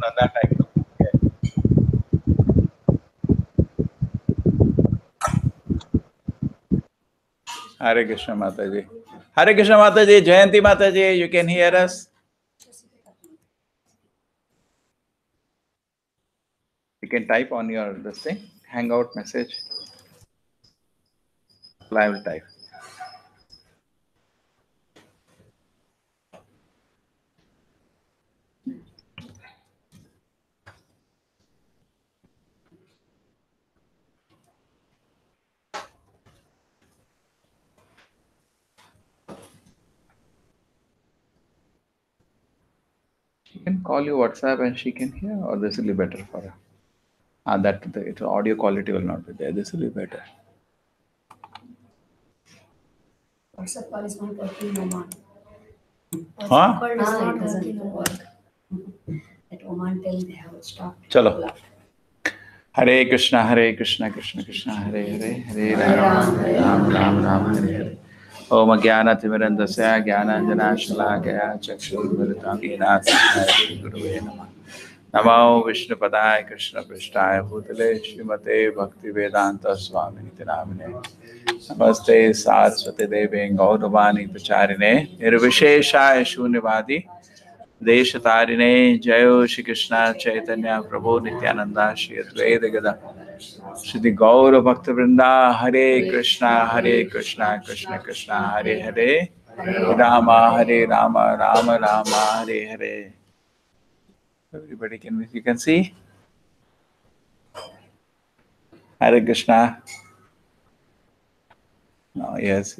on that I can. Hare Krishna Mataji. Hare Krishna Mataji, Jayanti Mataji, you can hear us? You can type on your this thing, hangout message. I will type. She can call you WhatsApp and she can hear, or this will be better for her. That the audio quality will not be there. This will be better. WhatsApp call is not working in Oman. Huh? Call is not doesn't work. At Oman till they have stopped. Chalo. Hare Krishna, Krishna Krishna, Hare Hare, Hare Ram, Ram Ram, Hare Hare. Om Jnana Timirandasya Jnananjana Shalakaya Chakshurmilitam Yena Tasmai Guruve Namah. Namo Vishnu Padaya Krishna Prishtaya Bhutale Srimate Bhakti Vedanta Swami Niti Namine. Namaste Saraswati Devi Gauravani Pacharine Nirvisheshaya Shunyavadi Deshatarine Jayo Shri Krishna Chaitanya Prabhu Nityananda Shri Advaita Gada Shri Gaura Bhakta Vrinda Hare Krishna Krishna Krishna Hare Hare Rama Rama Rama Hare Hare. Everybody you can see? Hare Krishna. No, yes.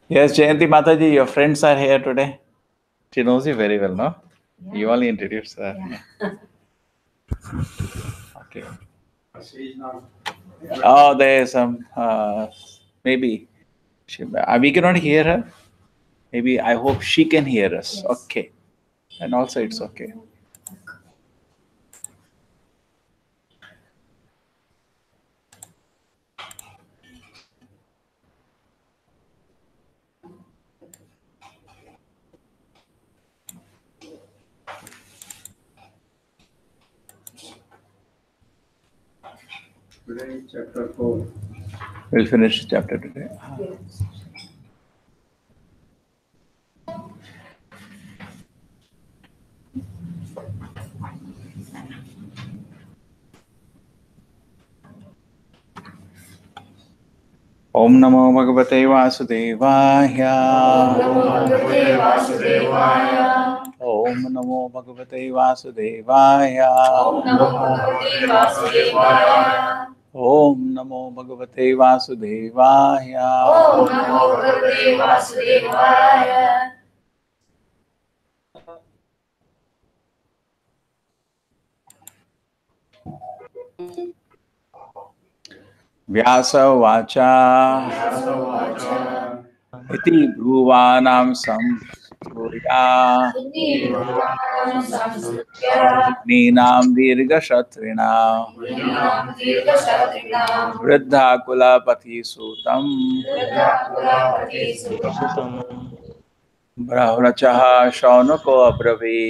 Yes, Jayanti Mataji, your friends are here today. She knows you very well, no? Yeah. You only introduced her. Yeah. Okay. Oh, there is some, maybe. We cannot hear her. Maybe, I hope she can hear us. Yes. Okay. And also it's okay. Today is chapter 4. We'll finish the chapter today. Yes. Om Namo Bhagavate Vasudevaya. Om Namo Bhagavate Vasudevaya. Om Namo Bhagavate Vasudevaya. Om Namo Bhagavate Vasudevaya. Vyasa Vacha Iti Bhuvanam Samsurya Ninam Dirga Shatrina Vriddha Kulapati Sutam Brahrachaha Shaunako Abravi.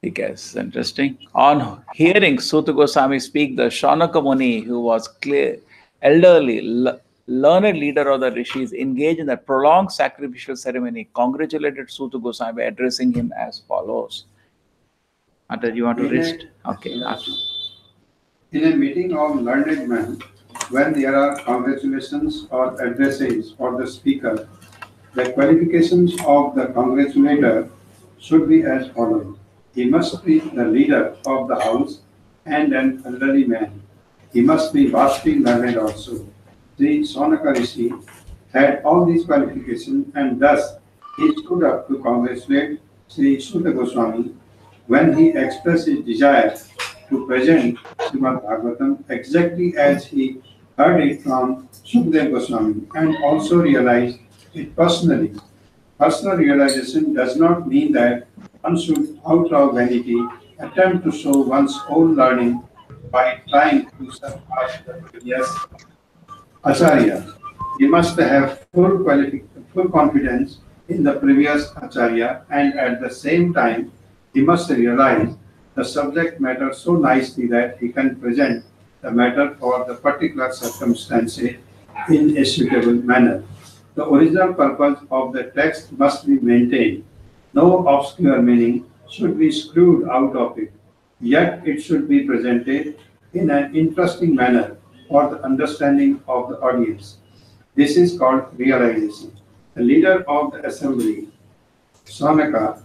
Because interesting. On hearing Suta Goswami speak, the Shaunaka Muni, who was elderly, learned leader of the rishis, engaged in a prolonged sacrificial ceremony, congratulated Suta Goswami by addressing him as follows. After you want to rest? Okay. In a meeting of learned men, when there are congratulations or addresses for the speaker, the qualifications of the congratulator should be as follows. He must be the leader of the house and an elderly man. He must be vastly learned also. Sri Saunaka Rishi had all these qualifications, and thus he stood up to congratulate Sri Suta Goswami when he expressed his desire to present Srimad Bhagavatam exactly as he heard it from Sukadeva Goswami and also realized it personally. Personal realization does not mean that one should, out of vanity, attempt to show one's own learning by trying to surpass the previous Acharya. He must have full confidence in the previous Acharya, and at the same time, he must realize the subject matter so nicely that he can present the matter for the particular circumstances in a suitable manner. The original purpose of the text must be maintained. No obscure meaning should be screwed out of it, yet it should be presented in an interesting manner for the understanding of the audience. This is called realization. The leader of the assembly, Samaka,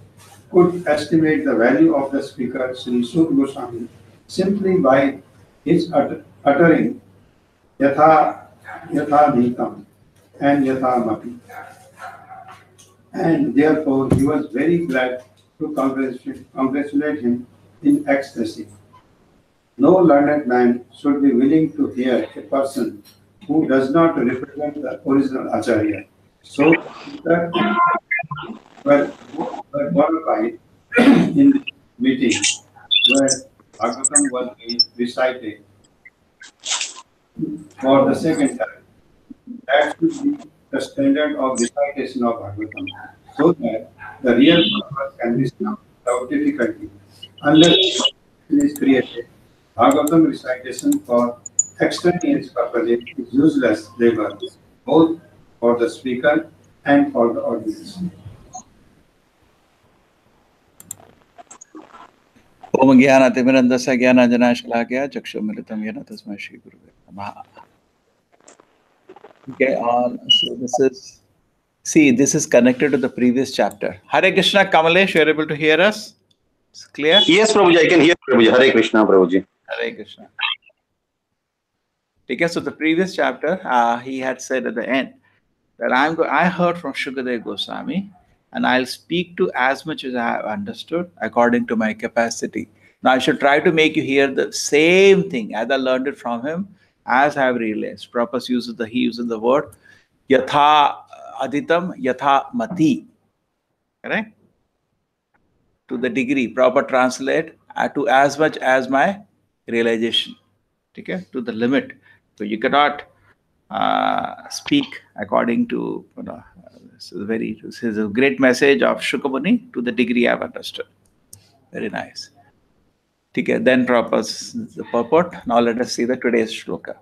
could estimate the value of the speaker, Sri Sud Goswami, simply by his uttering yatha nitam and yatha mati. And therefore he was very glad to congratulate him in ecstasy. No learned man should be willing to hear a person who does not represent the original Acharya. So, that were qualified in the meeting where Bhagavatam was being recited for the second time. That should be the standard of recitation of Bhagavatam, so that the real purpose can be served without difficulty. Unless it is created, Bhagavatam recitation for extraneous purposes is useless labor, both for the speaker and for the audience. Om Gyana Timirandasya Gyana Janashkalakya Chakshumilitam Yena Tasmai Shri Guruve Namaha. Okay, this is connected to the previous chapter. Hare Krishna, Kamalesh, you are able to hear us? It's clear? Yes, Prabhuji, I can hear Prabhuji. Hare Krishna, Prabhuji. Hare Krishna. Okay, so the previous chapter, he had said at the end that I heard from Shukadev Goswami, and I'll speak to as much as I have understood according to my capacity. Now I should try to make you hear the same thing as I learned it from him, as I have realized. Prabhupada he uses the word yatha aditam yatha mati. Correct? To the degree, Prabhupada translate to as much as my realization. Okay? To the limit. So you cannot speak according to, this is a great message of Shukamuni to the degree I have understood. Very nice. Okay, then Prabhupada's the purport. Now let us see the today's shloka.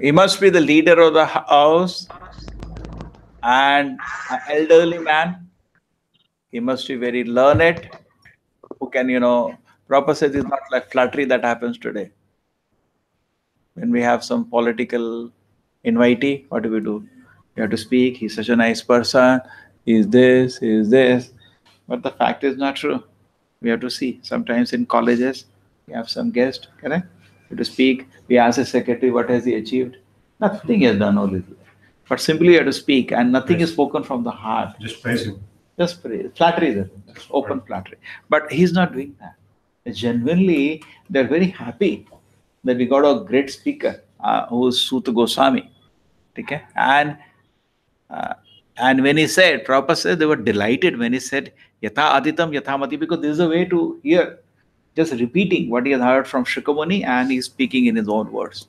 He must be the leader of the house and an elderly man. He must be very learned, who can, Prabhupada says it's not like flattery that happens today. When we have some political invitee, what do? You have to speak, he's such a nice person, he's this. But the fact is not true. We have to see. Sometimes in colleges, we have some guest, correct? We have to speak. We ask the secretary, what has he achieved? Nothing is done only. But simply you have to speak, and nothing is spoken from the heart. Just praise him. Just praise. Flattery is open flattery. But he's not doing that. Genuinely, they're very happy that we got a great speaker who is Suta Goswami. Okay? And when he said, Prabhupada said, they were delighted when he said, Yatha Aditam Yatha Mati, because this is a way to hear, just repeating what he has heard from Shukamuni, and he's speaking in his own words.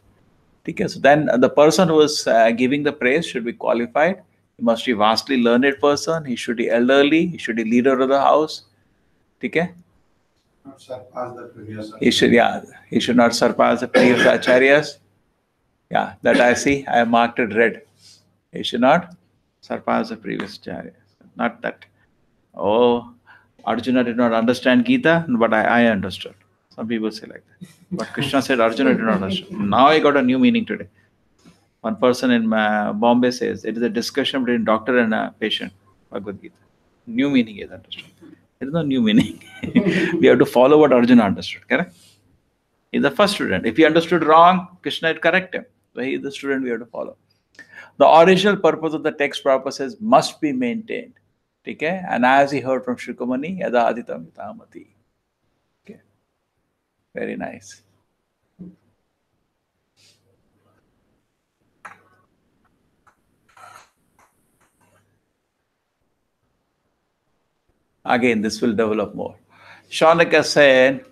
Okay? So then the person who is giving the praise should be qualified. He must be vastly learned person. He should be elderly. He should be leader of the house. Okay? Not surpass the previous. He should not surpass the previous acharyas. Yeah, that I see. I have marked it red. He should not surpass the previous acharyas. Not that, Arjuna did not understand Gita, but I understood. Some people say like that. But Krishna said Arjuna did not understand. Now I got a new meaning today. One person in Bombay says it is a discussion between doctor and a patient. Bhagavad Gita. New meaning is understood. There is no new meaning. We have to follow what Arjuna understood, correct? He's the first student. If he understood wrong, Krishna would correct him. So he is the student we have to follow. The original purpose of the text, Prabhupada says, must be maintained. Okay? And as he heard from Shukamani, Yada Aditam Yatamati. Okay. Very nice. Again, this will develop more. Shaunaka said,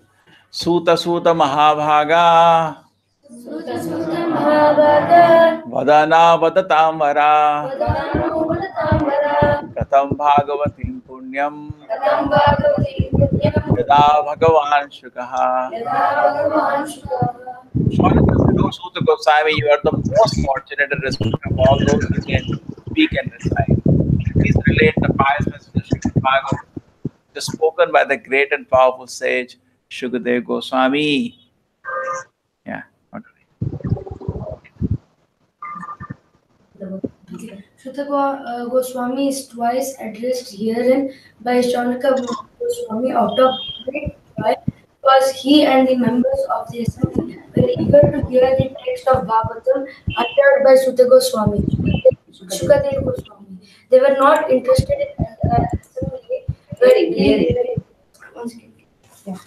Suta Suta Mahabhaga Suta Suta Mahabhaga Vadana Vadatamvara Vadano Vadatamvara Katam Bhagavatim Punyam Katam Bhagavati Punyam Yada Bhagavan Shukaha. Yada Bhagavan Shukaha. No, Suta Goswami, you are the most fortunate and respected of all those who can speak and recite. Please relate the pious message of Srimad Bhagavatam, which is spoken by the great and powerful sage Shukadev Goswami. Yeah. Suta Goswami is twice addressed herein by Shaunaka Goswami out of great joy, because he and the members of the assembly were eager to hear the text of Bhagavatam uttered by Suta Goswami, Shukadev Goswami. They were not interested in assembly, once again. Yeah.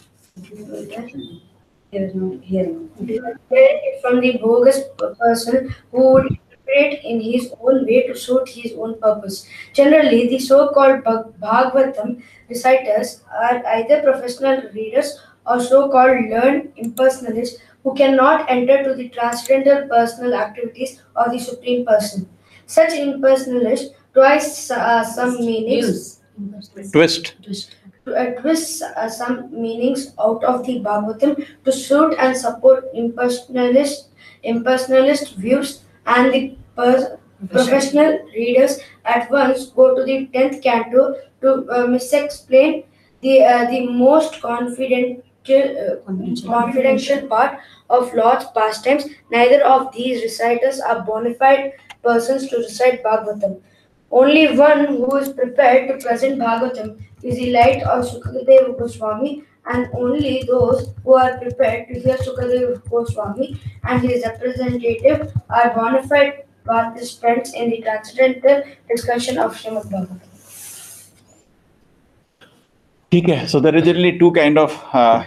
There was no hearing. They were hearing it from the bogus person who would interpret in his own way to suit his own purpose. Generally, the so-called Bhagavatam reciters are either professional readers or so-called learned impersonalists who cannot enter to the transcendental personal activities of the Supreme Person. Such impersonalists some meanings. Twist. Twist some meanings out of the Bhagavatam to suit and support impersonalist views, and the professional readers at once go to the 10th canto to misexplain the most confidential part of Lord's pastimes. Neither of these reciters are bona fide persons to recite Bhagavatam. Only one who is prepared to present Bhagavatam is the light of Sukadeva Goswami, and only those who are prepared to hear Sukadeva Goswami and his representative are bona fide participants in the transcendental discussion of Srimad Bhagavatam. Okay, so there are generally two kind of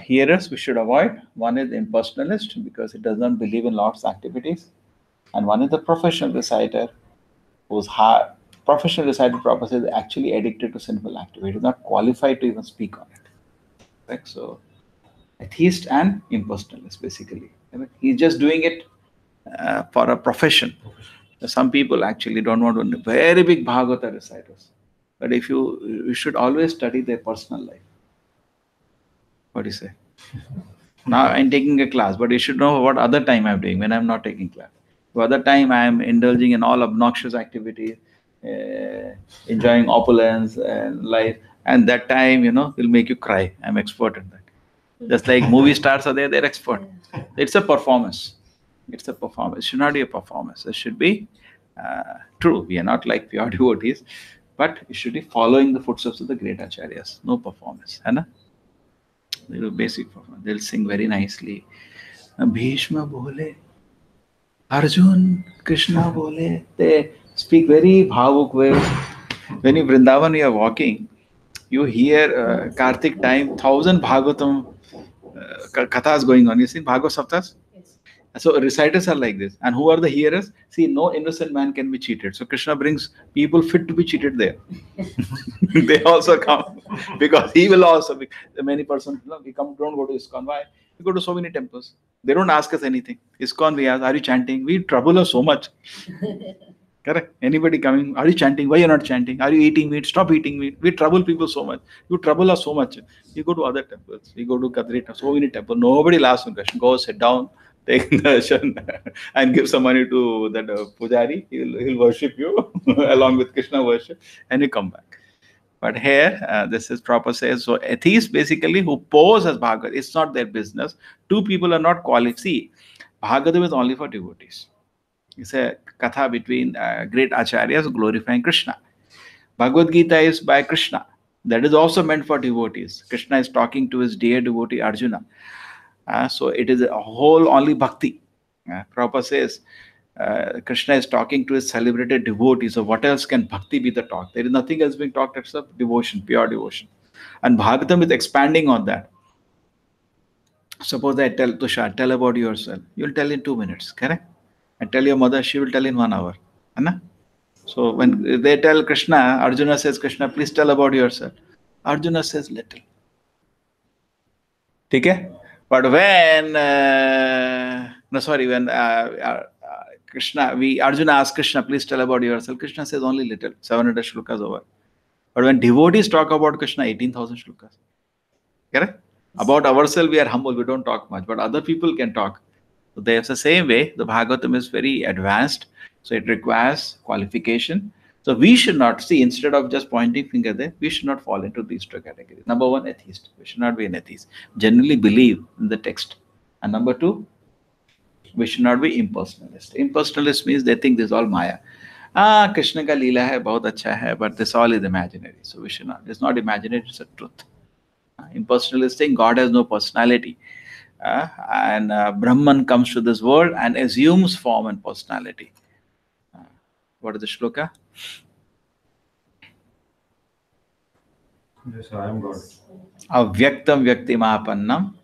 hearers we should avoid. One is the impersonalist because it does not believe in Lord's activities, and one is the professional reciter whose professional reciter purpose is actually addicted to sinful activity, not qualified to even speak on it. Right? So, atheist and impersonalist basically. He's just doing it for a profession. Some people actually don't want to very big Bhagavata reciters. But if you should always study their personal life. What do you say? Now I'm taking a class, but you should know what other time I'm doing when I'm not taking class. The other time I'm indulging in all obnoxious activities, enjoying opulence and life. And that time, will make you cry. I'm expert in that. Just like movie stars are there, they're expert. It's a performance. It's a performance. It should not be a performance. It should be true. We are not like pure devotees. But you should be following the footsteps of the great acharyas. No performance. Hai They do basic performance. They'll sing very nicely. Bhishma bole, Arjun, Krishna bole. They speak very bhavuk way. When in Vrindavan you are walking, you hear Kartik time, 1,000 Bhagavatam kathas going on. You see Bhagavad Saptas? So reciters are like this. And who are the hearers? See, no innocent man can be cheated. So Krishna brings people fit to be cheated there. They also come because he will also be. Many persons, we don't go to ISKCON. Why? We go to so many temples. They don't ask us anything. ISKCON we ask, are you chanting? We trouble us so much. Correct? Anybody coming, are you chanting? Why you're not chanting? Are you eating meat? Stop eating meat. We trouble people so much. You trouble us so much. You go to other temples. We go to Kadri, so many temples. Nobody laughs on Krishna. Go sit down. Take darshan and give some money to that pujari. He'll worship you along with Krishna worship, and you come back. But here, this is proper says. So atheists basically who pose as Bhagavad, it's not their business. Two people are not qualified. See, Bhagavatam is only for devotees. It's a katha between great acharyas glorifying Krishna. Bhagavad Gita is by Krishna. That is also meant for devotees. Krishna is talking to his dear devotee Arjuna. So it is a whole only bhakti. Prabhupada says Krishna is talking to his celebrated devotees. So what else can bhakti be the talk? There is nothing else being talked except devotion, pure devotion. And Bhagavatam is expanding on that. Suppose I tell Tushar, tell about yourself. You'll tell in 2 minutes, correct? And tell your mother, she will tell in 1 hour. Anna? So when they tell Krishna, Arjuna says, Krishna, please tell about yourself. Arjuna says little. Okay? But when Arjuna asked Krishna, please tell about yourself. Krishna says only little, 700 shlokas over. But when devotees talk about Krishna, 18,000 shlokas. Correct? About ourselves, we are humble, we don't talk much, but other people can talk. So there's the same way, the Bhagavatam is very advanced, so it requires qualification. So we should not, see, instead of just pointing finger there, we should not fall into these two categories. Number one, atheist. We should not be an atheist. Generally believe in the text. And number two, we should not be impersonalist. Impersonalist means they think this is all Maya. Krishna ka leela hai, bahut acha hai, but this all is imaginary. So we should not. It's not imaginary, it's a truth. Impersonalist saying God has no personality. And Brahman comes to this world and assumes form and personality. What is the shloka? Yes, I am God. Avyaktam vyaktimapannam.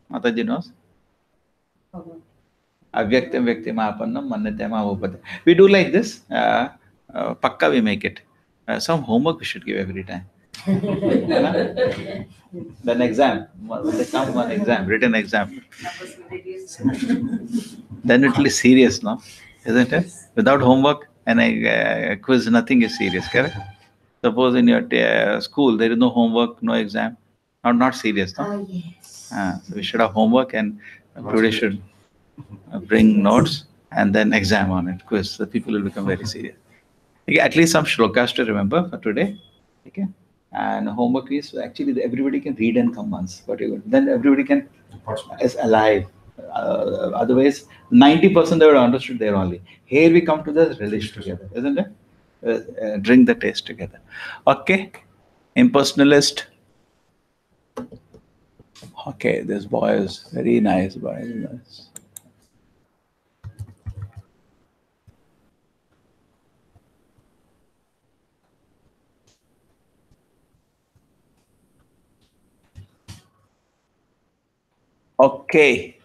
Mataji knows? Avyaktam vyaktimapannam mannatema upate. We do like this. Pakka we make it. Some homework we should give every time. Then exam. They come one exam, written exam. Then it will be serious, no? Isn't it? Without homework and a quiz, nothing is serious, correct? Suppose in your school there is no homework, no exam, not serious, no? Yes. So we should have homework and today should bring notes and then exam on it, quiz. The people will become very serious. Okay, at least some shlokas to remember for today. Okay. And homework is actually everybody can read and come once, but then everybody can is alive. Otherwise, 90% they would have understood there only. Here we come to the relish together, isn't it? Drink the taste together. Okay, impersonalist. Okay, this boy is very nice. Boy is nice. Okay.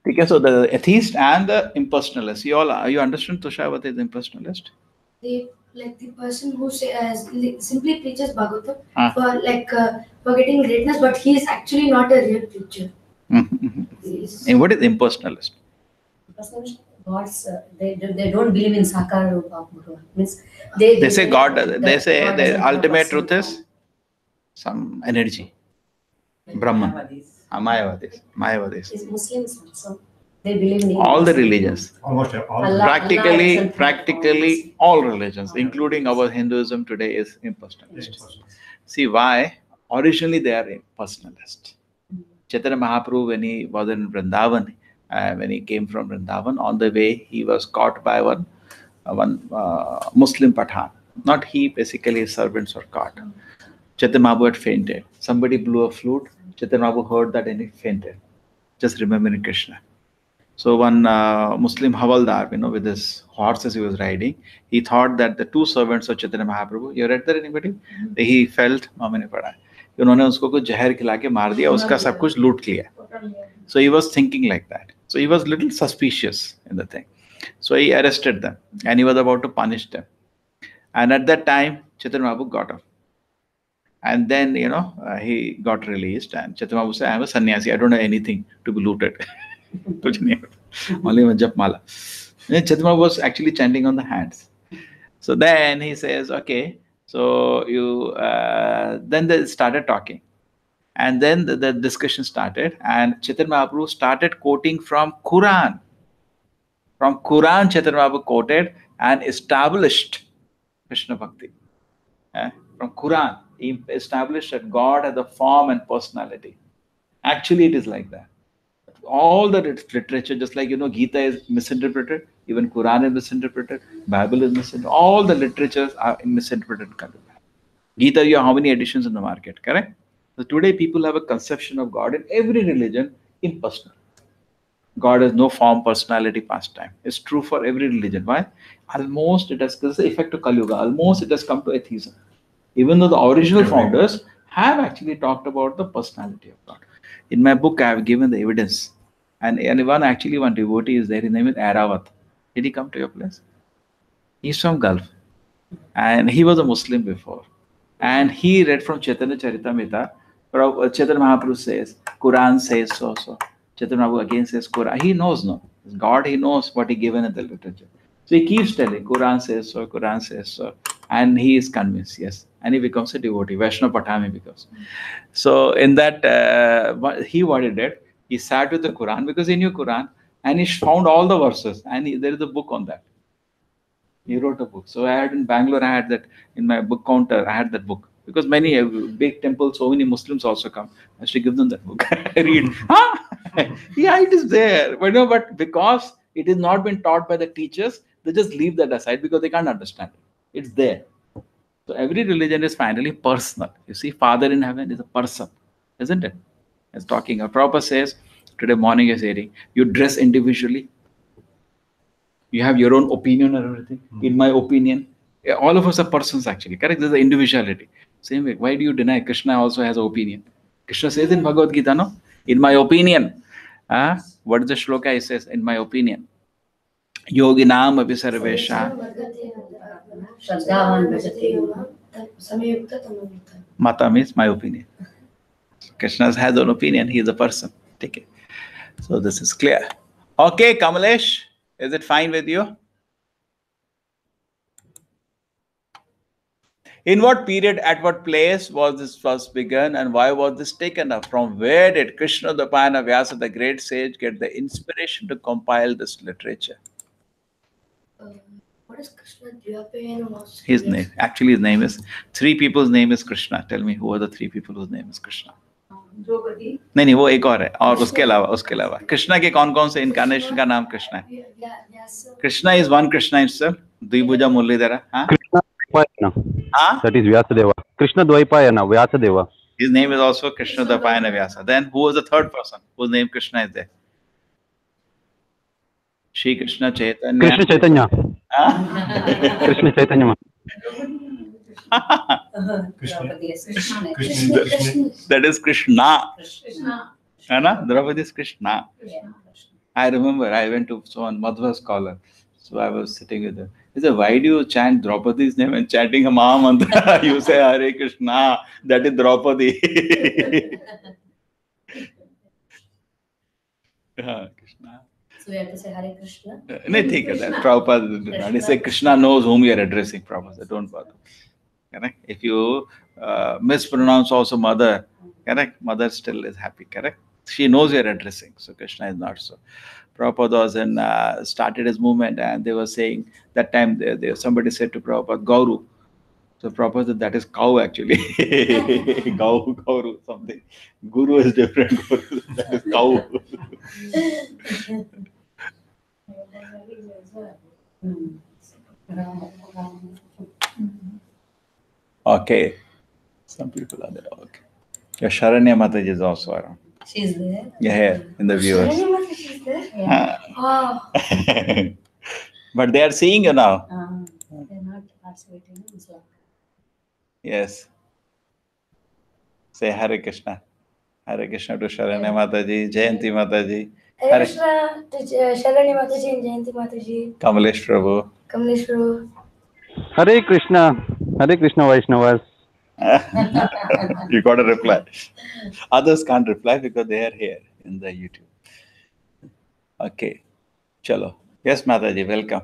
Okay, so the atheist and the impersonalist. You understand Tushar what is impersonalist? The person who simply preaches Bhagavatam for getting greatness, but he is actually not a real preacher. And what is impersonalist? Gods, they don't believe in Sakara Rupa. Means they say God. They say the ultimate truth is some energy. Brahman. Mayavadis. Is Muslims also. They believe in all the religions. Almost all. Allah, Practically all religions, including our Hinduism today, is impersonalist. See why? Originally they are impersonalist. Chaitanya Mahaprabhu, when he was in Vrindavan, when he came from Vrindavan, on the way he was caught by one Muslim Pathan. Not he, basically his servants were caught. Chaitanya Mahaprabhu had fainted. Somebody blew a flute. Chaitanya Mahaprabhu heard that and he fainted, just remembering Krishna. So one Muslim Havaldar, with his horses he was riding, he thought that the two servants of Chaitanya Mahaprabhu, you read that anybody? He felt, मैंने पढ़ा, उन्होंने उसको कुछ जहर खिला के मार दिया, उसका सब कुछ लूट लिया. So he was thinking like that. So he was little suspicious in the thing. So he arrested them and he was about to punish them. And at that time, Chaitanya Mahaprabhu got up. And then, he got released and Chaitanya Mahaprabhu said, I am a sannyasi, I don't have anything to be looted. Only a jap mala. Chaitanya Mahaprabhu was actually chanting on the hands. So then he says, okay, so then they started talking. And then the discussion started and Chaitanya Mahaprabhu started quoting from Quran. From Quran, Chaitanya Mahaprabhu quoted and established Krishna Bhakti. From Quran, he established that God has a form and personality. Actually, it is like that. All the literature, just like, Gita is misinterpreted, even Quran is misinterpreted, Bible is misinterpreted, all the literatures are misinterpreted. Gita, you have how many editions in the market, correct? So today people have a conception of God in every religion impersonal. God has no form, personality, pastime. It's true for every religion. Why? Almost it has, because the effect of Kali Yuga, almost it has come to atheism. Even though the original founders have actually talked about the personality of God. In my book, I have given the evidence. And one devotee is there, his name is Aravat. Did he come to your place? He's from Gulf. And he was a Muslim before. And he read from Chaitanya Charitamrita. Chaitanya Mahaprabhu says, Quran says so. Chaitanya Prabhu again says Quran. He knows no. God, he knows what he given in the literature. So he keeps telling, Quran says so, Quran says so. And he is convinced, yes. And he becomes a devotee. Vaishnava Patami becomes. So in that, what he did, he sat with the Quran because he knew Quran and he found all the verses. And there is a book on that. He wrote a book. So I had in Bangalore, I had that in my book counter, I had that book. Because many big temples, so many Muslims also come. I used to give them that book. I read. Yeah, it is there. But no, but because it is not been taught by the teachers, they just leave that aside because they can't understand it. It's there. So every religion is finally personal. You see, Father in heaven is a person, isn't it? It's talking. Prabhupada says, today morning is hearing, you dress individually. You have your own opinion and everything. In my opinion, all of us are persons actually. Correct? There's the individuality. Same way. Why do you deny Krishna also has an opinion? Krishna says in Bhagavad Gita, no? In my opinion. What is the shloka? He says, in my opinion. Yoginam api sarvesha. Mata means my opinion. Krishna has an opinion. He is a person. Take it. So this is clear. Okay, Kamalesh. Is it fine with you? In what period, at what place was this first begun, and why was this taken up? From where did Krishna Dvapayana Vyasa, the great sage, get the inspiration to compile this literature? What is Krishna Dvapayana? His name, actually his name is, three people's name is Krishna. Tell me who are the three people whose name is Krishna? नहीं वो एक और है और उसके अलावा कृष्णा के कौन-कौन से इनकार्नेशन का नाम कृष्णा है? Krishna is one Krishna itself. द्विभुजा मुरलीधरा. That is Vyasadeva. Krishna Dvaipayana, Vyasadeva. His name is also Krishna Dvapayana Vyasa. Then who was the third person whose name Krishna is there? Shri Krishna Chaitanya. Krishna Chaitanya. Krishna Chaitanya. That is Krishna. Anna? Draupadi is Krishna. I remember I went to someone, Madhva scholar. So I was sitting with her. He said, why do you chant Draupadi's name and chanting a Maha Mantra? You say Hare Krishna. That is Draupadi. Krishna. So we have to say Hare Krishna? No, take it. Prabhupada did not. He said Krishna knows whom you are addressing. Prabhupada said, don't bother. Correct? If you mispronounce also mother, correct? Mother still is happy, correct? She knows you are addressing. So Krishna is not so. Prabhupada was in, started his movement and they were saying, that time somebody said to Prabhupada, Gauru. So Prabhupada said, that is cow actually. Gauru, something. Guru is different. That is cow. Okay. Some people are there. Okay. Your Sharanya Mataji is also around. She's there? Yeah, here in the viewers. She's there? Oh. But they are seeing you now. They're not participating in so. Yes. Say Hare Krishna. Hare Krishna to Sharanya Mataji, Jayanti Mataji. Hare Krishna to Sharanya Mataji and Jayanti Mataji. Kamalesh Prabhu. Kamlesh Prabhu. Hare Krishna Vaishnavas. You got a reply. Others can't reply because they are here in the YouTube. Okay. Chalo. Yes, Mataji, welcome.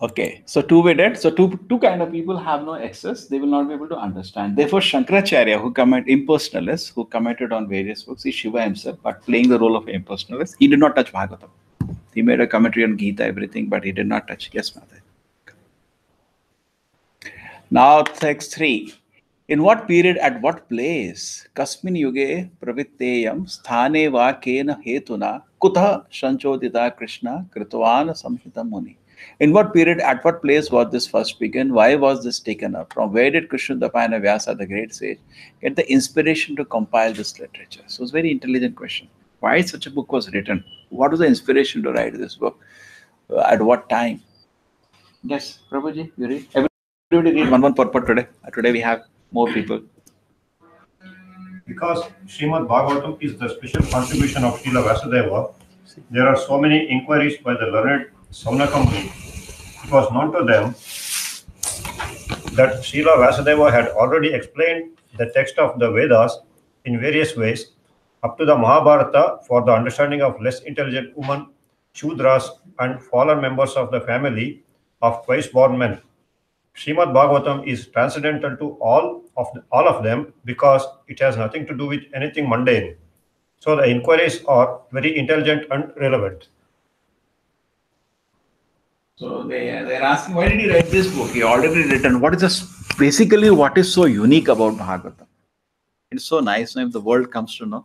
Okay, so two we did. So two kind of people have no access. They will not be able to understand. Therefore, Shankaracharya, who impersonalist, who commented on various books, is Shiva himself, but playing the role of impersonalist. He did not touch Bhagavatam. He made a commentary on Gita, everything, but he did not touch. Yes, Mother. Now, text 3. In what period, at what place, Kasmin Yuge Pravitteyam Sthane Va Kena Hetuna Kutha Shanchodita Krishna Kritvan Samhita Muni. In what period, at what place was this first begun? Why was this taken up? From where did Krishna Dvapayana Vyasa, the great sage, get the inspiration to compile this literature? So it's a very intelligent question. Why such a book was written? What was the inspiration to write this book? At what time? Yes, Prabhuji, you read? Everybody read one purport today. Today we have more people. Because Srimad Bhagavatam is the special contribution of Srila Vyasadeva, there are so many inquiries by the learned Saunaka Muni. It was known to them that Srila Vyasadeva had already explained the text of the Vedas in various ways up to the Mahabharata for the understanding of less intelligent women, Shudras, and fallen members of the family of twice born men. Srimad Bhagavatam is transcendental to all of them because it has nothing to do with anything mundane. So the inquiries are very intelligent and relevant. So they're asking, why did he write this book? He already written. What is this? Basically, what is so unique about Bhagavatam? It's so nice if the world comes to know.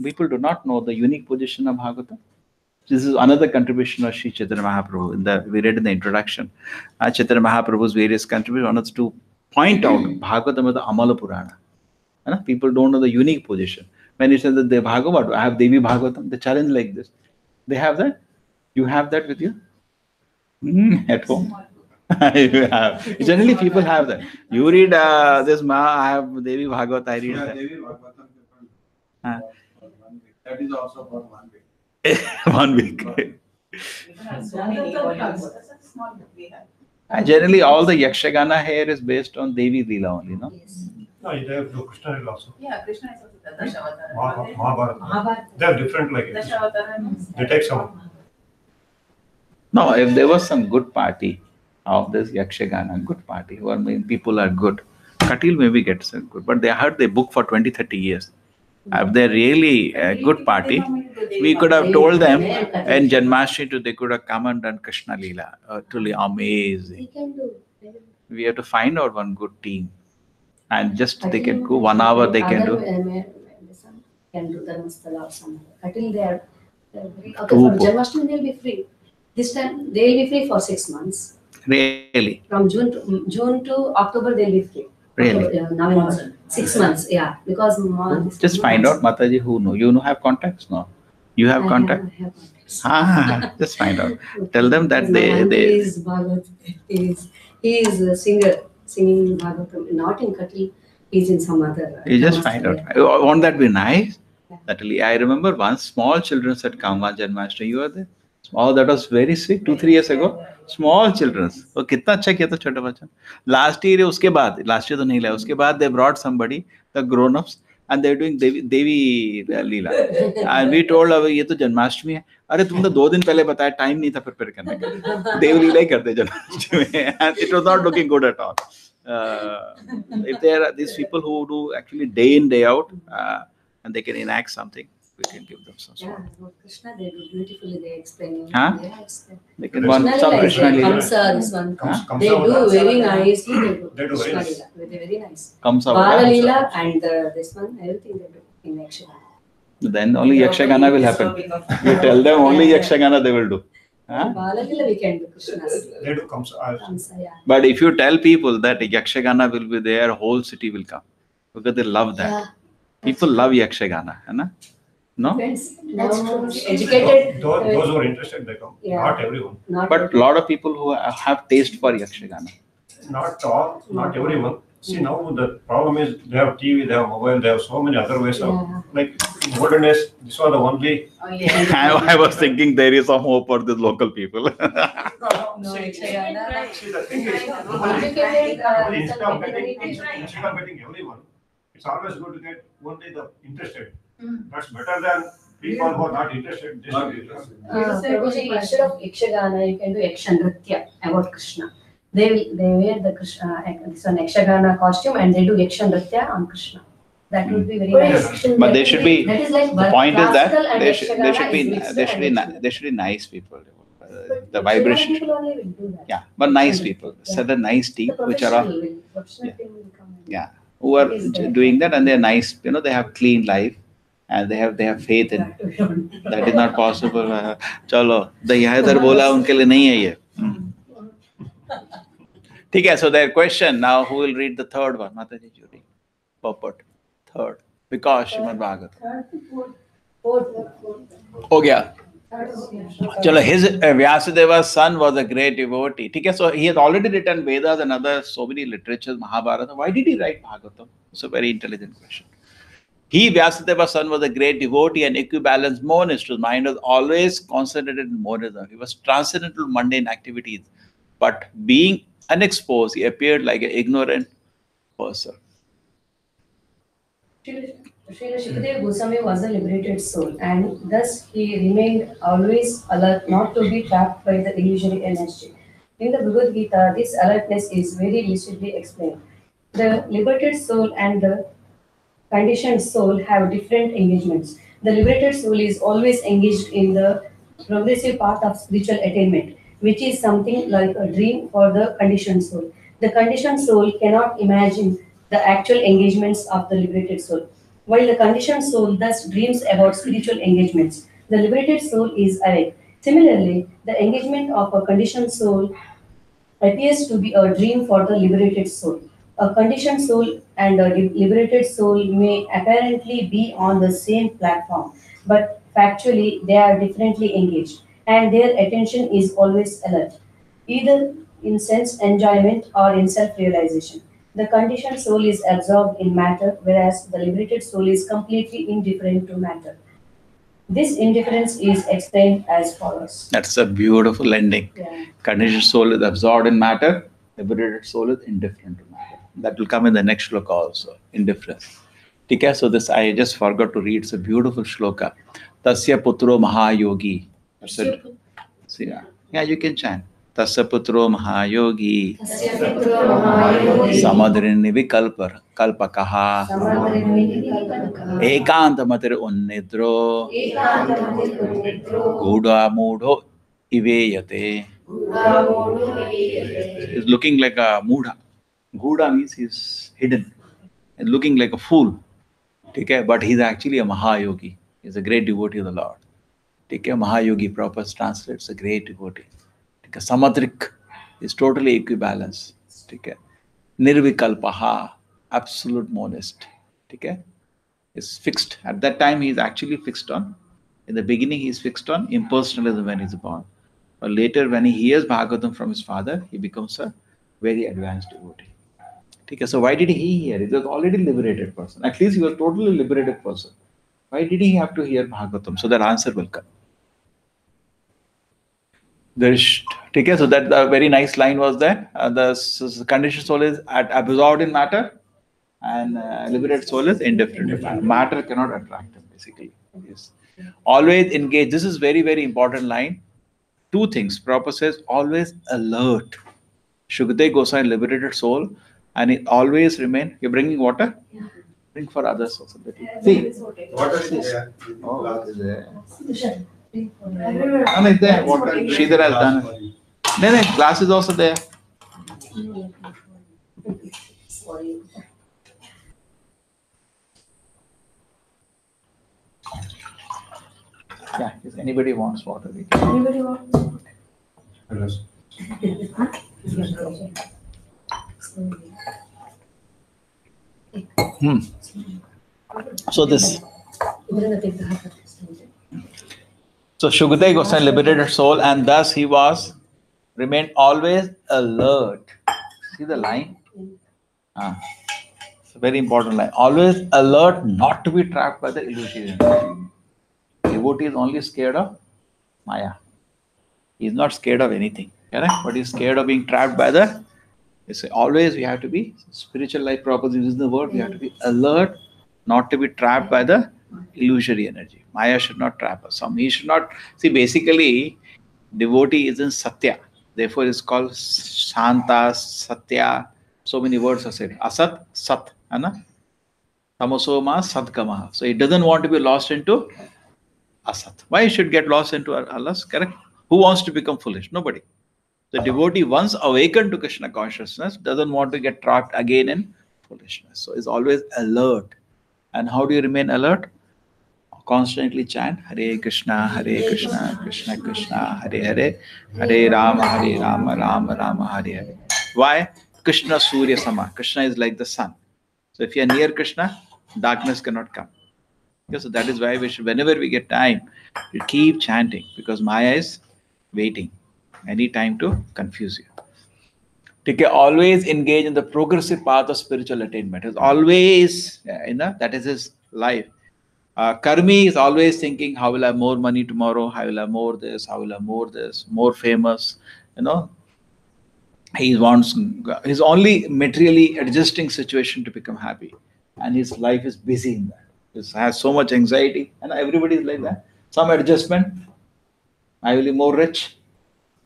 People do not know the unique position of Bhagavatam. This is another contribution of Sri Chaitanya Mahaprabhu. We read in the introduction, Chaitanya Mahaprabhu's various contributions. One is to point out Bhagavatam is the Amala Purana. People don't know the unique position. When you say that they Bhagavad, I have Devi Bhagavatam, they challenge like this. They have that? You have that with you? At home? You have. Generally, people have that. You read this I have Devi Bhagavat, I read that. Devi Bhagavatam, that is also for 1 week. 1 week. And generally, all the Yakshagana here is based on Devi Leela only, no? Yes. No, they have Krishna Lila also. Yeah, Krishna is also Dashavatara. Mahabharata. They have different like it. Dashavatara. They take some. No, if there was some good party of this Yakshagana, good party, who people are good, Katil maybe gets some good, but I heard they book for 20-30 years. If they're really a good party, we could have told them in Janmashtami they could have come and done Krishna Leela. Truly amazing. They can do. We have to find out one good team. And just they can go 1 hour, they can do. Can do Dharmasthala or something. Until they are very. Okay, Too for poor. Janmashtami they'll be free. This time they'll be free for 6 months. Really? From June to October they'll be free. Really? October, November. 6 months, yeah. Because Just find out, Mataji, who know. You know, have contacts now. You have contact. I have contacts. Just find out. Tell them that My uncle they. is Bhagavat. He is a singer, singing Bhagavatam. Not in Katil, he's in some other. You just find out. Won't that be nice? Certainly. I remember once small children said Kama Janmashtami. You were there? Oh, that was very sweet. 2-3 years ago. Small children. Oh, कितना अच्छा किया था छोटा बच्चा. Last year उसके बाद, last year तो नहीं लाया. उसके बाद they brought somebody, the grown-ups, and they're doing Devi Leela. And we told her ये तो जन्माष्टमी है. अरे तुम तो 2 दिन पहले बताया, टाइम नहीं था प्रिपेयर करने का. Devi Leela ही करते जन्माष्टमी में. And it was not looking good at all. If there are these people who do actually day in day out, and they can enact something, we can give them some Yeah, support. about Krishna, they do beautifully. They explain. Huh? They explain. They can one Krishna some Leela is Krishna there. Leela. Kamsa, this one. Kamsa They do Vadansa. very nicely. They do. They do very Krishna nice. Leela. They very nice. Comes out. Bala Leela and this one, everything they do in Yakshagana. Then only Yakshagana will happen. You tell them only Yakshagana they will do. Huh? Bala Leela we can do Krishna's. They do Kamsa. Kamsa, yeah. But if you tell people that Yakshagana will be there, whole city will come. Because they love that. Yeah. People love Yakshagana. Hai na? No? Friends, now educated. Those who are interested, they come. Yeah. Not everyone. Not But a lot of people who have taste for Yakshagana. Not all, not everyone. See, now the problem is they have TV, they have mobile, they have so many other ways of, Yeah. like in olden days, this was the only. Oh, yeah. I was thinking there is some hope for the local people. No, See, Yakshagana. see, the thing is, instead of getting everyone, it's always good to get only the interested. That's better than people who are not interested. Just to be interested. Prabhuji, instead of Yakshagana, you can do Yakshanritya about Krishna. They wear the Krishna, this one Yakshagana costume and they do Yakshanritya on Krishna. That would be very nice. But they should be. That is like The point is classical that and they should Yakshagana be is mixed they should be and they should be nice people. But The Yakshagana vibration. people only will do that. Yeah, but nice people. So the nice team The which are professional Yeah. team will come. yeah, who are doing that and they're nice. You know, they have clean life and they have faith in. That we don't. That is not possible. चलो दयादर बोला उनके लिए नहीं है ये. ठीक है. So their question now. Who will read the third one? Mataji, you read. Purport. Third. Because Srimad Bhagavatam. हो गया. चलो, his Vyasadeva's son was a great devotee. ठीक है. So he has already written Vedas and other so many literatures, Mahabharata. Why did he write Bhagavatam? It's a very intelligent question. He, Vyasadeva's son, was a great devotee and equibalanced monist. His mind was always concentrated in monism. He was transcendental mundane activities. But being unexposed. He appeared like an ignorant person. Srila Shukadeva Goswami was a liberated soul, and thus he remained always alert not to be trapped by the illusory energy. In the Bhagavad Gita, this alertness is very lucidly explained. The liberated soul and the conditioned soul have different engagements. The liberated soul is always engaged in the progressive path of spiritual attainment, which is something like a dream for the conditioned soul. The conditioned soul cannot imagine the actual engagements of the liberated soul. While the conditioned soul thus dreams about spiritual engagements, the liberated soul is awake. Similarly, the engagement of a conditioned soul appears to be a dream for the liberated soul. A conditioned soul and a liberated soul may apparently be on the same platform, but factually they are differently engaged, and their attention is always alert, either in sense enjoyment or in self realization. The conditioned soul is absorbed in matter, whereas the liberated soul is completely indifferent to matter. This indifference is explained as follows. That's a beautiful ending. Yeah. Conditioned soul is absorbed in matter, liberated soul is indifferent to matter. That will come in the next shloka also, indifference. Okay, so this I just forgot to read. It's a beautiful shloka. Tasya putro mahayogi. Yeah, you can chant. Tasya putro mahayogi. Samadrini vikalpar kalpakaha. Ekanta matir unnidro. Guda mudho iveyate. He's looking like a mudha. Guda means he's hidden and looking like a fool. Okay? But he's actually a Mahayogi. He's a great devotee of the Lord. Okay? Mahayogi proper translates a great devotee. Okay? Samadrik is totally equibalence. Okay? Nirvikalpaha, absolute monist. Okay? Is fixed. At that time he is actually fixed on. In the beginning he is fixed on impersonalism when he is born. But later when he hears Bhagavatam from his father, he becomes a very advanced devotee. Okay, so why did he hear? He was already liberated person. At least he was totally liberated person. Why did he have to hear Bhagavatam? So that answer will come. Okay, so that the very nice line was there. The conditioned soul is absorbed in matter, and liberated soul is indifferent to matter. Matter cannot attract him, basically. Yes. Always engage. This is very, very important line. Two things. Prabhupada says always alert. Shukadeva Goswami liberated soul. And it always remain. You're bringing water? Yeah. Bring for others also. See. Water is there. Oh, is there? No, it's there. Water. Sridhar has done it. No, glass is also there. Sorry. Yeah, if anybody wants water, we can. Anybody want? So this. So Shukadeva Goswami liberated soul, and thus he was remained always alert. See the line? It's a very important line. Always alert, not to be trapped by the illusion. Devotee is only scared of Maya. He is not scared of anything, correct? But he is scared of being trapped by the. It's always we have to be spiritual life properly uses the word. We have to be alert, not to be trapped by the illusory energy. Maya should not trap us. He should not see. Basically, devotee is in Satya. Therefore, it's called Shanta, Satya. So many words are said. Asat, Sat, Anna. Tamasoma, Sadgama. So it doesn't want to be lost into Asat. Why should get lost into Allah? Correct? Who wants to become foolish? Nobody. The devotee, once awakened to Krishna consciousness, doesn't want to get trapped again in foolishness. So is always alert. And how do you remain alert? Constantly chant Hare Krishna, Krishna Krishna, Hare Hare, Hare Rama, Rama Rama, Hare Hare. Why? Krishna Surya Sama. Krishna is like the sun. So if you are near Krishna, darkness cannot come. Okay, so that is why we should, whenever we get time, we keep chanting, because Maya is waiting any time to confuse you. Okay, always engage in the progressive path of spiritual attainment. Is always, that is his life. Karmi is always thinking, how will I have more money tomorrow? How will I have more this? How will I have more this? More famous, He wants his only materially adjusting situation to become happy, and his life is busy in that. He has so much anxiety, and everybody is like that. Some adjustment. I will be more rich.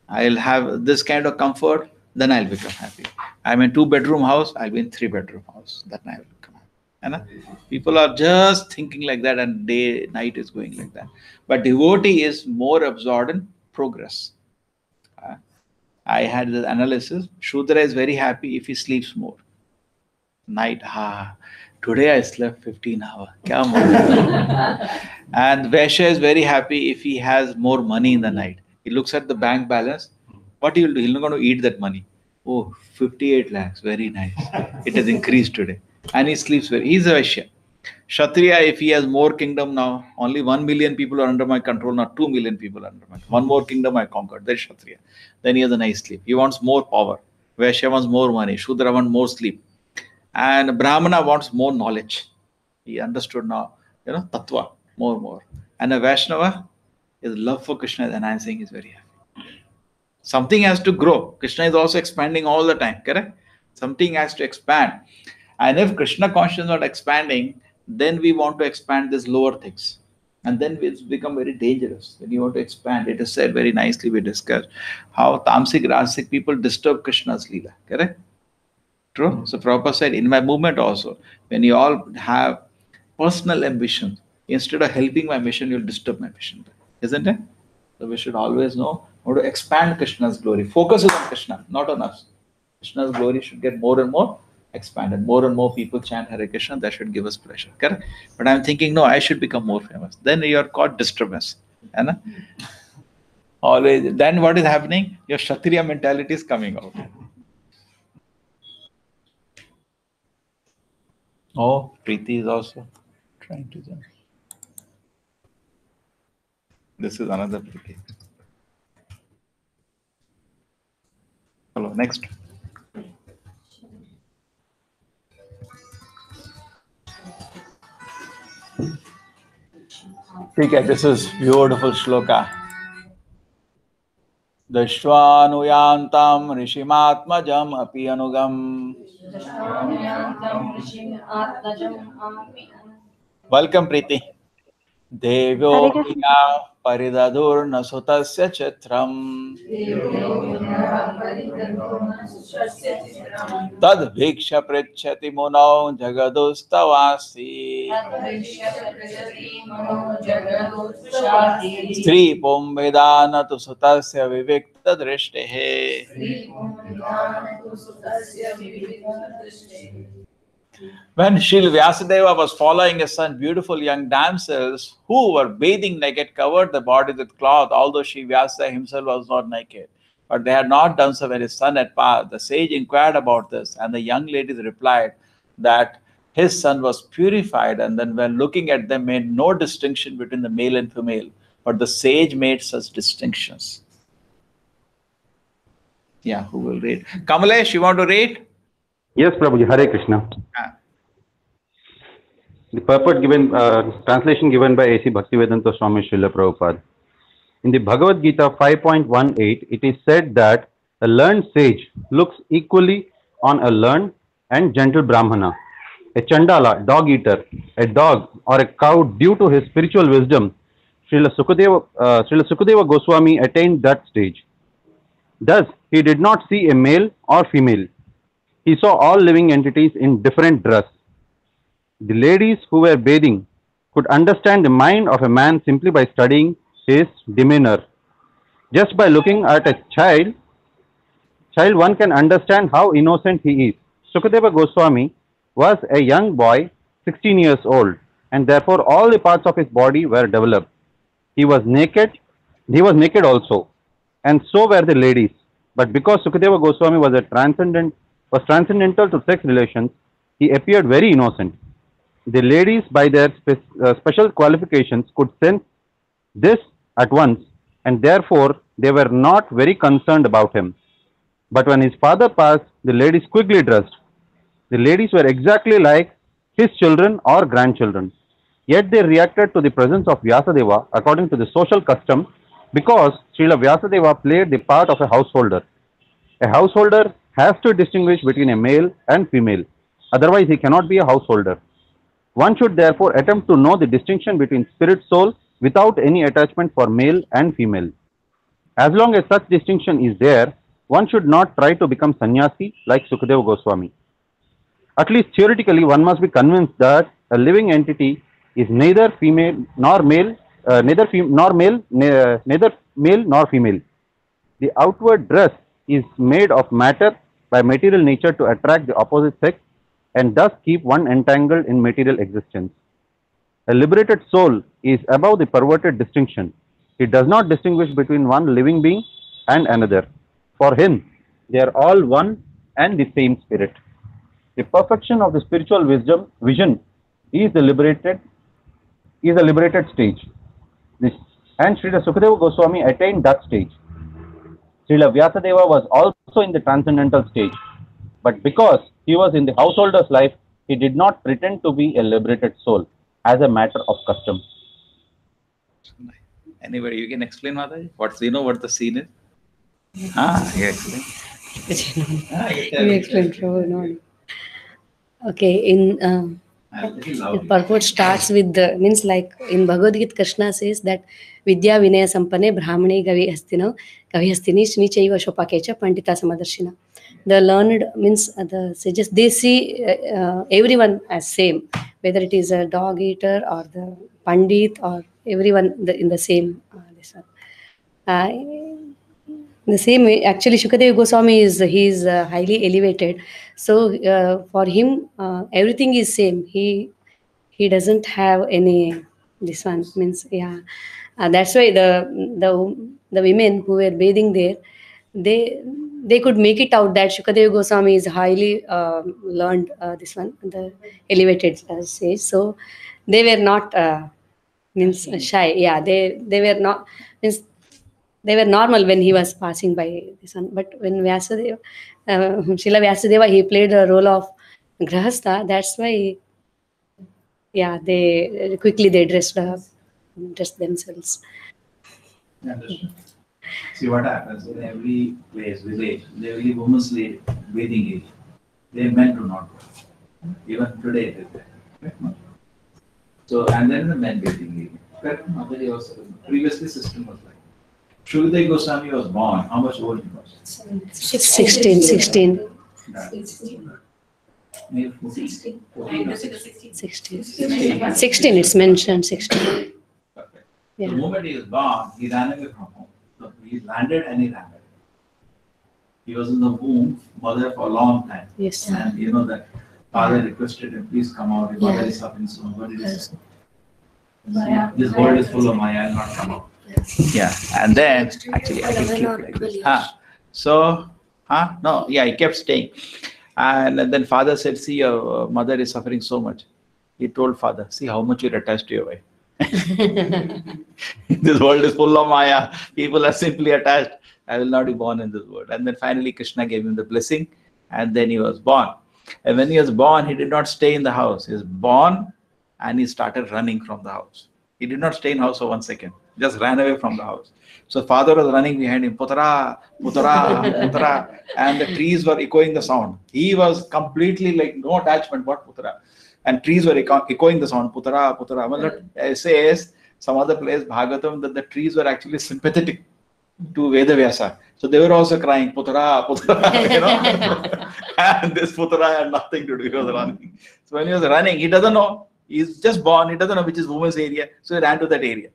I'll have this kind of comfort. Then I'll become happy. I'm in 2-bedroom house. I'll be in 3-bedroom house. Then I will become happy. And people are just thinking like that, and day night is going like that. But devotee is more absorbed in progress. I had the analysis. Shudra is very happy if he sleeps more. Night, today I slept 15 hours. Kya more? And Vaishya is very happy if he has more money in the night. He looks at the bank balance. What he will do? He's not going to eat that money. Oh, 58 lakhs. Very nice. It has increased today. And he sleeps very. He's a Vaishya. Kshatriya, if he has more kingdom now, only 1 million people are under my control, not 2 million people are under my control. One more kingdom I conquered. That's Kshatriya. Then he has a nice sleep. He wants more power. Vaishya wants more money. Shudra wants more sleep. And Brahmana wants more knowledge. He understood now, tattva, more. And a Vaishnava, his love for Krishna is enhancing, he's very happy. Something has to grow. Krishna is also expanding all the time, correct? Something has to expand. And if Krishna consciousness is not expanding, then we want to expand these lower things. And then it's become very dangerous. When you want to expand, it is said very nicely, we discussed how tamasic, rajasic people disturb Krishna's Leela, correct? True. So Prabhupada said, in my movement also, when you all have personal ambition, instead of helping my mission, you'll disturb my mission. Isn't it? So we should always know how to expand Krishna's glory. Focus is on Krishna, not on us. Krishna's glory should get more and more expanded. More and more people chant Hare Krishna, that should give us pleasure. Correct? But I'm thinking, no, I should become more famous. Then you are caught disturbance. Always. Then what is happening? Your Kshatriya mentality is coming out. Oh, Preeti is also trying to join. This is another Preeti. Hello, next. Okay, this is beautiful shloka. Dashvanuyantam rishimatmajam api anugam. Welcome, Preeti. Devyo hiya paridadur nasutasya chitram. Tad bhiksha pritchati muno jagadustavasi. Sri Pomvedana tu sutasya vivikta drishtihe. When Srila Vyasadeva was following his son, beautiful young damsels who were bathing naked, covered the body with cloth, although Sri Vyasa himself was not naked. But they had not done so when his son had passed. The sage inquired about this, and the young ladies replied that his son was purified, and then when looking at them made no distinction between the male and female. But the sage made such distinctions. Yeah, who will read? Kamalesh, you want to read? Yes, Prabhuji, Hare Krishna. The purport given, translation given by A.C. Bhaktivedanta Swami Srila Prabhupada. In the Bhagavad Gita 5.18, it is said that a learned sage looks equally on a learned and gentle Brahmana, a Chandala, dog eater, a dog or a cow due to his spiritual wisdom. Srila Sukadeva Goswami attained that stage. Thus, he did not see a male or female. He saw all living entities in different dress. The ladies who were bathing could understand the mind of a man simply by studying his demeanor. Just by looking at a child one can understand how innocent he is. Sukadeva Goswami was a young boy, 16 years old, and therefore all the parts of his body were developed. He was naked also, and so were the ladies. But because Sukadeva Goswami was transcendental to sex relations, he appeared very innocent. The ladies, by their special qualifications, could sense this at once, and therefore they were not very concerned about him. But when his father passed, the ladies quickly dressed. The ladies were exactly like his children or grandchildren. Yet they reacted to the presence of Vyasadeva according to the social custom, because Srila Vyasadeva played the part of a householder. A householder has to distinguish between a male and female. Otherwise, he cannot be a householder. One should therefore attempt to know the distinction between spirit soul without any attachment for male and female. As long as such distinction is there, one should not try to become sannyasi like Sukadeva Goswami. At least theoretically, one must be convinced that a living entity is neither female nor male, neither male nor female. The outward dress is made of matter by material nature to attract the opposite sex and thus keep one entangled in material existence. A liberated soul is above the perverted distinction. He does not distinguish between one living being and another. For him, they are all one and the same spirit. The perfection of the spiritual vision is the liberated stage. And Srila Sukadeva Goswami attained that stage. Srila Vyasadeva was also in the transcendental stage. But because he was in the householder's life, he did not pretend to be a liberated soul as a matter of custom. Anybody, you can explain, Mataji? What the scene is? You explain. You explain, Prabhu, no. Okay, the purport starts with the, means like in Bhagavad Gita, Krishna says that Vidya Vinaya Sampane Brahmane Gavi Hastini Shnichaiva Shopakecha Pandita Samadarshina. The learned means the sages, they see everyone as same, whether it is a dog eater or the pandit or everyone in the same. The same way, actually, Shukadeva Goswami is highly elevated. So for him, everything is same. He doesn't have any this one means that's why the women who were bathing there, they could make it out that Shukadeva Goswami is highly learned this one, the elevated sage. So they were not means shy. Yeah, they were not means. They were normal when he was passing by this one. But when Vyasadeva, Srila Vyasadeva, he played the role of Grahastha. That's why, they quickly dressed themselves. Understood. See what happens in every place, village, there will be women's bathing area. They men do not go. Even today it is there. So, and then the men bathing area. Correct? Previously system was like. Shukadeva Goswami was born. How much old he was? 16. 16. 16, it's mentioned 16. Perfect. The moment he was born, he ran away from home. So he landed and he ran away. He was in the womb, mother for a long time. Yes. And you know that father requested him, please come out. Your mother is suffering so much. What did he say? This world is full of Maya, I'll not come out. Yeah, and then actually I can keep it like this. He kept staying. And then father said, see, your mother is suffering so much. He told father, see how much you're attached to your wife. This world is full of Maya. People are simply attached. I will not be born in this world. And then finally Krishna gave him the blessing and then he was born. And when he was born, he did not stay in the house. He was born and he started running from the house. He did not stay in house for 1 second. Just ran away from the house. So father was running behind him, Putara, Putara, Putara, and the trees were echoing the sound. He was completely like no attachment, what Putara? And trees were echoing the sound, Putara, Putara. Well, it says some other place, Bhagavatam, that the trees were actually sympathetic to Vedavyasa. So they were also crying, Putara, Putara, and this Putara had nothing to do, he was running. So when he was running, he doesn't know. He's just born, he doesn't know which is women's area. So he ran to that area.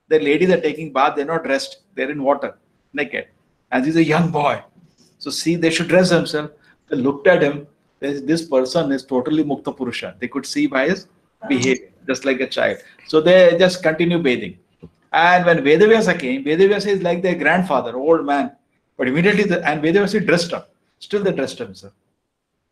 The ladies are taking bath, they're not dressed, they're in water, naked. And he's a young boy. So see, they should dress themselves. They looked at him, this person is totally Mukta Purusha. They could see by his behavior, just like a child. So they just continue bathing. And when Vedavyasa came, Vedavyasa is like their grandfather, old man. But immediately, and Vedavyasa dressed up. Still they dressed himself.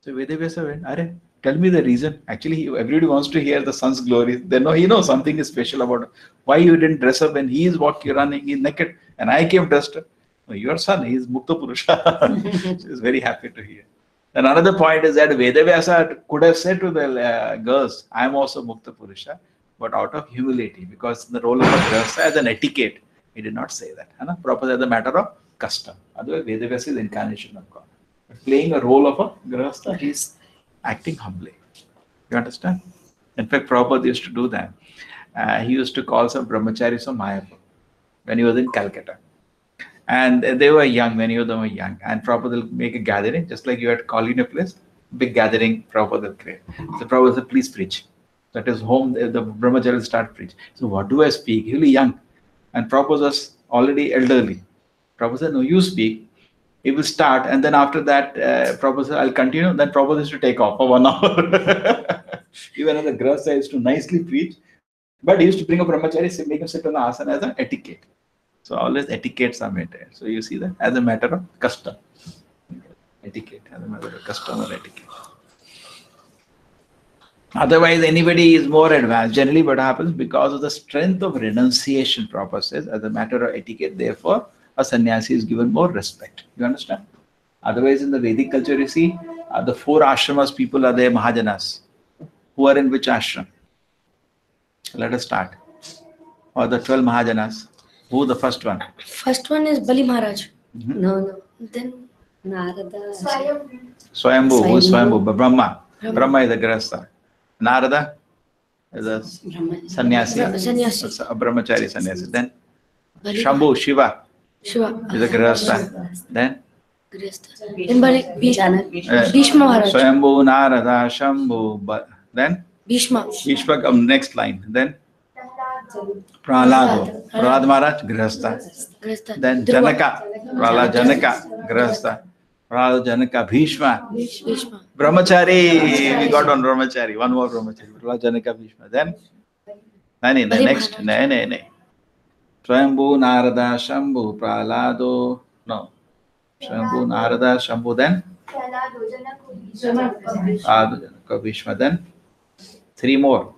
So Vedavyasa went, Are, tell me the reason. Actually, everybody wants to hear the son's glory. They know he knows something is special about him. Why you didn't dress up when he is walking, running, he's naked, and I came dressed up. No, your son, he is Mukta Purusha. So he's very happy to hear. And another point is that Vedavyasa could have said to the girls, I am also Mukta Purusha, but out of humility, because the role of a Grahastha as an etiquette, he did not say that. Proper as a matter of custom. Otherwise, Vedavyasa is the incarnation of God. But playing a role of a Grihastha, he is acting humbly. You understand? In fact, Prabhupada used to do that. He used to call some brahmacharis from Mayapur when he was in Calcutta. And they were young, many of them were young. And Prabhupada will make a gathering, just like you had call in a place, big gathering, Prabhupada will create. So Prabhupada said, please preach. That is home, the brahmachari will start preach. So what do I speak? He was young. And Prabhupada was already elderly. Prabhupada said, no, you speak. He will start. And then after that, Prabhupada said, I'll continue. Then Prabhupada used to take off for 1 hour. Even as a grahastha used to nicely preach. But he used to bring a brahmachari, make him sit on the asana as an etiquette. So always etiquettes are maintained. So you see that as a matter of custom. Etiquette, as a matter of custom or etiquette. Otherwise, anybody is more advanced. Generally, what happens because of the strength of renunciation, Prabhupada says, as a matter of etiquette, therefore, a sannyasi is given more respect. You understand? Otherwise, in the Vedic culture, you see, the 4 ashramas people are there, Mahajanas. Who are in which ashram? Let us start. Or the 12 Mahajanas. Who the first one? First one is Bali Maharaj. No. Then Narada. Swayambhu. Who is Swayambhu. Swayambhu? Brahma. Brahma is the grahastha. Narada is a sannyasi. Sannyasi. A brahmachari sannyasi. Then Bali Shambhu, Shiva Shiva. is a grahastha. Then Grihastha. Then Bali Janak. Bhishma Maharaj. Swayambhu, Narada, Shambhu. Then Bhishma. Bhishma comes next line. Then Prahlad. Prahlad Maharaj, grahastha. Grihastha. Then Dhruva. Janaka. Prahlad Janaka, grahastha. Prahlad Janaka, Bhishma. Bhishma. Brahmachari. We got one brahmachari. One more brahmachari. Prahlad Janaka, Bhishma. Then next. Swayambhu, Narada, Shambhu, Prahlado. No. Swayambhu, Narada, Shambhu. Then Prahlad Janaka, Bhishma. Then 3 more.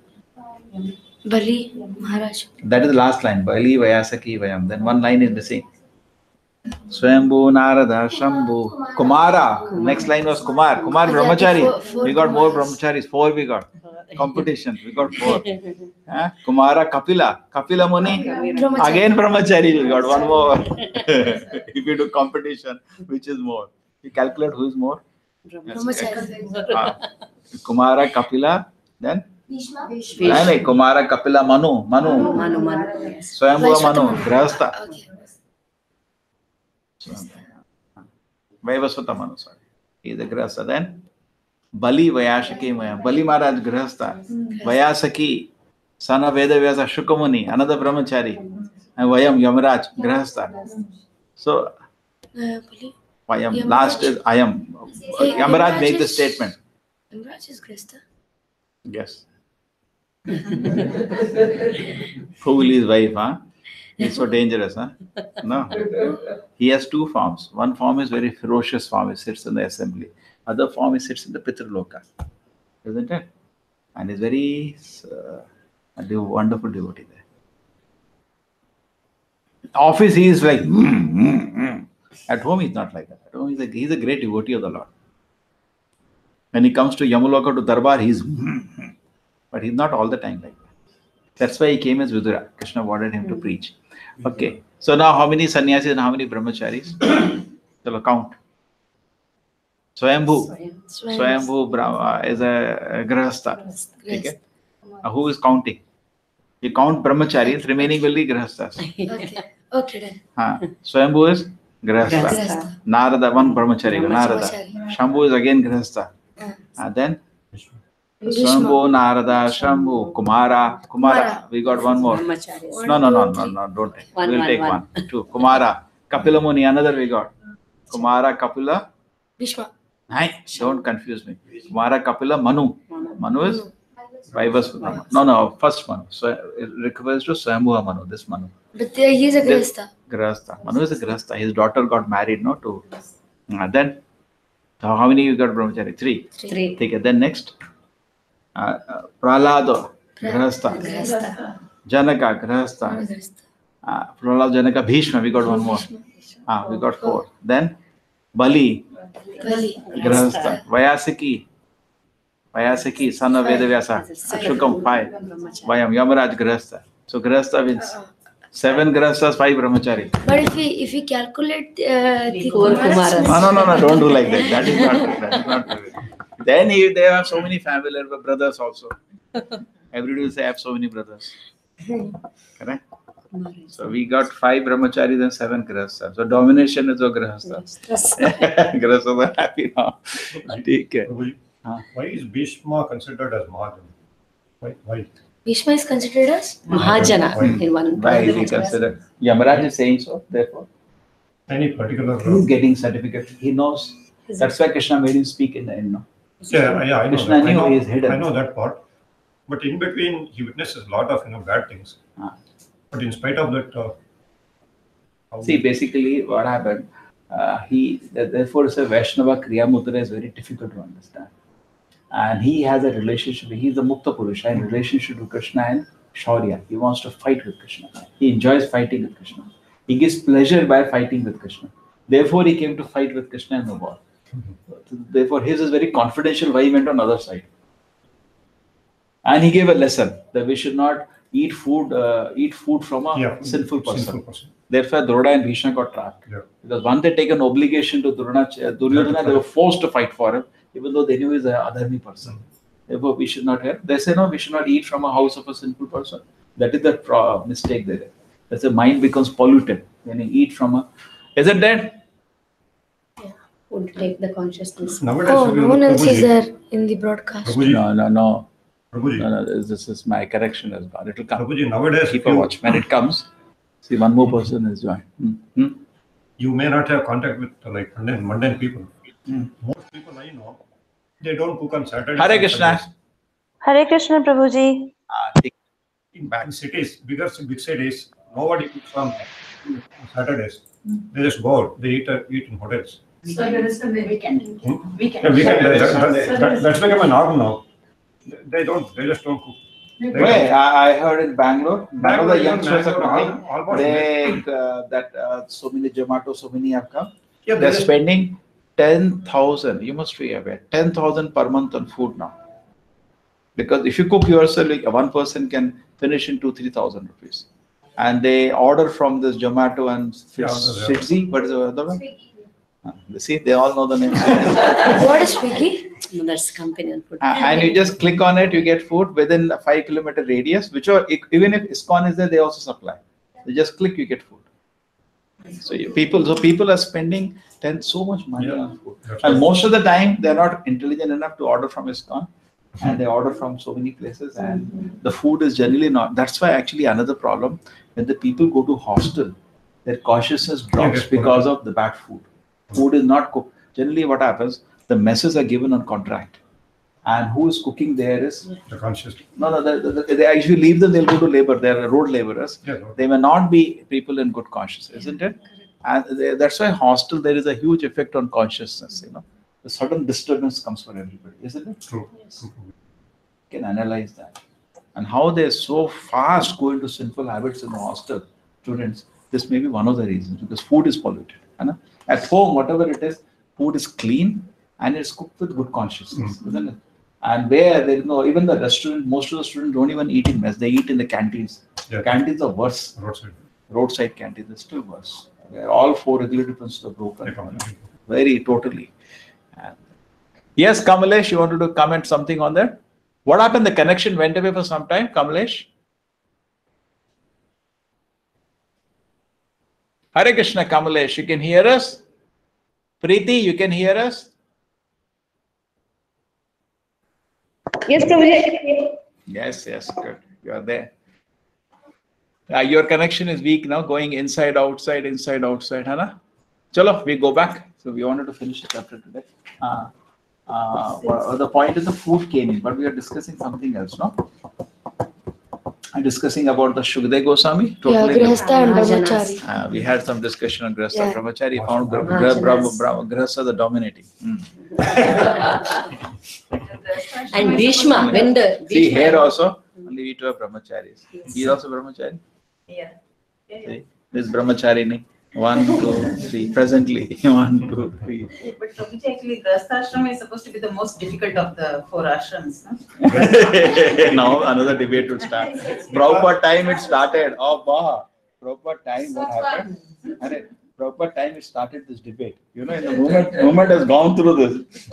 Bali Maharaj. That is the last line. Bali, Vayasaki, Vayam. Then 1 line is missing. Swayambhu, Narada, Shambhu, Kumara. Next line was Kumar. Kumar Brahmachari. Four We got more Kumaras. Brahmacharis. 4 we got. Competition. We got 4. Kumara Kapila. Kapila Muni. Brahmachari. Again Brahmachari. We got 1 more. If you do competition, which is more? You calculate who is more? Brahmachari. Kumara Kapila. Then? Bhishma. Kumara Kapila Manu. Manu. Swayambhu Manu. Grahastha. Okay. Vaivasvata Manu, sorry. He is a grahastha. Then Bali Vayasaki Mayam. Bali Maharaj grahastha. Vayasaki, son of Vedavyasa Shukamuni, another brahmachari. And Vayam Yamaraj grahastha. So Bali. Vayam. Yamaraj. Last is Ayam. Yamaraj make the statement. Yamaraj is Grihastha. Yes. Fool his wife, huh? He's so dangerous, huh? No. He has 2 forms. One form is very ferocious form. He sits in the assembly. Other form, he sits in the Pitraloka. Isn't it? And he's very wonderful devotee there. Office, he is like, At home, he's not like that. At home, he's a great devotee of the Lord. When he comes to Yamaloka, to Darbar, he's but he's not all the time like that. That's why he came as Vidura. Krishna wanted him to preach. Okay. So now how many sannyasis and how many brahmacharis? So count. Swayambhu. Swayambhu is a grahastha. Okay. Who is counting? You count brahmacharis, remaining will be grahasthas. Okay then. Swayambhu is grahastha. Grihastha. Narada, one brahmachari. Narada. Shambhu is again grahastha. Then Swayambhu, Narada, Shambhu, Kumara. We got 1 more. No, don't take. We'll take 1. 2. Kumara. Kapila Muni, another we got. Kumara, Kapila. Bhishma. Don't confuse me. Kumara, Kapila, Manu. Manu is Vaivasvata. No, first one. So it refers to Swayambhu Manu, this Manu. But he is a Grihastha. Grahastha. Manu is a Grahastha. His daughter got married, no? To then, so how many you got brahmachari? 3. 3. Take it. Then next. Prahlad, Grahastha. Janaka, Grahastha. Prahlad, Janaka, Bhishma, we got 1 more. We got 4. Then Bali, Grahastha. Vayasaki, son of Vedavyasa. Shukam, 5. Vayam, Yamaraj, Grahastha. So Grahastha wins. 7 grahasthas, 5 brahmachari. But if we calculate the Four Kumaras, Kumaras. No, don't do like that. That is not true. That is not true. Then they have so many family brothers also. Everybody will say I have so many brothers. Correct? So we got 5 brahmacharis and 7 grahasthas. So domination is of grahasthas. Grahasthas are happy now. Okay. Prabhuji, why is Bhishma considered as Mahajan? Why? Bhishma is considered as Mahajana Why? in one. Why is he considered? Yamaraj is saying so, therefore. Any particular He's getting certificate. He knows. That's why Krishna made him speak in the end. No? Yeah, I know. Krishna That. knew he is hidden. I know that part. But in between, he witnesses a lot of bad things. Ah. But in spite of that, See, basically, what happened? Therefore, it's a Vaishnava Kriya Mudra is very difficult to understand. And he has a relationship. He's a Mukta Purusha in relationship to Krishna and Shaurya. He wants to fight with Krishna. He enjoys fighting with Krishna. He gets pleasure by fighting with Krishna. Therefore, he came to fight with Krishna in the war. Therefore, his is very confidential why he went on the other side. And he gave a lesson that we should not eat food from a sinful person. Therefore, Drona and Bhishma got trapped. Yeah. Because once they take an obligation to Duryodhana, they were forced to fight for him, even though they knew he's an adharmi person. Therefore, we should not have. They say, no, we should not eat from a house of a sinful person. That is the mistake there. That's the mind becomes polluted when you eat from a. Isn't that? Would take the consciousness. Nowadays, oh, if you no look, one else is Prabhuji, there in the broadcast. Prabhuji, No. Prabhuji, No, this is my correction as well. It will come. Prabhuji, nowadays, Keep if a you, watch. When it comes, see one more person is joined. you may not have contact with like mundane people. Hmm. Most people I know, they don't cook on Saturday. Hare Krishna. Hare Krishna, Prabhuji. In cities, big cities, nobody cooks on Saturdays. They just go out. They eat in hotels. So there is the weekend. Yeah, Weekend. that's become a norm now. They just don't cook. Wait, I heard in Bangalore, none of the Bangalore, youngsters are Bangalore, cooking. almost So many Zomato, so many have come. Yeah, They're they just- spending 10,000. You must be aware, 10,000 per month on food now. Because if you cook yourself, like one person can finish in 2,000-3,000 rupees. And they order from this Zomato and Swiggy. What is the other one? You see, they all know the name. What is Swiggy? No, that's company and food. And you just click on it, you get food within a 5-kilometer radius, which are, even if ISKCON is there, they also supply. You just click, you get food. So people are spending so much money on food. And most of the time, they're not intelligent enough to order from ISKCON. And they order from so many places, and the food is generally not. That's why actually another problem, when the people go to hostel, their consciousness drops because of the bad food. Food is not cooked. Generally what happens, the messes are given on contract. And who is cooking there is... The conscious. No, they actually leave them, they'll go to labor. They're road laborers. Yeah, They may not be people in good consciousness, isn't it? And that's why hostel, there is a huge effect on consciousness, A sudden disturbance comes for everybody, isn't it? True. You can analyze that. And how they're so fast go into sinful habits in the hostel, students, this may be one of the reasons, because food is polluted. At home, whatever it is, food is clean and it's cooked with good consciousness, isn't it? And where there is no, even the restaurant, most of the students don't even eat in mess, they eat in the canteens. Yeah. Canteens are worse. Roadside canteens are still worse. Where all 4 regulative principles are broken. Very totally. Yes, Kamalesh, you wanted to comment something on that? What happened? The connection went away for some time, Kamalesh? Hare Krishna, Kamalesh, you can hear us? Preeti, you can hear us? Yes, Prabhuji. Yes, good. You are there. Your connection is weak now, going inside, outside, Hana? Chalo, we go back. So we wanted to finish the chapter today. The point is the food came in, but we are discussing something else, no? I'm discussing about the Shukdev Goswami. Totally Grihastha and Brahmachari. We had some discussion on Grihastha. Brahmachari found Grihastha the dominating. And Bhishma, when the See, Bhishma, here also, only we two are brahmacharis. He's also brahmachari. Yeah. See, this brahmacharini. 1, 2, 3. Presently, 1, 2, 3. But Prabhuji, actually, Grihastha Ashram is supposed to be the most difficult of the 4 ashrams. No? Now another debate will start. Prabhupada time it started. Oh, bah. Prabhupada time, what happened? Arey, Prabhupada time it started this debate. You know, in the movement has gone through this.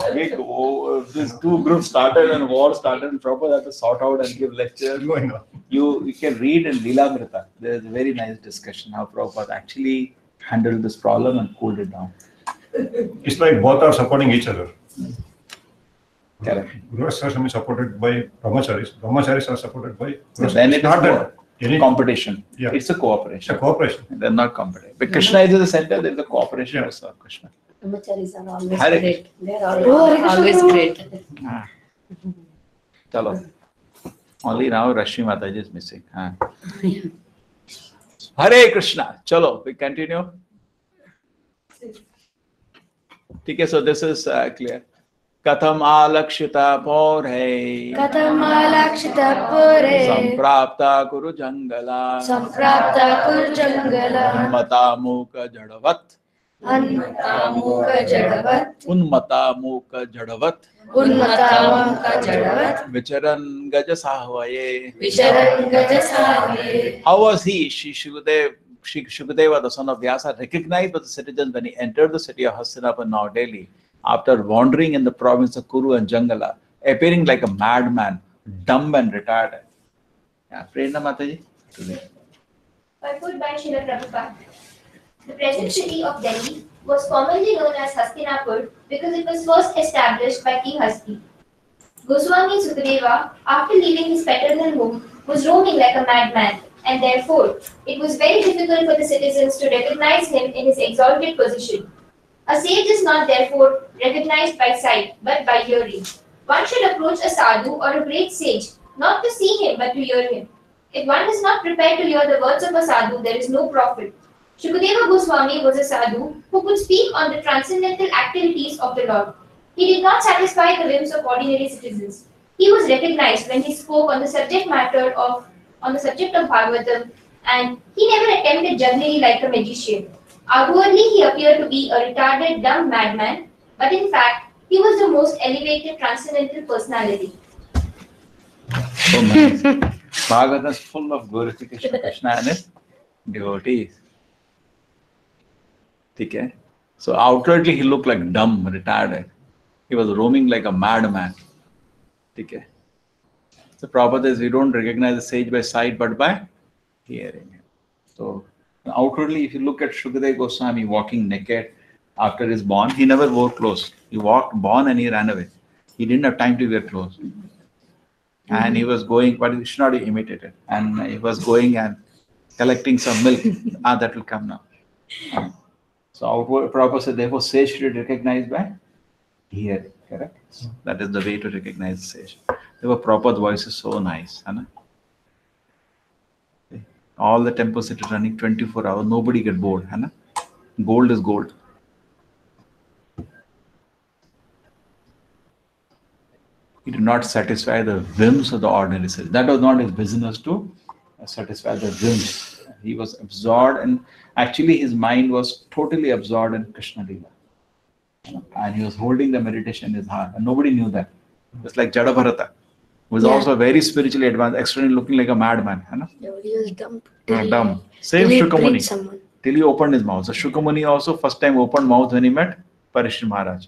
These two groups started and war started, and Prabhupada had to sort out and give lectures. Going on. You can read in Leelamrita. There is a very nice discussion how Prabhupada actually handled this problem and cooled it down. It's like both are supporting each other. Correct. Grihasthashram is supported by brahmacharis. Brahmacharis are supported by. So then it's not not any competition. Yeah. It's a It's cooperation. a cooperation. They're not competition. But Krishna is in the center, there is a cooperation also of Krishna. Brahmacharis are always Hare great. They are Oh, Hare Krishna always Prabhu. great. Chalo. Only now Rashmi Mataji is missing. Hare Krishna. Chalo, we continue. Okay, so this is clear. Katham alakshita pore. Katham pure. Samprapta kuru jangala. Samprapta kur jangala. Mata mukha jadavat. Antamuka jadavat. Unmata mukha jadavat. Unmatamuka jadavat. Vicharan gaja sahvaye. Visharan gajasavi. How was he? Shukadeva, the son of Vyasa, recognized by the citizens when he entered the city of Hastinapur, now Delhi, after wandering in the province of Kuru and Jangala, appearing like a madman, dumb and retired. Yeah, Prerna Mataji. Purport by Srila Prabhupada. The present city of Delhi was formerly known as Hastinapur because it was first established by King Hasti. Goswami Sukadeva, after leaving his paternal home, was roaming like a madman, and therefore it was very difficult for the citizens to recognize him in his exalted position. A sage is not therefore recognized by sight, but by hearing. One should approach a sadhu or a great sage, not to see him, but to hear him. If one is not prepared to hear the words of a sadhu, there is no profit. Shukadeva Goswami was a sadhu who could speak on the transcendental activities of the Lord. He did not satisfy the whims of ordinary citizens. He was recognized when he spoke on the subject of Bhagavatam, and he never attempted jugglery like a magician. Outwardly, he appeared to be a retarded, dumb madman, but in fact, he was the most elevated transcendental personality. So nice. Bhagavatam is full of glorification of Krishna and his devotees. Okay? So outwardly he looked like dumb, retarded. He was roaming like a madman. Okay? The Prabhupada is we don't recognize the sage by sight but by hearing him. So outwardly, if you look at Shukadeva Goswami walking naked after his born, he never wore clothes. He walked born and he ran away. He didn't have time to wear clothes. And he was going, but it should not be imitated. And he was going and collecting some milk. That will come now. So outward, Prabhupada said, therefore, sage should be recognized by hearing. Correct? So that is the way to recognize the sage. Therefore, Prabhupada's voice is so nice. Right? All the temples that are running 24 hours, nobody get bored. Right? Gold is gold. He did not satisfy the whims of the ordinary citizen. That was not his business to satisfy the whims. He was absorbed, and actually his mind was totally absorbed in Krishna Leela. And he was holding the meditation in his heart, and nobody knew that. Just like Jada Bharata, who was also very spiritually advanced, externally looking like a madman. He was dumb. Dumb. Same Shukamuni. Till he opened his mouth. So Shukamuni also first time opened mouth when he met Parikshit Maharaj.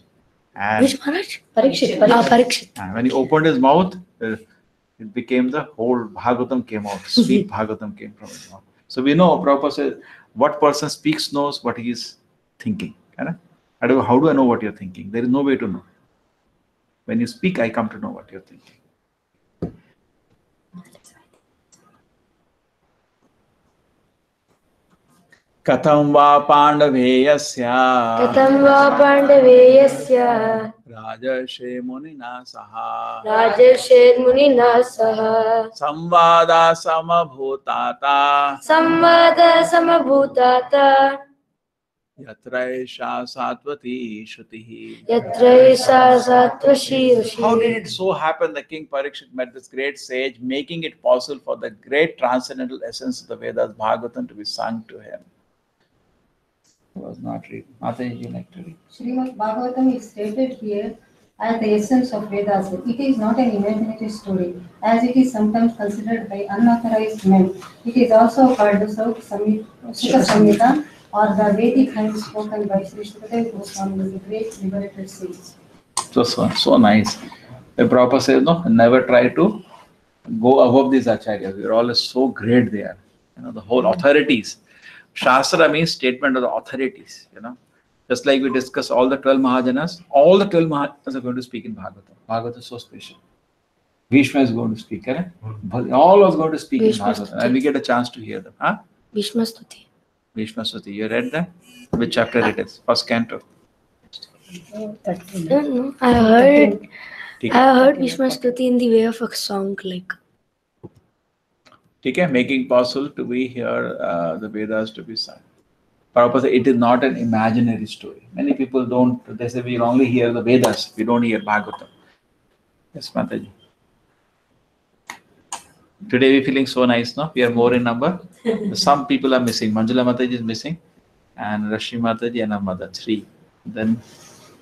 And Which Maharaj? Parikshit. Parikshit. and when he opened his mouth, it became the whole Bhagavatam came out. Sweet Bhagavatam came from his mouth. So we know, Prabhupada says, what person speaks knows what he is thinking. How do I know what you're thinking? There is no way to know. When you speak, I come to know what you're thinking. Katham va pandaveyasya Katham va pandaveyasya Rajarshe munina saha Rajarshed munina saha Samvada samabhutata Samvada samabhutata Yatraisha satvati shruti. Yatraisa sattvashi How did it so happen that King Parikshit met this great sage, making it possible for the great transcendental essence of the Vedas, Bhagavatam, to be sung to him? It was not read. Mataji, you like to read? Srimad Bhagavatam is stated here as the essence of Vedas. It is not an imaginative story, as it is sometimes considered by unauthorized men. It is also called the Sukha Samhita or the Vedic hymn spoken by Sri Shukadeva Goswami, the great liberated sage. So nice. The Prabhupada says, no, never try to go above these acharyas. They're all so great they are. The whole authorities. Shastra means statement of the authorities, Just like we discuss all the 12 Mahajanas, all the 12 Mahajanas are going to speak in Bhagavatam. Bhagavatam is so special. Bhishma is going to speak, correct? All are going to speak in Bhagavatam. And we get a chance to hear them. Huh? Bhishma Stuti. Bhishma Stuti. You read that? Which chapter it is? First canto. No, I heard Bhishma Stuti in the way of a song, like. Okay, making possible to be here, the Vedas to be sung. Prabhupada said it is not an imaginary story. Many people don't, they say we only hear the Vedas, we don't hear Bhagavatam. Yes, Mataji. Today we're feeling so nice, no? We are more in number. Some people are missing. Manjula Mataji is missing, and Rashmi Mataji and Amada, 3. Then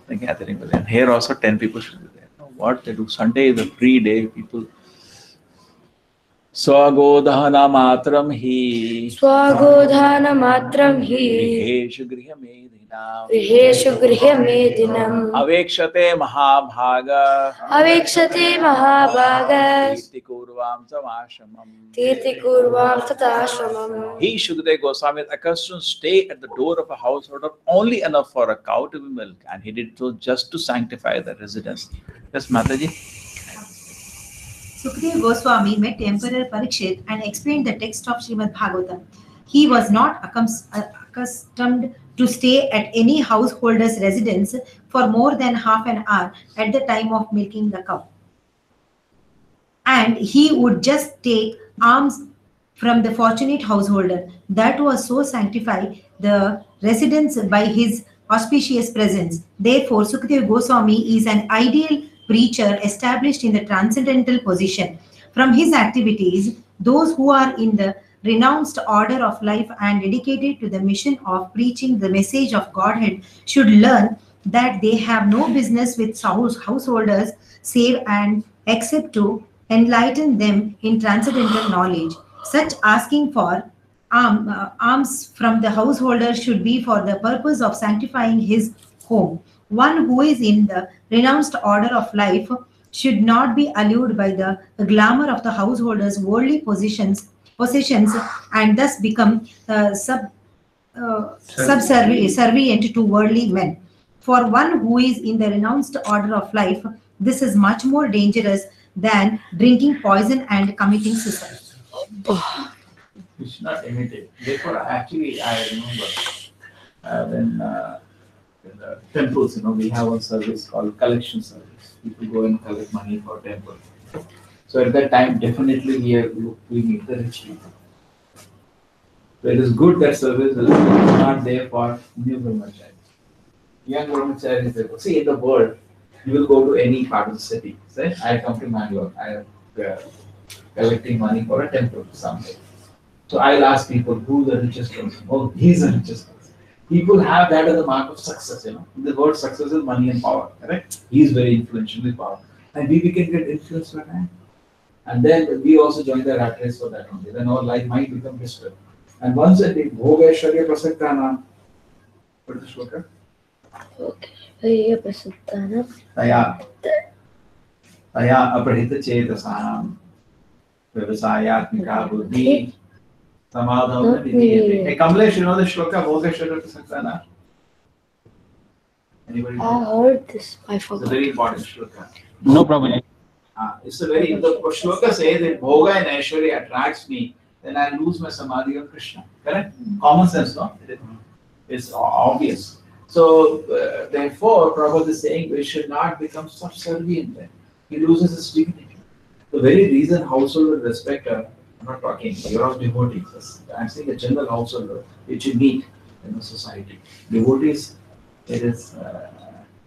the gathering was there. Here also 10 people should be there. What they do? Sunday is a free day. People. Swagodhana matram hi Griheshu griha medinam Avekshate mahabhaga Tirtikurvam samashamam. He, Shukadeva Goswami, is accustomed to stay at the door of a householder only enough for a cow to be milked, and he did so just to sanctify the residence. Yes, Mataji. Sukadeva Goswami met Emperor Parikshit and explained the text of Srimad Bhagavatam. He was not accustomed to stay at any householder's residence for more than half an hour at the time of milking the cow. And he would just take alms from the fortunate householder. That was so sanctify the residence by his auspicious presence. Therefore, Sukadeva Goswami is an ideal preacher established in the transcendental position. From his activities, those who are in the renounced order of life and dedicated to the mission of preaching the message of Godhead should learn that they have no business with householders save and except to enlighten them in transcendental knowledge. Such asking for alms from the householder should be for the purpose of sanctifying his home. One who is in the renounced order of life should not be allured by the glamour of the householder's worldly possessions and thus become subservient to worldly men. For one who is in the renounced order of life, this is much more dangerous than drinking poison and committing suicide. We should not imitate. Therefore, actually, I remember when in the temples, we have one service called collection service. People go and collect money for temple. So at that time, definitely we meet the rich people. So it is good that service is not there for new brahmacharis. Young brahmacharis, see in the world, you will go to any part of the city. Say, I come to Mangalore, I am collecting money for a temple someday. So I'll ask people who the richest person. Oh, he's the richest person. People have that as a mark of success, The word success is money and power, correct? He is very influentially powerful. And we can get influenced by that. And then we also join the rat race for that only. Then our life might become disturbed. And once I think, Bhogeshwarya Prasaktana, what is the shloka? Bhogeshwarya Prasaktana. Taya Aprahita Chetasam Vyavasayatmika Buddhi. Hey Kamlesh, you know the shloka Bhogeshwarya Prasaktana? Anybody know? I heard this. I forgot. It's a very important shloka. No problem. It's a very, the shloka says that Bhoga and Aishwarya attracts me, then I lose my samadhi on Krishna. Correct? Common sense, no? It's obvious. So, therefore, Prabhupada is saying we should not become subservient then. He loses his dignity. The very reason householder respect her, I'm not talking, you're all devotees. I'm saying a general householder which you meet in the society. Devotees, it is,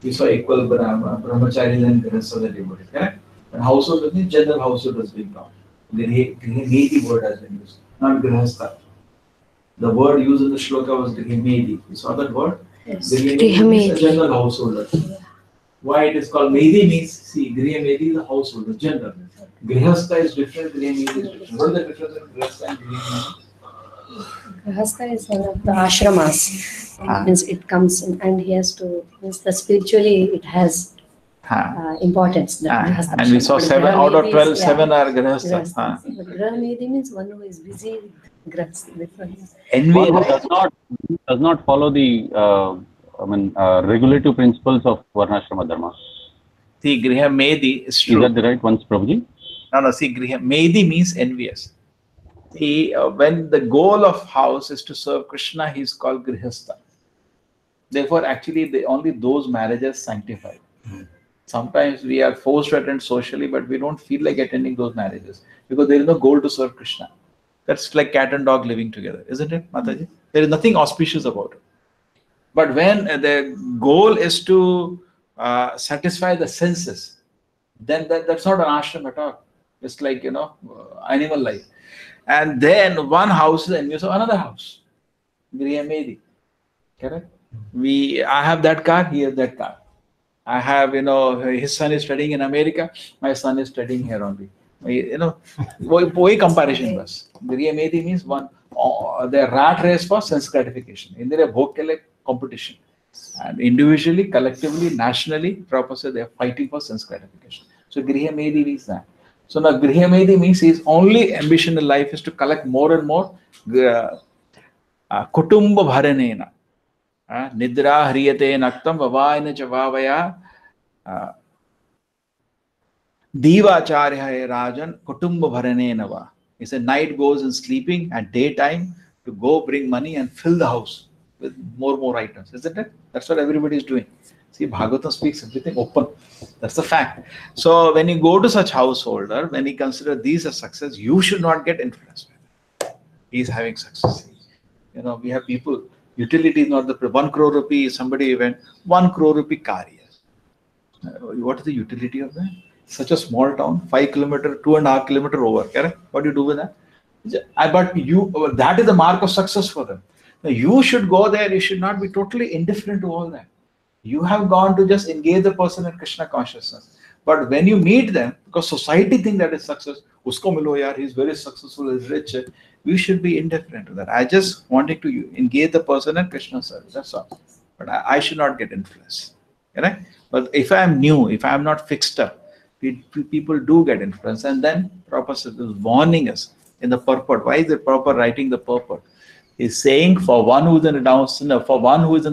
we saw equal brahmacharis and the rest of the devotees, correct? But household, the general household has been taught. The Grihemedi word has been used, not Grihastha. The word used in the shloka was Grihemedi. You saw that word? Yes. Grihemedi is a general householder. Why it is called Medhi means, see, Griha Medhi is a household, the gender. Grihastha is different, Griha Medhi is different. What is the difference in Grihastha and Griha Medhi? Grihastha is one of the ashramas. Means it comes in and he has to, means the spiritually it has importance. The Grihastha And we saw But 7 Griha out of Medhi 12, is, 7 are Grihastha. Grihastha. But Griha Medhi means one who is busy with Grihastha. Different. Envy One who does not follow the regulative principles of Varnashrama Dharma. See, Griha Medhi is true. Is that the right ones, Prabhuji? No, see, Griha Medhi means envious. See, when the goal of house is to serve Krishna, he is called Grihastha. Therefore, actually, only those marriages sanctified. Sometimes we are forced to attend socially, but we don't feel like attending those marriages because there is no goal to serve Krishna. That's like cat and dog living together, isn't it, Mataji? There is nothing auspicious about it. But when the goal is to satisfy the senses, then that's not an ashram at all. It's like, animal life. And then one house is envious of another house. Griha Medhi. Correct? I have that car, he has that car. I have, his son is studying in America, my son is studying here only. Why comparison was. Griha Medhi means one, the rat race for sense gratification. In there, bhog competition. And individually, collectively, nationally, Prabhupada they are fighting for sense gratification. So Griha Medhi means that. So now Griha Medhi means his only ambition in life is to collect more and more Kutumba Bharanena. Nidra Hriyate Naktam Vavayana Chavavaya Divacharya Rajan Kutumba Bharanenava. He said night goes in sleeping and daytime to go bring money and fill the house with more items, isn't it? That's what everybody is doing. See, Bhagavatam speaks everything open. That's the fact. So when you go to such householder, when you consider these as success, you should not get influenced by that. He is having success. We have people, utility is not the 1 crore rupee, somebody went 1 crore rupee car. What is the utility of that? Such a small town, 5 kilometer, 2.5 kilometer over. Correct? What do you do with that? But that is the mark of success for them. Now, you should go there, you should not be totally indifferent to all that. You have gone to just engage the person in Krishna consciousness. But when you meet them, because society thinks that is success, usko milo yaar, he's very successful, he's rich, we should be indifferent to that. I just wanted to engage the person in Krishna service, that's all. But I should not get influenced. Correct? But if I am new, if I am not fixed up, people do get influenced. And then Prabhupada is warning us in the purport. Why is the Prabhupada writing the purport? Is saying for one who is in the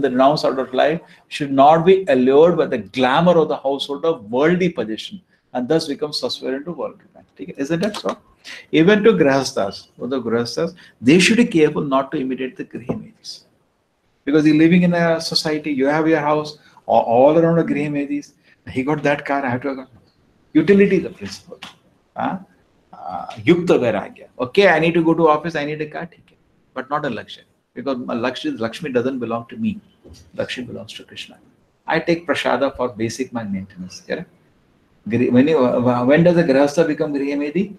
renounced order of life should not be allured by the glamour of the household of worldly position and thus become subservient to worldly life. Isn't that so? Even to Grihasthas, they should be careful not to imitate the Griha Medhis. Because you're living in a society, you have your house, all around the Griha Medhis. He got that car, I have to go. Utility is the principle. Yukta Vairagya. Okay, I need to go to office, I need a car. But not a Lakshmi, because Lakshmi doesn't belong to me. Lakshmi belongs to Krishna. I take prasada for basic my maintenance. Correct? When does a Grihastha become Griha Medhi?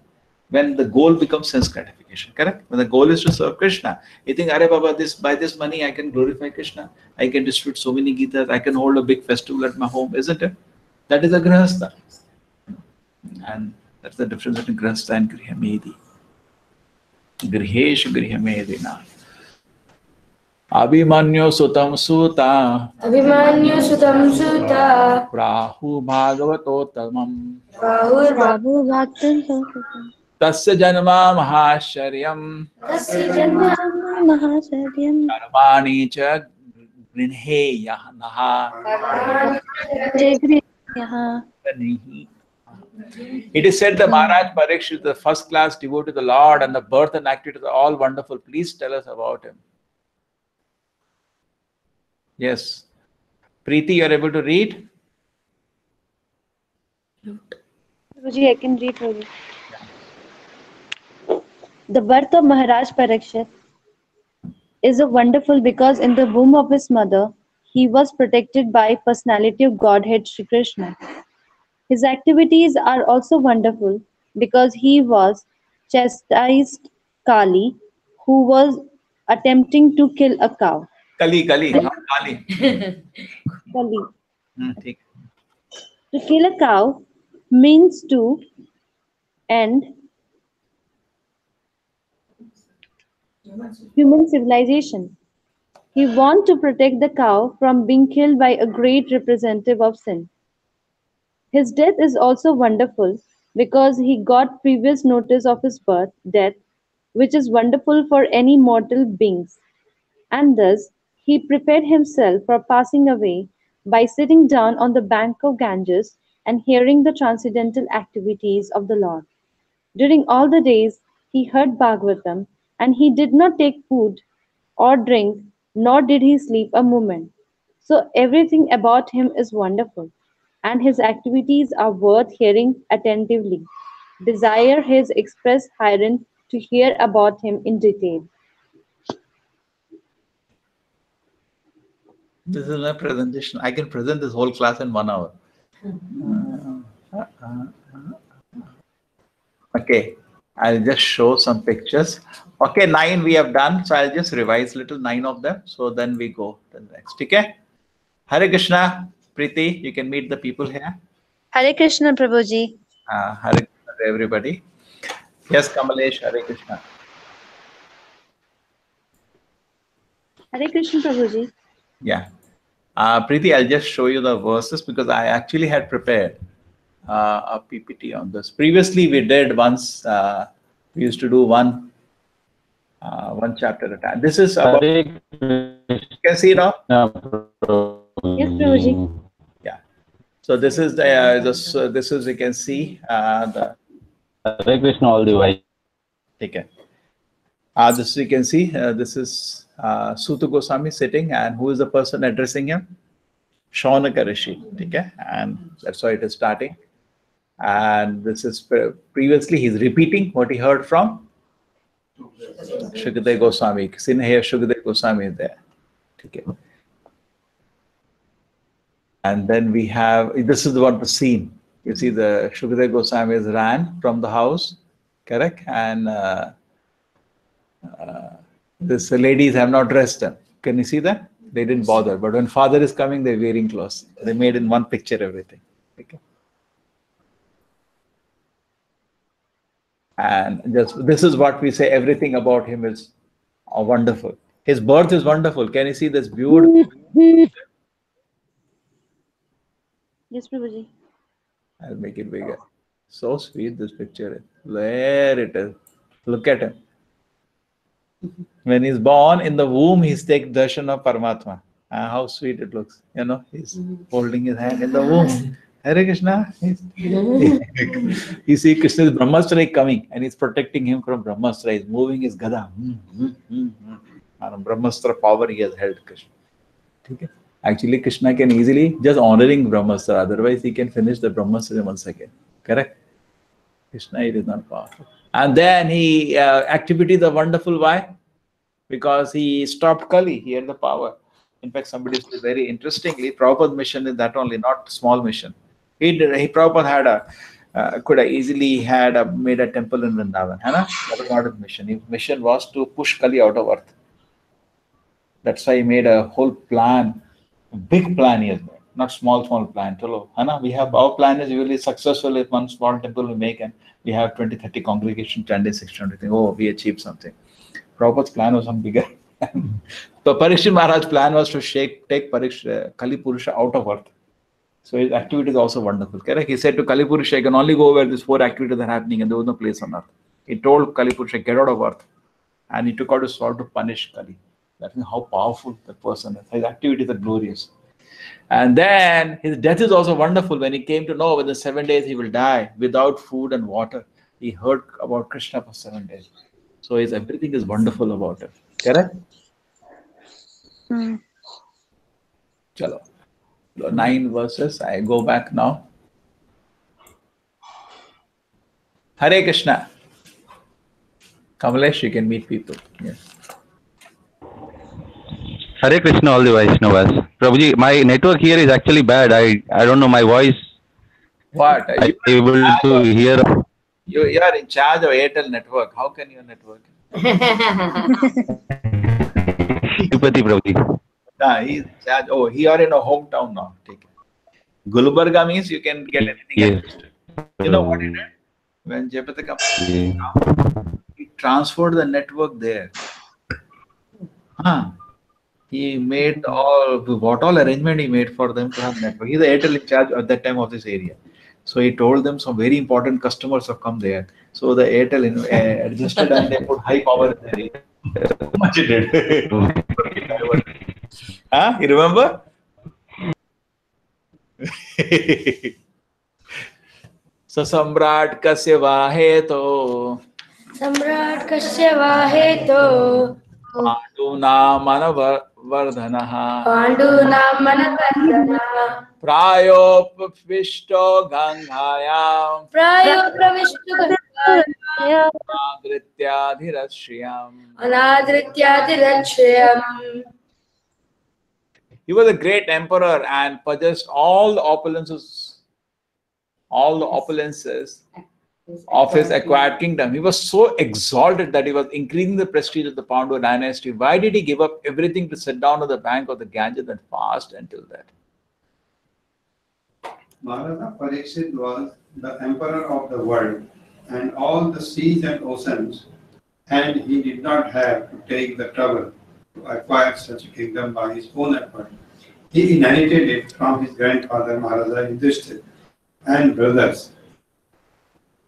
When the goal becomes sense gratification. Correct? When the goal is to serve Krishna, you think, Are Baba, by this money I can glorify Krishna. I can distribute so many Gitas. I can hold a big festival at my home, isn't it? That is a Grihastha. And that's the difference between Grihastha and Griha Medhi. Grihesh Griha Medina. Abhimanyu Sutam Suta. Abhimanyu Sutam Suta. Prahu Bhagavatotamam. Prabhu Bhaktan Tasya Janma Mahasharyam. Tasya Janma Mahasharyam. Karmani Cha Grinheya Naha. It is said that Maharaj Parikshit is the first class devotee to the Lord and the birth and activities are all wonderful. Please tell us about him. Yes. Preeti, you are able to read? Prabhuji, I can read for you. The birth of Maharaj Parikshit is wonderful because in the womb of his mother, he was protected by personality of Godhead Shri Krishna. His activities are also wonderful because he was chastised Kali, who was attempting to kill a cow. Kali, not Kali. Kali. To kill a cow means to end human civilization. He wants to protect the cow from being killed by a great representative of sin. His death is also wonderful because he got previous notice of his birth, death, which is wonderful for any mortal beings, and thus he prepared himself for passing away by sitting down on the bank of Ganges and hearing the transcendental activities of the Lord. During all the days he heard Bhagavatam, and he did not take food or drink, nor did he sleep a moment. So everything about him is wonderful, and his activities are worth hearing attentively. Desire his express Hiran to hear about him in detail. This is my presentation. I can present this whole class in 1 hour. Okay, I'll just show some pictures. Okay, 9 we have done, so I'll just revise little 9 of them. So then we go to the next. Okay, Hare Krishna, Preeti, you can meet the people here. Hare Krishna, Prabhuji. Hare Krishna to everybody. Yes, Kamalesh, Hare Krishna. Hare Krishna, Prabhuji. Yeah. Preeti, I'll just show you the verses because I actually had prepared a PPT on this. Previously, we did once, we used to do one chapter at a time. This is about, you can see now? Yes, Prabhuji. Yeah. So this is the, this is, you can see the Hare Krishna all the way. Okay. This you can see, this is Suta Goswami sitting, and who is the person addressing him? Shaunaka Rishi. Okay? And that's why it is starting. And this is previously he's repeating what he heard from Shukadeva Goswami. See here, Shukadeva Goswami is there. Okay. And then we have, this is what the scene. You see the Shukadeva Goswami has ran from the house, correct? And these ladies have not dressed them. Can you see that? They didn't bother. But when father is coming, they're wearing clothes. They made in one picture everything. Okay. And just this is what we say, everything about him is wonderful. His birth is wonderful. Can you see this beautiful? Yes, Prabhuji. I'll make it bigger. So sweet this picture is. There it is. Look at him. When he's born in the womb, he's taking darshan of Paramatma. How sweet it looks. You know, he's holding his hand in the womb. Hare Krishna. You see Krishna's Brahmastra coming and he's protecting him from Brahmastra. He's moving his gada. Brahmastra power he has held Krishna. Okay. Actually, Krishna can easily just honoring Brahmastra. Otherwise, he can finish the Brahmastra in 1 second. Correct? Krishna, it is not powerful. And then he, activities are wonderful. Why? Because he stopped Kali. He had the power. In fact, somebody said very interestingly, Prabhupada's mission is that only, not small mission. Prabhupada had could have easily had made a temple in Vrindavan. That was not his mission. His mission was to push Kali out of earth. That's why he made a whole plan, a big plan he has made, not small plan. We have, our plan is really successful if one small temple we make and we have 20-30 congregation, 10 600 things. Oh, we achieved something. Prabhupada's plan was some bigger. So Parikshit Maharaj's plan was to take Kali Purusha out of earth. So his activity is also wonderful. Correct? He said to Kali Purusha, you can only go where these 4 activities are happening and there was no place on earth. He told Kali Purusha, get out of earth. And he took out his sword to punish Kali. That means how powerful the person is. His activities are glorious. And then his death is also wonderful. When he came to know within 7 days he will die without food and water. He heard about Krishna for 7 days. So everything is wonderful about him. Correct? Chalo. 9 verses. I go back now. Hare Krishna. Kamalesh, you can meet people. Yes. Hare Krishna all the Vaishnavas. Prabhuji, my network here is actually bad. I don't know my voice. What? Are you able to hear? You are in charge of Airtel network. How can your network? Tirupati, Prabhuji. He's in charge. Oh, he are in a hometown now. Take it. Gulbarga means you can get anything. Yes. You know what he did? When Jayapataka he transferred the network there. He made what all arrangement he made for them to have network. He's the Airtel in charge at that time of this area. So he told them some very important customers have come there. So the Airtel adjusted and they put high power in the area. How much it did? You remember? So Samrat Kasyava Heto. Samrat Kasyava Heto. Panduna Manavardhanaha. Panduna Manavardhanaha. Prayopvishto Gangayam. Prayopvishto Gangayam. Anadrityadhirashriyam. Anadrityadhirashriyam. He was a great emperor and possessed all the opulences of his acquired kingdom. He was so exalted that he was increasing the prestige of the Pandava dynasty. Why did he give up everything to sit down on the bank of the Ganges and fast until that? Maharajah Parikshit was the emperor of the world and all the seas and oceans, and he did not have to take the trouble to acquire such a kingdom by his own effort. He inherited it from his grandfather Maharaja Yudhishthira and brothers.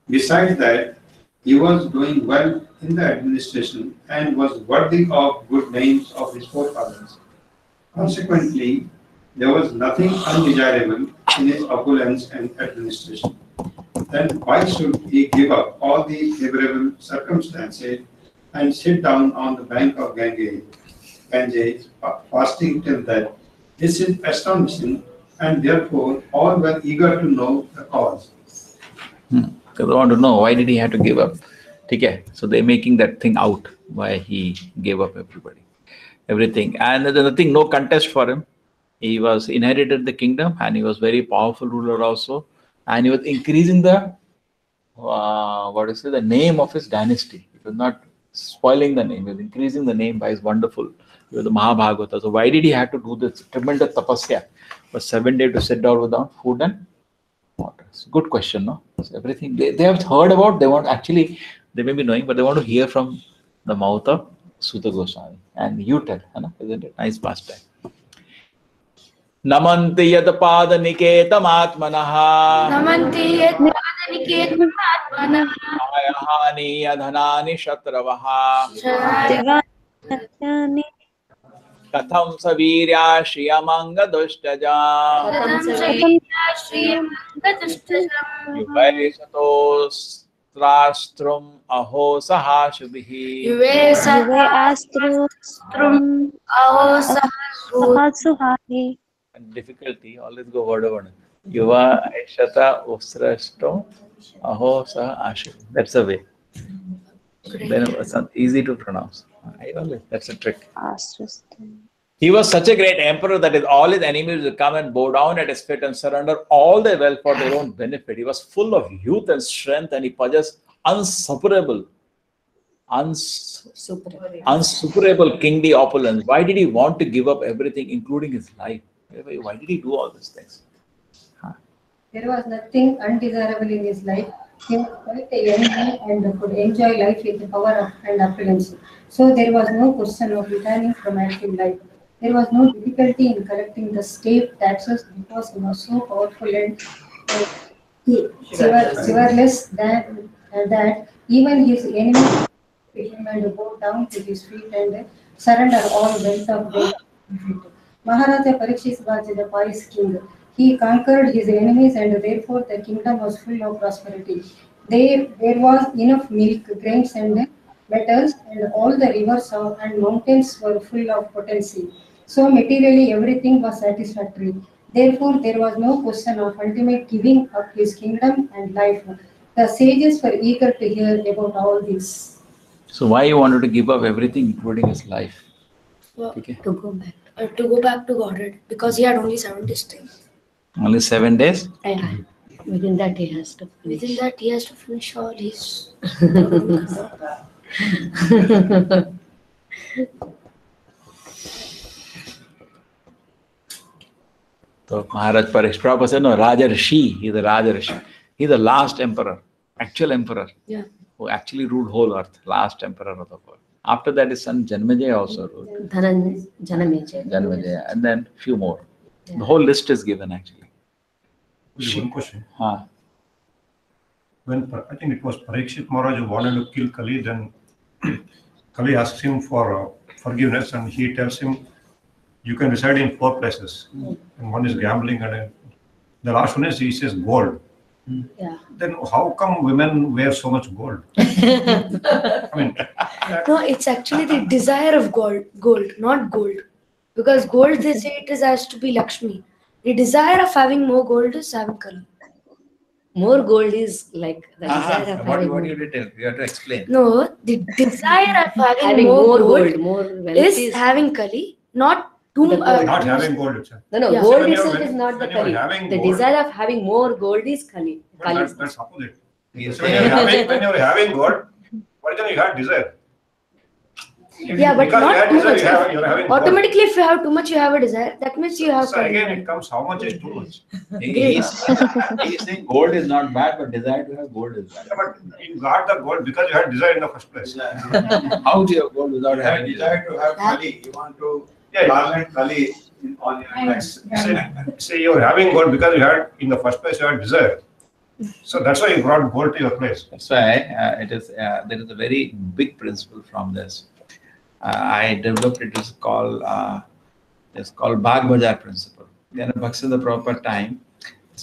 Besides that, he was doing well in the administration and was worthy of good names of his forefathers. Consequently, there was nothing undesirable in his opulence and administration. Then why should he give up all the favorable circumstances and sit down on the bank of Ganges, fasting till that? This is astonishing, and therefore all were eager to know the cause. Because I want to know why did he have to give up. Okay, so they're making that thing out why he gave up everything, and there's nothing, no contest for him. He was inherited the kingdom, and he was very powerful ruler also, and he was increasing the the name of his dynasty. He was not spoiling the name; he was increasing the name by his wonderful. He was the Mahabhagavata. So why did he have to do this tremendous tapasya for 7 days to sit down without food and water? It's a good question, no? So everything they have heard about, they may be knowing, but they want to hear from the mouth of Suta Goswami. And you tell, isn't it? Nice pastime. Namanti yad pada niketam atmanaha. Namanti yad pada niketam atmanaha. Ayahani adhanani shatravaha. Katham savirya shriyamanga dushtajam. Katham savirya shriyamanga dushtajam. Yuvaisatos aho sahashubhihi. Yuvaisatos aho sahashubhihi. Difficulty, always go word over. Yuva Aishata Usrastom Aho Sah Ashim. That's the way. Then it's easy to pronounce. That's a trick. He was such a great emperor that all his enemies would come and bow down at his feet and surrender all their wealth for their own benefit. He was full of youth and strength, and he possessed unsuperable kingly opulence. Why did he want to give up everything, including his life? Why did he do all these things? There was nothing undesirable in his life. He was quite a young man and could enjoy life with the power and opulence. So there was no question of returning from active life. There was no difficulty in collecting the state taxes because he was so powerful and chivalrous that even his enemies him and go down to his feet and surrender all wealth of their feet. Maharaja Parikshit was the pious king. He conquered his enemies and therefore the kingdom was full of prosperity. There was enough milk, grains and metals, and all the rivers and mountains were full of potency. So materially everything was satisfactory. Therefore there was no question of ultimate giving up his kingdom and life. The sages were eager to hear about all this. So why he wanted to give up everything, including his life? Well, to go back to Godhead, because he had only 7 days time. Only 7 days? Yeah. Within that he has to finish all his. So Maharaj Parikshit, Prabhupada said, no, Rajarshi, he's the Rajarshi. He's the last emperor, actual emperor, who actually ruled whole earth, last emperor of the world. After that, his son Janmejaya also ruled. Janmejaya, and then few more. The whole list is given actually. One question. Huh. When I think it was Parikshit Maharaj who wanted to kill Kali, then Kali asks him for forgiveness, and he tells him, you can reside in 4 places. And one is gambling, and the last one is, he says, gold. Yeah. Then how come women wear so much gold? I mean, No, it's actually the desire of gold, not gold. Because gold, they say it has to be Lakshmi. The desire of having more gold is having color. More gold is like the desire of What having do you tell? You have to explain. No, the desire of having more gold, is having Kali, not too not having gold itself. No, Yeah. gold When itself you're- is not the when you're Kali. having The gold- desire of having more gold is Kali. But that's opposite. So when you're having gold, why don't you have desire? Yeah, but Because not you have too desire, much. you're having gold. Automatically, if you have too much, you have a desire. That means you have So Kali. again, it comes, how much is too much? He's saying gold is not bad, but desire to have gold is bad. Yeah, but you got the gold because you had desire in the first place. How do you have gold without You have having desire to have Kali, you want to Yeah. garland Kali on your neck. See, you're having gold because you had, in the first place, you had desire. So that's why you brought gold to your place. That's why there is a very big principle from this. I developed it. It's called Bhag Bazaar principle. Then in Bhaktivinoda Prabhupada time,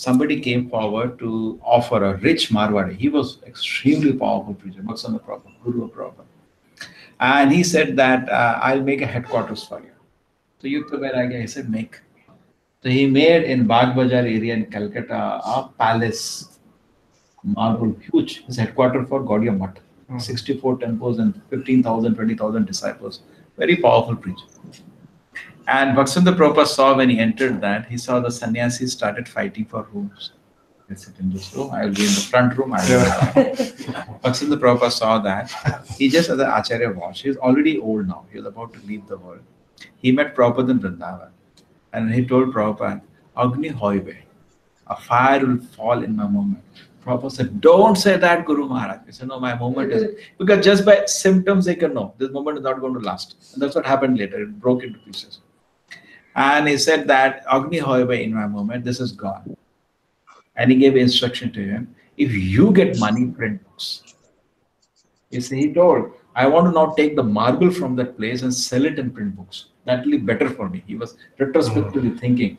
somebody came forward to offer a rich Marwadi. He was extremely powerful preacher, Bhaktivinoda Prabhupada, Guru of Prabhupada. And he said that I'll make a headquarters for you. So he said make. So he made in Bagh Bazaar area in Calcutta a palace, marble, huge. His headquarters for Gaudiya Math. 64 temples and 15,000, 20,000 disciples. Very powerful preacher. And Bhaktivinoda Prabhupada saw when he entered that, he saw the sannyasis started fighting for rooms. I'll sit in this room, I will be in the front room. Bhaktivinoda Prabhupada saw that. He just, as an Acharya watched, he's already old now. He was about to leave the world. He met Prabhupada in Vrindavan. And he told Prabhupada, Agni hoibe, a fire will fall in my moment. Prabhupada said, don't say that, Guru Maharaj. He said, no, my moment is, because just by symptoms they can know, this moment is not going to last. And that's what happened later, it broke into pieces. And he said that, Agni hoibe in my moment, this is gone. And he gave instruction to him, if you get money, print books. He told, I want to now take the marble from that place and sell it in print books. That will be better for me. He was retrospectively thinking.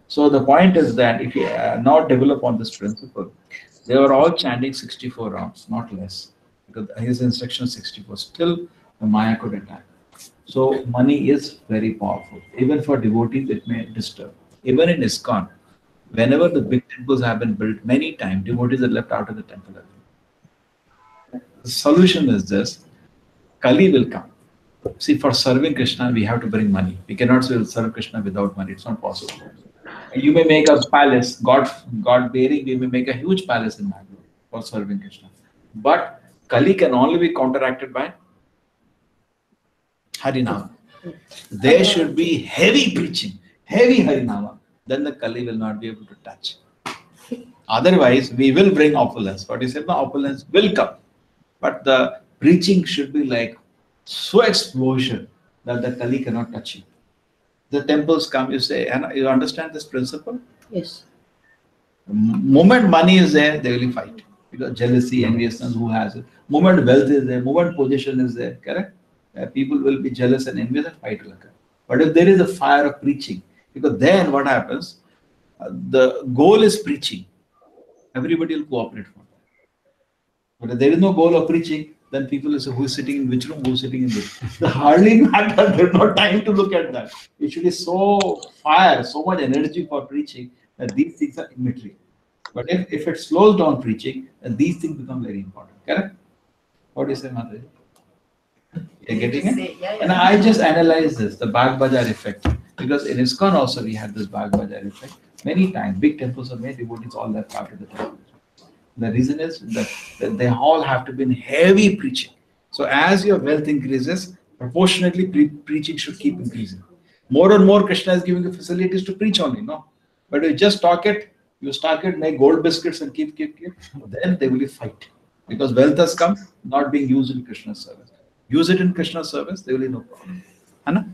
So the point is that if you now develop on this principle, they were all chanting 64 rounds, not less. Because his instruction is 64. Still, the Maya could attack. So money is very powerful. Even for devotees, it may disturb. Even in ISKCON, whenever the big temples have been built, many times devotees are left out of the temple. The solution is this: Kali will come. See, for serving Krishna, we have to bring money. We cannot serve Krishna without money. It's not possible. You may make a palace, God bearing, we may make a huge palace in Bangalore for serving Krishna. But Kali can only be counteracted by Harinama. There should be heavy preaching, heavy Harinama. Then the Kali will not be able to touch. Otherwise, we will bring opulence. What he said, the opulence will come. But the preaching should be like so explosion that the Kali cannot touch you. The temples come, you say, and you understand this principle? Yes. The moment money is there, they will fight. Because jealousy, enviousness, who has it? Moment wealth is there, moment position is there, correct? People will be jealous and envious and fight will occur. But if there is a fire of preaching, because then what happens? The goal is preaching. Everybody will cooperate for that. But if there is no goal of preaching, then people will say, who is sitting in which room, who is sitting in which room. It hardly matters. There's no time to look at that. It should be so fire, so much energy for preaching that these things are immaterial. But if it slows down preaching, then these things become very important. Correct? What do you say, Mataji? You're getting it? Yeah. And I just analyze this, the Bagh Bazaar effect. Because in ISKCON also we had this Bagh Bazaar effect. Many times, big temples are made, devotees all left after the temple. The reason is that they all have to be in heavy preaching. So as your wealth increases, proportionately preaching should keep increasing. More and more Krishna is giving you facilities to preach only, no? But you just stock it, you stock it, make gold biscuits and keep, then they will fight. Because wealth has come, not being used in Krishna's service. Use it in Krishna's service, there will be no problem. Anna?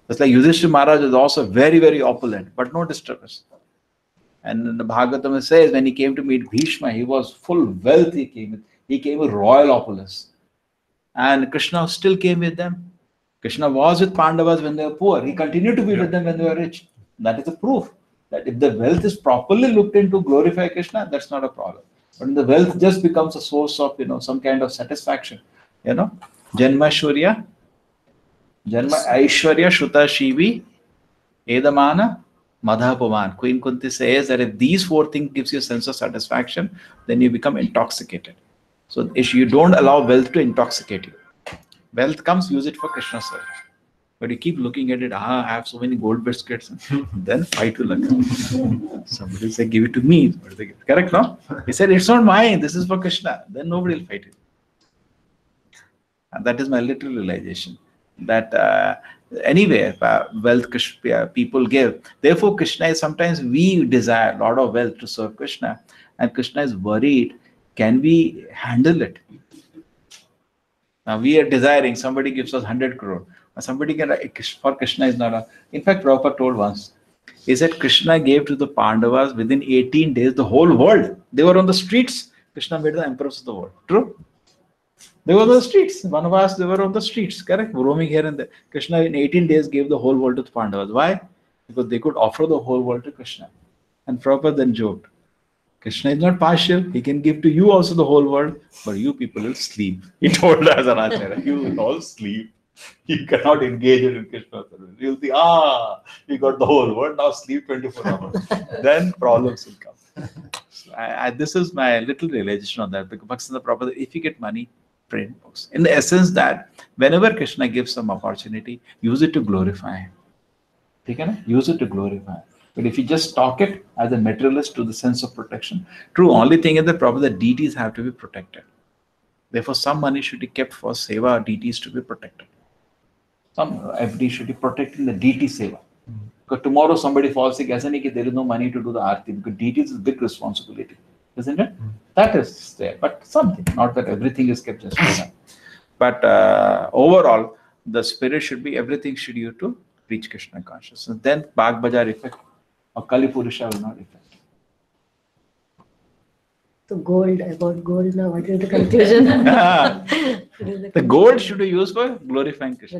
It's like Yudhishthira Maharaj is also very, very opulent, but no disturbance. And in the Bhagavatam it says when he came to meet Bhishma, he was full wealth he came with. He came with royal opulence. And Krishna still came with them. Krishna was with Pandavas when they were poor. He continued to be with them when they were rich. That is a proof that if the wealth is properly looked into glorify Krishna, that's not a problem. But the wealth just becomes a source of, some kind of satisfaction. Janma Aishwarya, Shruta Shivi, Edamana, Madhapavan. Queen Kunti says that if these four things gives you a sense of satisfaction, then you become intoxicated. So if you don't allow wealth to intoxicate you. Wealth comes, use it for Krishna's service. But you keep looking at it, I have so many gold biscuits, then fight will occur. Somebody say, give it to me. Correct, no? He said, it's not mine, this is for Krishna. Then nobody will fight it. And that is my little realization. That anyway, wealth people give. Therefore, Krishna is sometimes we desire a lot of wealth to serve Krishna. And Krishna is worried, can we handle it? Now we are desiring, somebody gives us 100 crore. Somebody can, for Krishna is not a, in fact Prabhupada told once, he said Krishna gave to the Pandavas within 18 days the whole world. They were on the streets. Krishna made the emperors of the world. True? They were on the streets. Vanavas, they were on the streets, correct? Roaming here and there. Krishna in 18 days gave the whole world to the Pandavas. Why? Because they could offer the whole world to Krishna. And Prabhupada then joked, Krishna is not partial. He can give to you also the whole world, but you people will sleep. He told us, Anacharya, you will all sleep. You cannot engage in Krishna service. You'll think, we got the whole world, now sleep 24 hours. Then problems will come. So this is my little realization on that. Because Prabhupada, if you get money, print books. In the essence that whenever Krishna gives some opportunity, use it to glorify him. Use it to glorify him. But if you just stock it as a materialist to the sense of protection, true, only thing is that probably the deities have to be protected. Therefore, some money should be kept for seva, deities to be protected. Some FD should be protecting the deity seva. Because tomorrow somebody falls sick, there is no money to do the arti, because deities is a big responsibility, isn't it? That is there, but something, not that everything is kept just for that. But overall, the spirit should be, everything should you to reach Krishna consciousness. Then Bhag Bajar effect or Kali Purusha will not affect. So about gold now, what is the conclusion? The gold should be used for glorifying Krishna.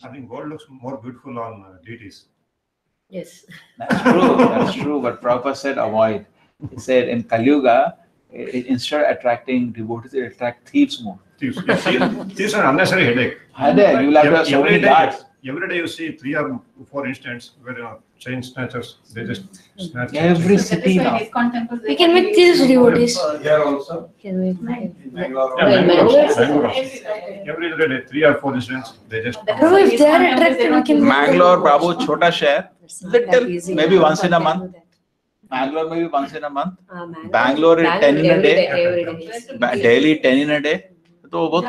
I think gold looks more beautiful on deities. Yes. That's true, but Prabhupada said avoid. He said in Kali Yuga, instead of attracting devotees, it attracts thieves more. Thieves are unnecessary headache. You will have to have so many guards. Every day you see 3 or 4 instances where chain snatchers, they just snatch. Every city now. We can make these devotees. Here also. Can we? Every day, 3 or 4 incidents, they just. If they are attracted, we can. Mangalore, Babu, chota share, little, maybe once in a month. Mangalore maybe once in a month. Bangalore 10 in a day. Delhi 10 in a day. So both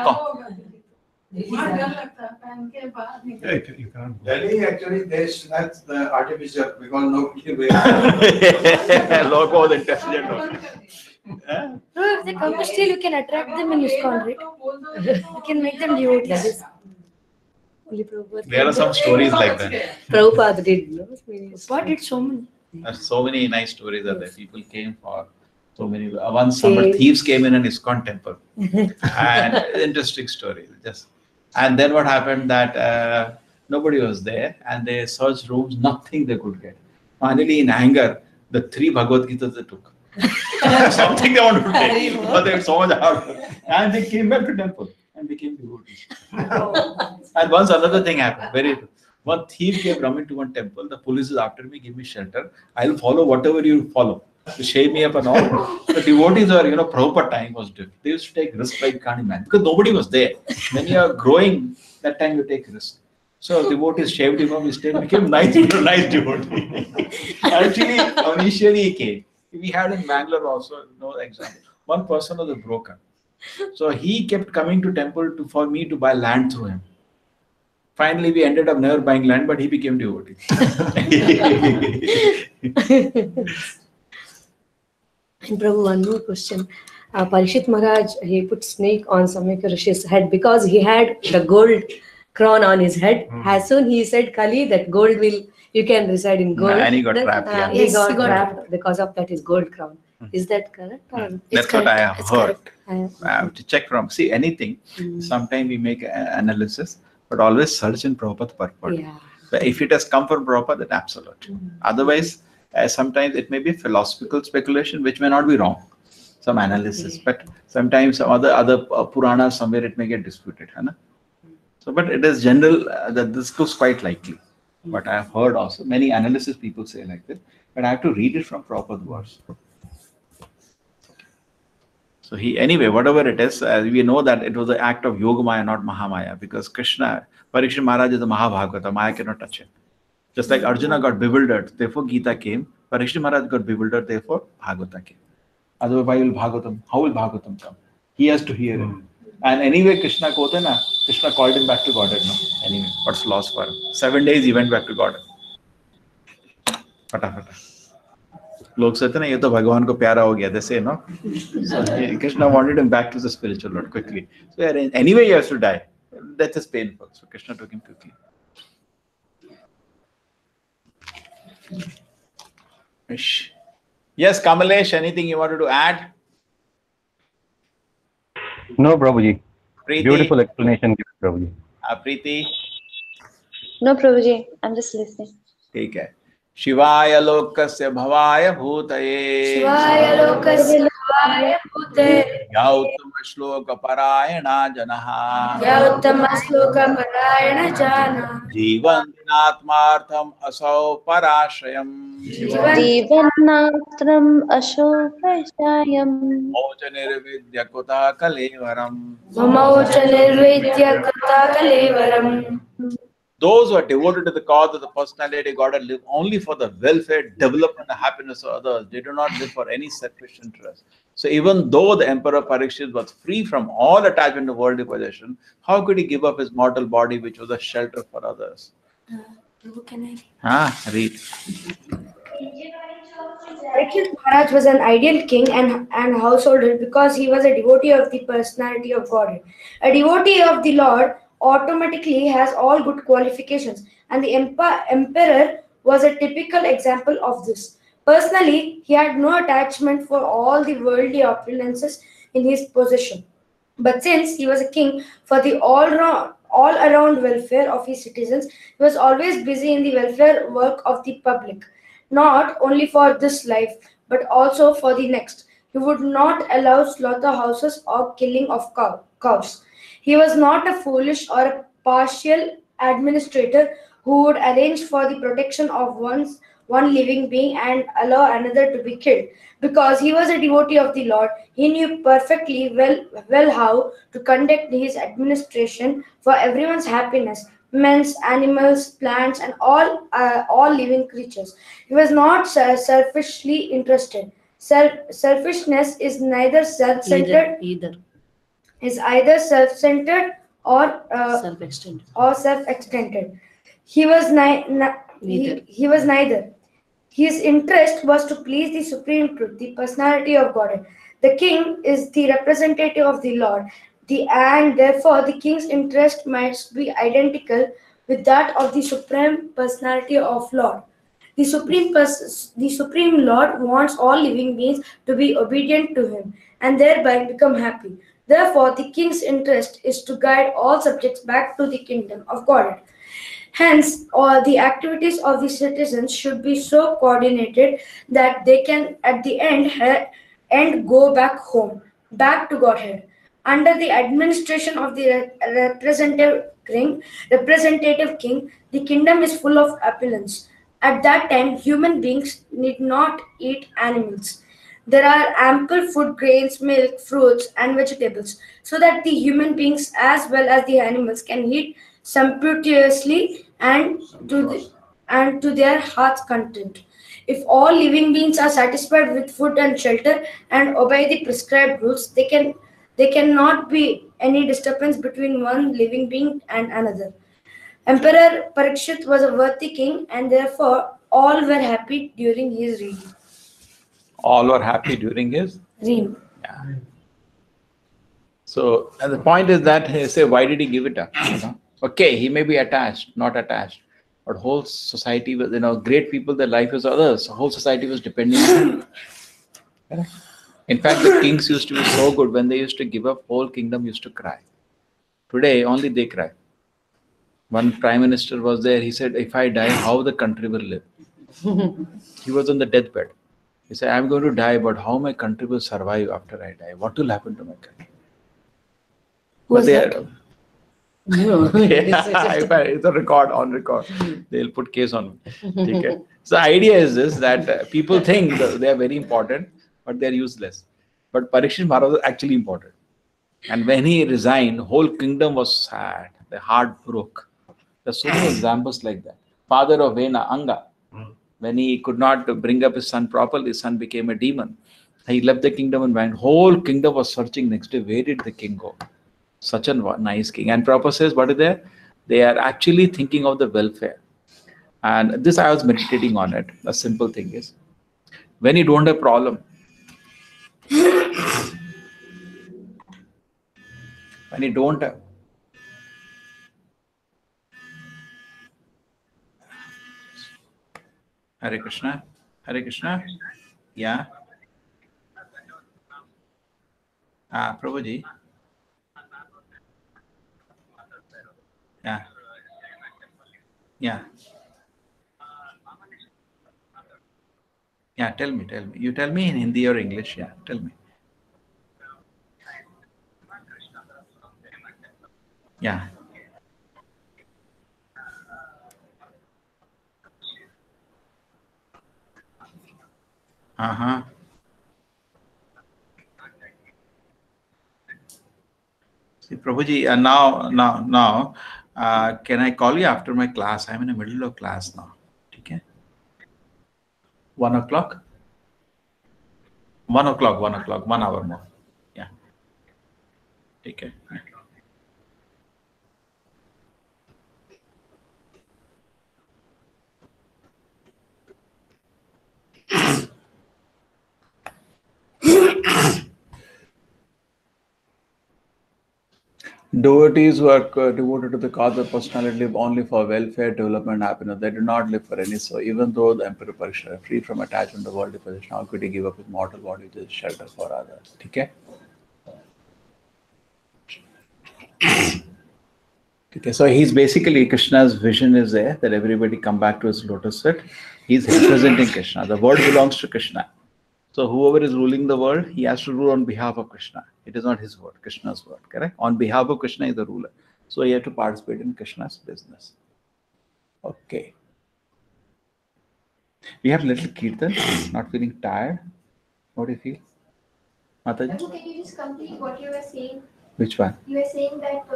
Delhi actually they snatch the artificial because nobody will. Loco is intelligent. If they come still, you can attract them in ISKCON, right? You can make them devotees. There are some stories like that. Prabhupada did, no? What did so many? There's so many nice stories that there. People came for so many. Once some thieves came in an ISKCON temple. And interesting story. And then what happened that nobody was there and they searched rooms, nothing they could get. Finally, in anger, the 3 Bhagavad Gitas they took. Something they wanted to take. But they had so much hard work. And they came back to temple and became devotees. And once another thing happened. One thief came running to one temple. The police is after me, give me shelter. I'll follow whatever you follow. To shame me up and all. The devotees are, Prabhupada time was different. They used to take risks like can't imagine. Because nobody was there. When you are growing, that time you take risks. So devotees shaved him up, he stayed, became nice devotee. Actually, initially he came. We had in Bangalore also, no example. One person was a broker. So he kept coming to temple for me to buy land through him. Finally, we ended up never buying land, but he became devotee. And Prabhu, one more question. Parikshit Maharaj, he put snake on Samyaka Rishi's head because he had the gold crown on his head. As soon he said Kali, that gold you can reside in gold. And he got trapped. Yeah. He got trapped because of that his gold crown. Is that correct? That's what I have heard. I have to check from. See, anything, sometimes we make an analysis, but always search in Prabhupada's purport. Yeah. But if it has come from Prabhupada, then absolute. Otherwise, sometimes it may be philosophical speculation, which may not be wrong. Some analysis, but sometimes some other Puranas, somewhere it may get disputed. Hai na? So, but it is general that this goes quite likely. But I have heard also many analysis people say like this, but I have to read it from Prabhupada's words. So anyway, whatever it is, we know that it was the act of Yogamaya, not Mahamaya, because Parikshit Maharaj is the Mahabhagavata, Maya cannot touch him. Just like Arjuna got bewildered, therefore Gita came, Parikshit Maharaj got bewildered, therefore Bhagavata came. Otherwise, how will Bhagavatam come? He has to hear him. And anyway, Krishna called him back to Godhead. No? Anyway, what's lost for him? 7 days he went back to Godhead. Fata. Log said, "Na, ye to Bhagavan ko pyara ho gaya." They say, no? So Krishna wanted him back to the spiritual world quickly. So anyway, he has to die. Death is painful. So Krishna took him quickly. Yes, Kamalesh, anything you wanted to add? No, Prabhuji. Preeti? Beautiful explanation given, Prabhuji. Preeti? No, Prabhuji. I'm just listening. ठीक है. शिवाय लोकस्य भवाय भूतये शिवाय लोकस्य भवाय भूतये या उत्तम श्लोक परायणा जनः या उत्तम श्लोक परायण जनः जीवन्नात्मार्थम असौ पराश्रयम् जीवन्नात्रम् अशोकशायम् मौच निर्विद्य कुतः कलेवरम् ममौच निर्विद्य कुतः कलेवरम्. Those who are devoted to the cause of the personality of God and live only for the welfare, development, and happiness of others. They do not live for any selfish interest. So even though the Emperor Parikshit was free from all attachment to worldly possession, how could he give up his mortal body, which was a shelter for others? Can I Read. Parikshit Maharaj was an ideal king and householder because he was a devotee of the personality of God. A devotee of the Lord automatically has all good qualifications, and the emperor was a typical example of this. Personally, he had no attachment for all the worldly opulences in his possession. But since he was a king for the all-around welfare of his citizens, he was always busy in the welfare work of the public, not only for this life, but also for the next. He would not allow slaughterhouses or killing of cows. He was not a foolish or a partial administrator who would arrange for the protection of one living being and allow another to be killed. Because he was a devotee of the Lord, he knew perfectly well how to conduct his administration for everyone's happiness, men's, animals, plants, and all living creatures. He was not selfishly interested. Selfishness is neither self-centered. Is either self-centered or self-extended. He was neither. His interest was to please the supreme truth, the personality of God. The king is the representative of the Lord, and therefore the king's interest must be identical with that of the supreme personality of Lord. The supreme Lord wants all living beings to be obedient to him and thereby become happy. Therefore, the king's interest is to guide all subjects back to the kingdom of God. Hence, all the activities of the citizens should be so coordinated that they can, at the end go back home, back to Godhead. Under the administration of the representative king, the kingdom is full of opulence. At that time, human beings need not eat animals. There are ample food, grains, milk, fruits, and vegetables, so that the human beings as well as the animals can eat sumptuously and to their heart's content. If all living beings are satisfied with food and shelter and obey the prescribed rules, there cannot be any disturbance between one living being and another. Emperor Parikshit was a worthy king, and therefore all were happy during his reign. All were happy during his Reign. Yeah. So and the point is that he say, why did he give it up? You know? Okay, he may be attached, not attached, but whole society was, great people, their life is others. Whole society was depending on him. Correct? In fact, the kings used to be so good when they used to give up, whole kingdom used to cry. Today, only they cry. One prime minister was there. He said, if I die, how the country will live? He was on the deathbed. He said, I'm going to die, but how my country will survive after I die? What will happen to my country? Was that? No. It's a record, on record. They'll put case on me. Okay. So the idea is this, that people think that they are very important, but they are useless. But Parikshit Maharaj was actually important. And when he resigned, whole kingdom was sad. The heart broke. There's so many examples like that. Father of Vena, Anga, when he could not bring up his son properly, his son became a demon. He left the kingdom and went. Whole kingdom was searching next day. Where did the king go? Such a nice king. And Prabhupada says, what is there? They are actually thinking of the welfare. And this I was meditating on it. A simple thing is, when you don't have problem, when you don't have, Hare Krishna, Hare Krishna, yeah. Prabhuji. Yeah. Yeah. Yeah, tell me. You tell me in Hindi or English. Yeah, tell me. Yeah. Uh-huh. See, Prabhuji, now, can I call you after my class? I'm in the middle of class now. Okay. 1 o'clock? 1 o'clock, 1 hour more. Yeah. Okay. Yeah. Devotees who are devoted to the cause of personality live only for welfare, development, happiness. They do not live for any. So even though the Emperor Parikshit is free from attachment to worldly possession, how could he give up his mortal body to shelter for others? Okay? Okay, so he's basically, Krishna's vision is there, that everybody come back to his lotus feet. He's representing Krishna. The world belongs to Krishna. So whoever is ruling the world, he has to rule on behalf of Krishna. It is not his word, Krishna's word, correct? On behalf of Krishna is the ruler. So he has to participate in Krishna's business. Okay. We have little Kirtan, not feeling tired. What do you feel? Mataji? Can you just complete what you were saying? Which one? You were saying that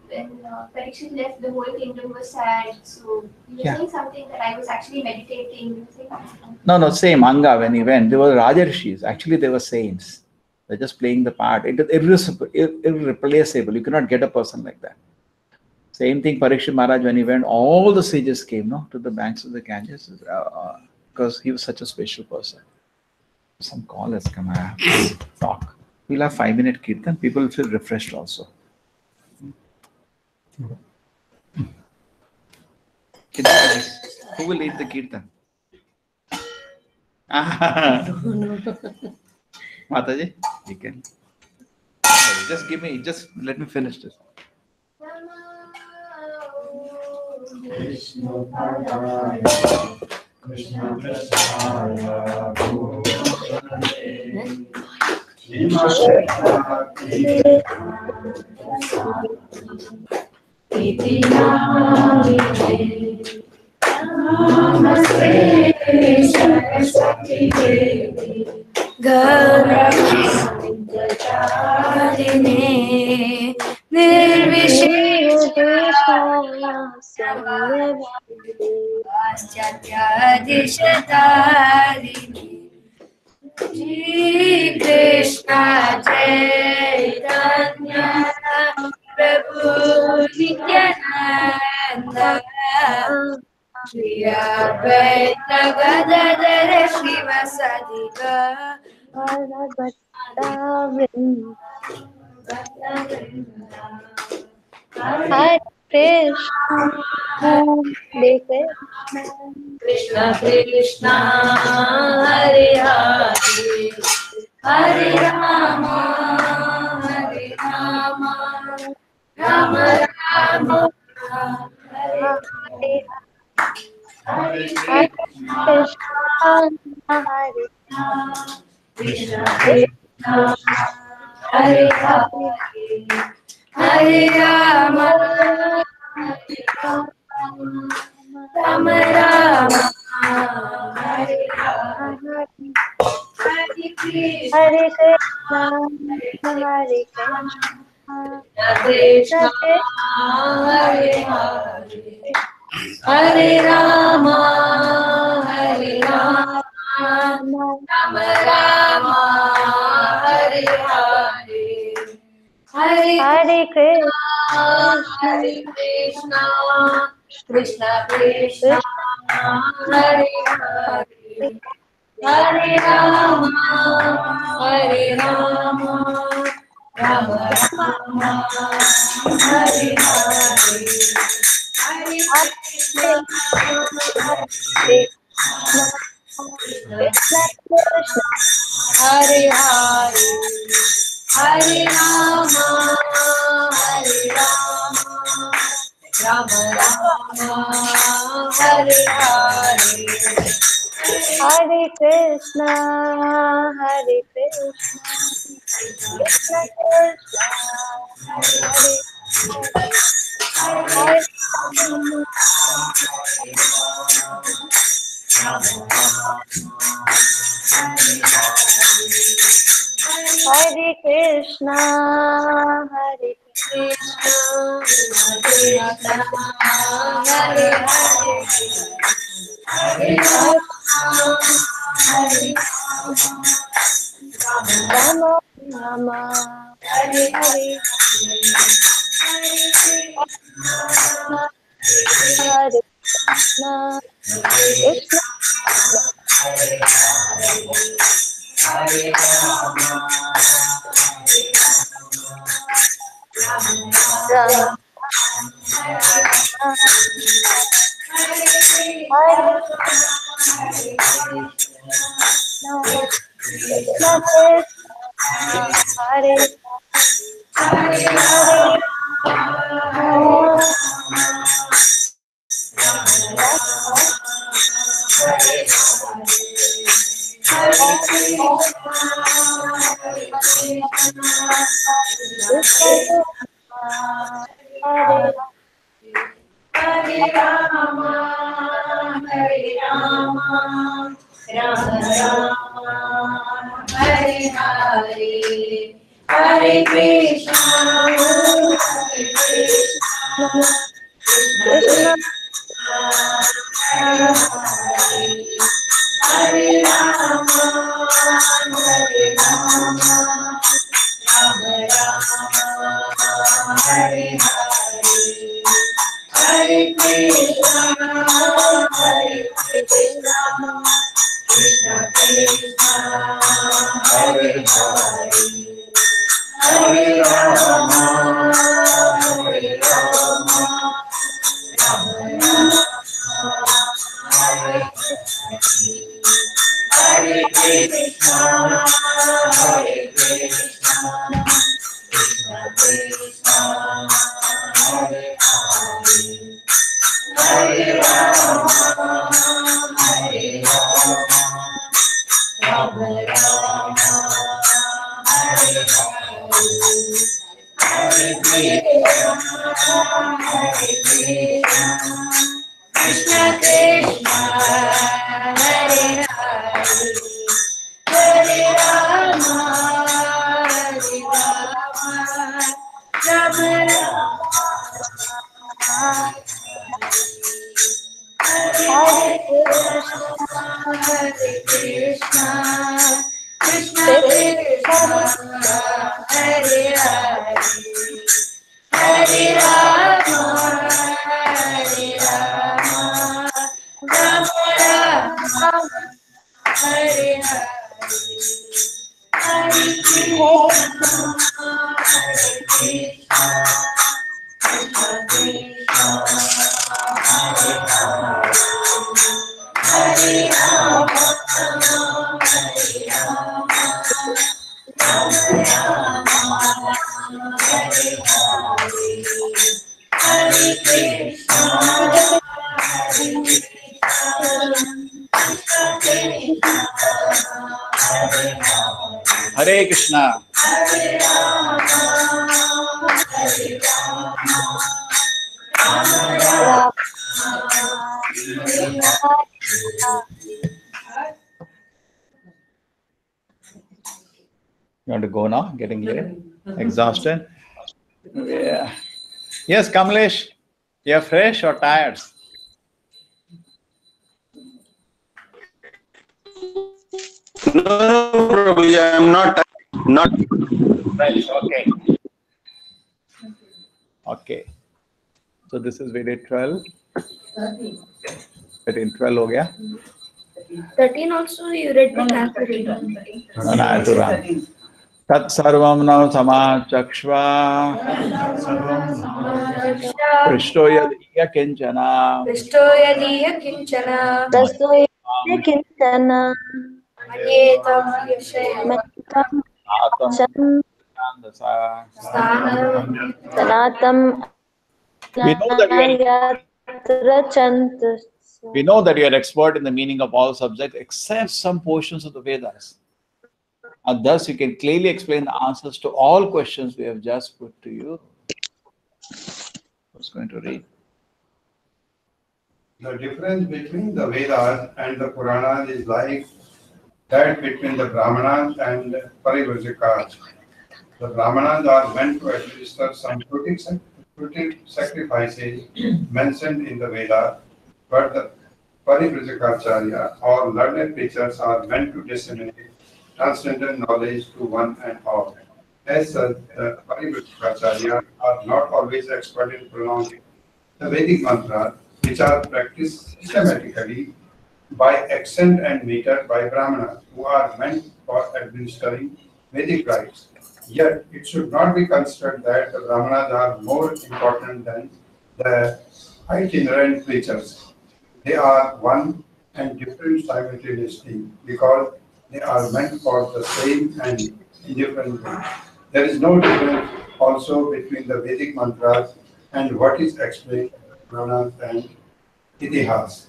when Parikshit left, the whole kingdom was sad. So you were saying something that I was actually meditating. You were saying something. No, same. Anga, when he went, they were Rajarshis. Actually, they were saints. They're just playing the part. It is irreplaceable. You cannot get a person like that. Same thing, Parikshit Maharaj, when he went, all the sages came to the banks of the Ganges because he was such a special person. Some call has come. I have to talk. We'll have 5-minute Kirtan. People will feel refreshed also. Who will lead the Kirtan? Mataji, you can. Just let me finish this. Shri Krishna Chaitanya Prabhu Nityananda Vednagadadhar Shivasadika Hare Krishna, Hare Krishna Krishna, Hare Hare, Hare Rama, Hare Rama, Rama Rama, Hare Hare Krishna, Krishna Krishna, Hare Hare, Hare Rama, Rama Rama, Hare Hare, Hare Krishna, Hare Krishna, Hare Krishna Hare Hare, Hare Rama, Hare Rama, Rama Rama, Hare Hare, Hare Krishna, Hare Krishna, Krishna Krishna, Hare Hare, Hare Rama, Hare Rama, Rama Rama, Hare Hare, Hare Krishna, Hare Hare, Hare Rama, Hare Rama, Rama Rama, Hare Hare, Hare Krishna, Hare Krishna, Krishna Krishna, Hare Hare, Hare Krishna, Hare Krishna, Hare Hare, Hare Rama Rama, Hare Hare, Hare Krishna, Krishna Rama, Hare Hare Rama, Hare Rama, Rama Rama, Hare Hare, Hare Krishna, Hare Krishna, Krishna Hare Hare, Hare Rama, Hare Rama, Rama Rama, Hare Hare, Hare Krishna, Hare Krishna, Krishna Krishna, Hare Hare, Hare Rama, Hare Rama, Rama Rama, Hare Hare, Hare Krishna, Hare Krishna, Krishna Krishna, Hare Hare, Hare Rama, Hare Rama, Rama Rama, Hare Hare, Hare Krishna, Hare Krishna, Krishna Krishna, Hare Hare, Hare Rama, Hare Rama, Rama Rama, Hare Krishna, Krishna Krishna, Hare Hare, Hare Rama, Hare Rama, Rama Hare Krishna. You want to go now? Getting late? Exhausted? Yeah. Yes, Kamlesh. You're fresh or tired? No, Prabhuji, I am not. Fresh, okay. Okay. So this is Veda 12. 13, 12 हो गया? 13 also you read the translation. No, I have to run. Tat sarvam nam samachakshva prishto yadiya kinchana Krishto yadiya kinchana Kinchana Manyetam yashaya Manitam atam Sanatam We know that you are expert in the meaning of all subjects except some portions of the Vedas. And thus you can clearly explain the answers to all questions we have just put to you. I was going to read. The difference between the Vedas and the Puranas is like that between the Brahmanas and Parivrjakas. The Brahmanas are meant to administer some fruitive sacrifices mentioned in the Vedas, but the Parivrjakacharya or learned preachers are meant to disseminate transcendental knowledge to one and all. As such, the Parivrjakacharya are not always expert in pronouncing the Vedic mantras, which are practiced systematically by accent and meter by Brahmanas, who are meant for administering Vedic rites. Yet, it should not be considered that the Brahmanas are more important than the itinerant preachers. They are one and different simultaneously because they are meant for the same and indifferent things. There is no difference also between the Vedic mantras and what is explained in Puranas and Itihas.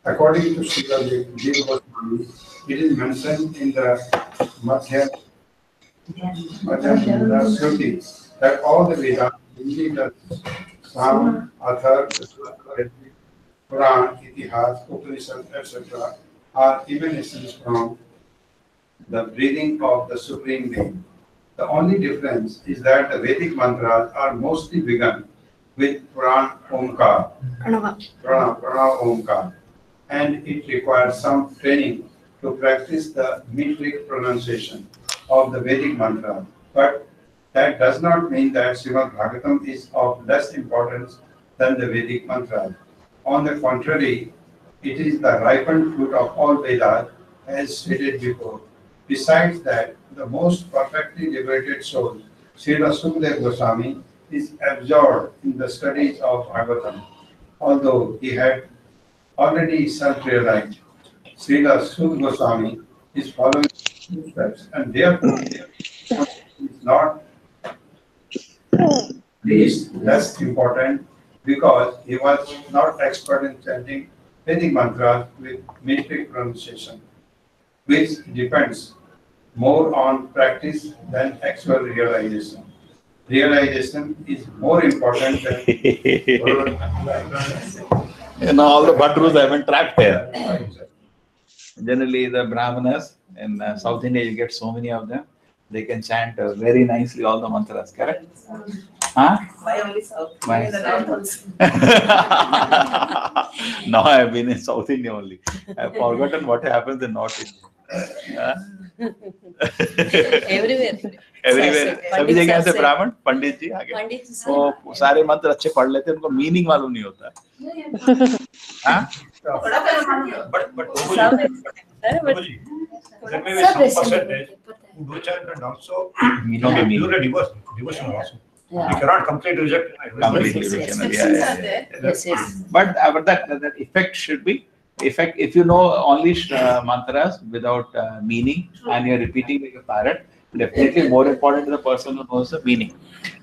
According to Srila Jiva Goswami, it is mentioned in the Madhyamala Shruti that all the Vedas, including the Sam, Athar, Puran, Itihas, Upanishad, etc., are emanations from the breathing of the Supreme Being. The only difference is that the Vedic mantras are mostly begun with Pran Omkar, Pranava Omkar, and it requires some training to practice the metric pronunciation of the Vedic mantra. But that does not mean that Srimad Bhagavatam is of less importance than the Vedic mantra. On the contrary, it is the ripened fruit of all Vedas, as stated before. Besides that, the most perfectly liberated soul, Srila Sukadeva Goswami, is absorbed in the studies of Bhagavatam, although he had already self-realized. Srila Sukadeva Goswami is following steps, and therefore is not least less important because he was not expert in chanting Vedic mantras with metric pronunciation, which depends more on practice than actual realization. Realization is more important than all the Bhatrus have been trapped here. Generally, the Brahmanas in South India, you get so many of them. They can chant very nicely all the mantras, correct? Huh? Why only South? Why? In the North also. Now I have been in South India only. I have forgotten what happens in North India. Everywhere. Everywhere. सभी जगह से ब्राह्मण पंडित जी आ गए. वो सारे मंत्र अच्छे पढ़ लेते हैं, उनको मीनिंग मालूम नहीं होता. हाँ? But there may be some percentage who do chant and also do the devotion also. We cannot completely reject everything. Completely, we cannot. Yeah. But that effect should be effect. If you know only mantras without meaning and you're repeating like a parrot, definitely more important to the person who knows the meaning.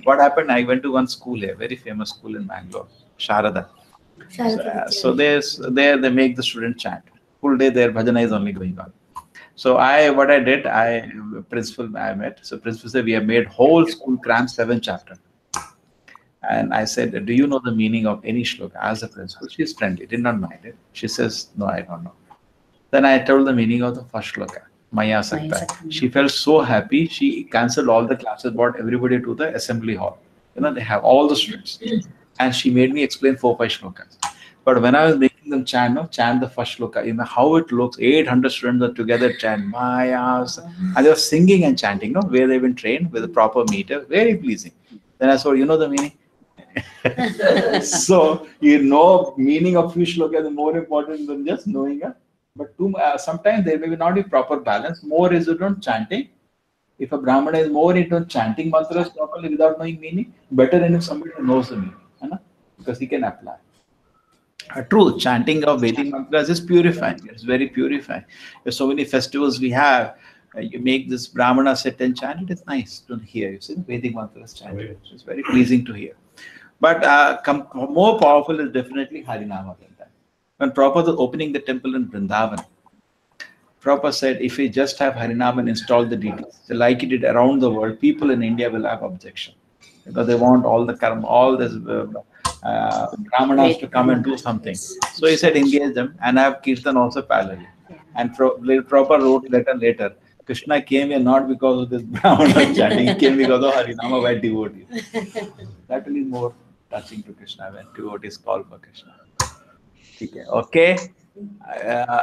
What happened? I went to one school here, very famous school in Bangalore, Sharada. So there they make the student chant. Full day their bhajana is only going on. So what I did, principal I met. So principal said, we have made whole school cram 7 chapter. And I said, do you know the meaning of any shloka? As a principal, she's friendly, did not mind it. She says, no, I don't know. Then I told the meaning of the first shloka, Maya Sakta. She felt so happy. She cancelled all the classes, brought everybody to the assembly hall. They have all the students. And she made me explain 4-5 shlokas. But when I was making them chant the first shloka, how it looks, 800 students are together chant Maya. And they were singing and chanting, where they've been trained with a proper meter, very pleasing. Then I said, you know the meaning? So, meaning of few shlokas is more important than just knowing it. But sometimes there may not be proper balance. More is on chanting. If a Brahmana is more into chanting mantras properly without knowing meaning, better than if somebody knows the meaning, because he can apply. True, chanting of Vedic mantras is purifying. It's very purifying. There's so many festivals we have. You make this Brahmana sit and chant. It is nice to hear. You see the Vedic mantras chanted. It's very pleasing to hear. But more powerful is definitely Harinama than that. When Prabhupada was opening the temple in Vrindavan, Prabhupada said, if we just have Harinama and install the deities, like he did around the world, people in India will have objection. Because they want all the karma, all this Brahmanas to come and do something. So he said, engage them and have Kirtan also parallelly. And Prabhupada wrote letter later. Krishna came here not because of this Brahmana chanting, he came because of Harinama by devotees. That will be more touching to Krishna when devotees call for Krishna. Okay.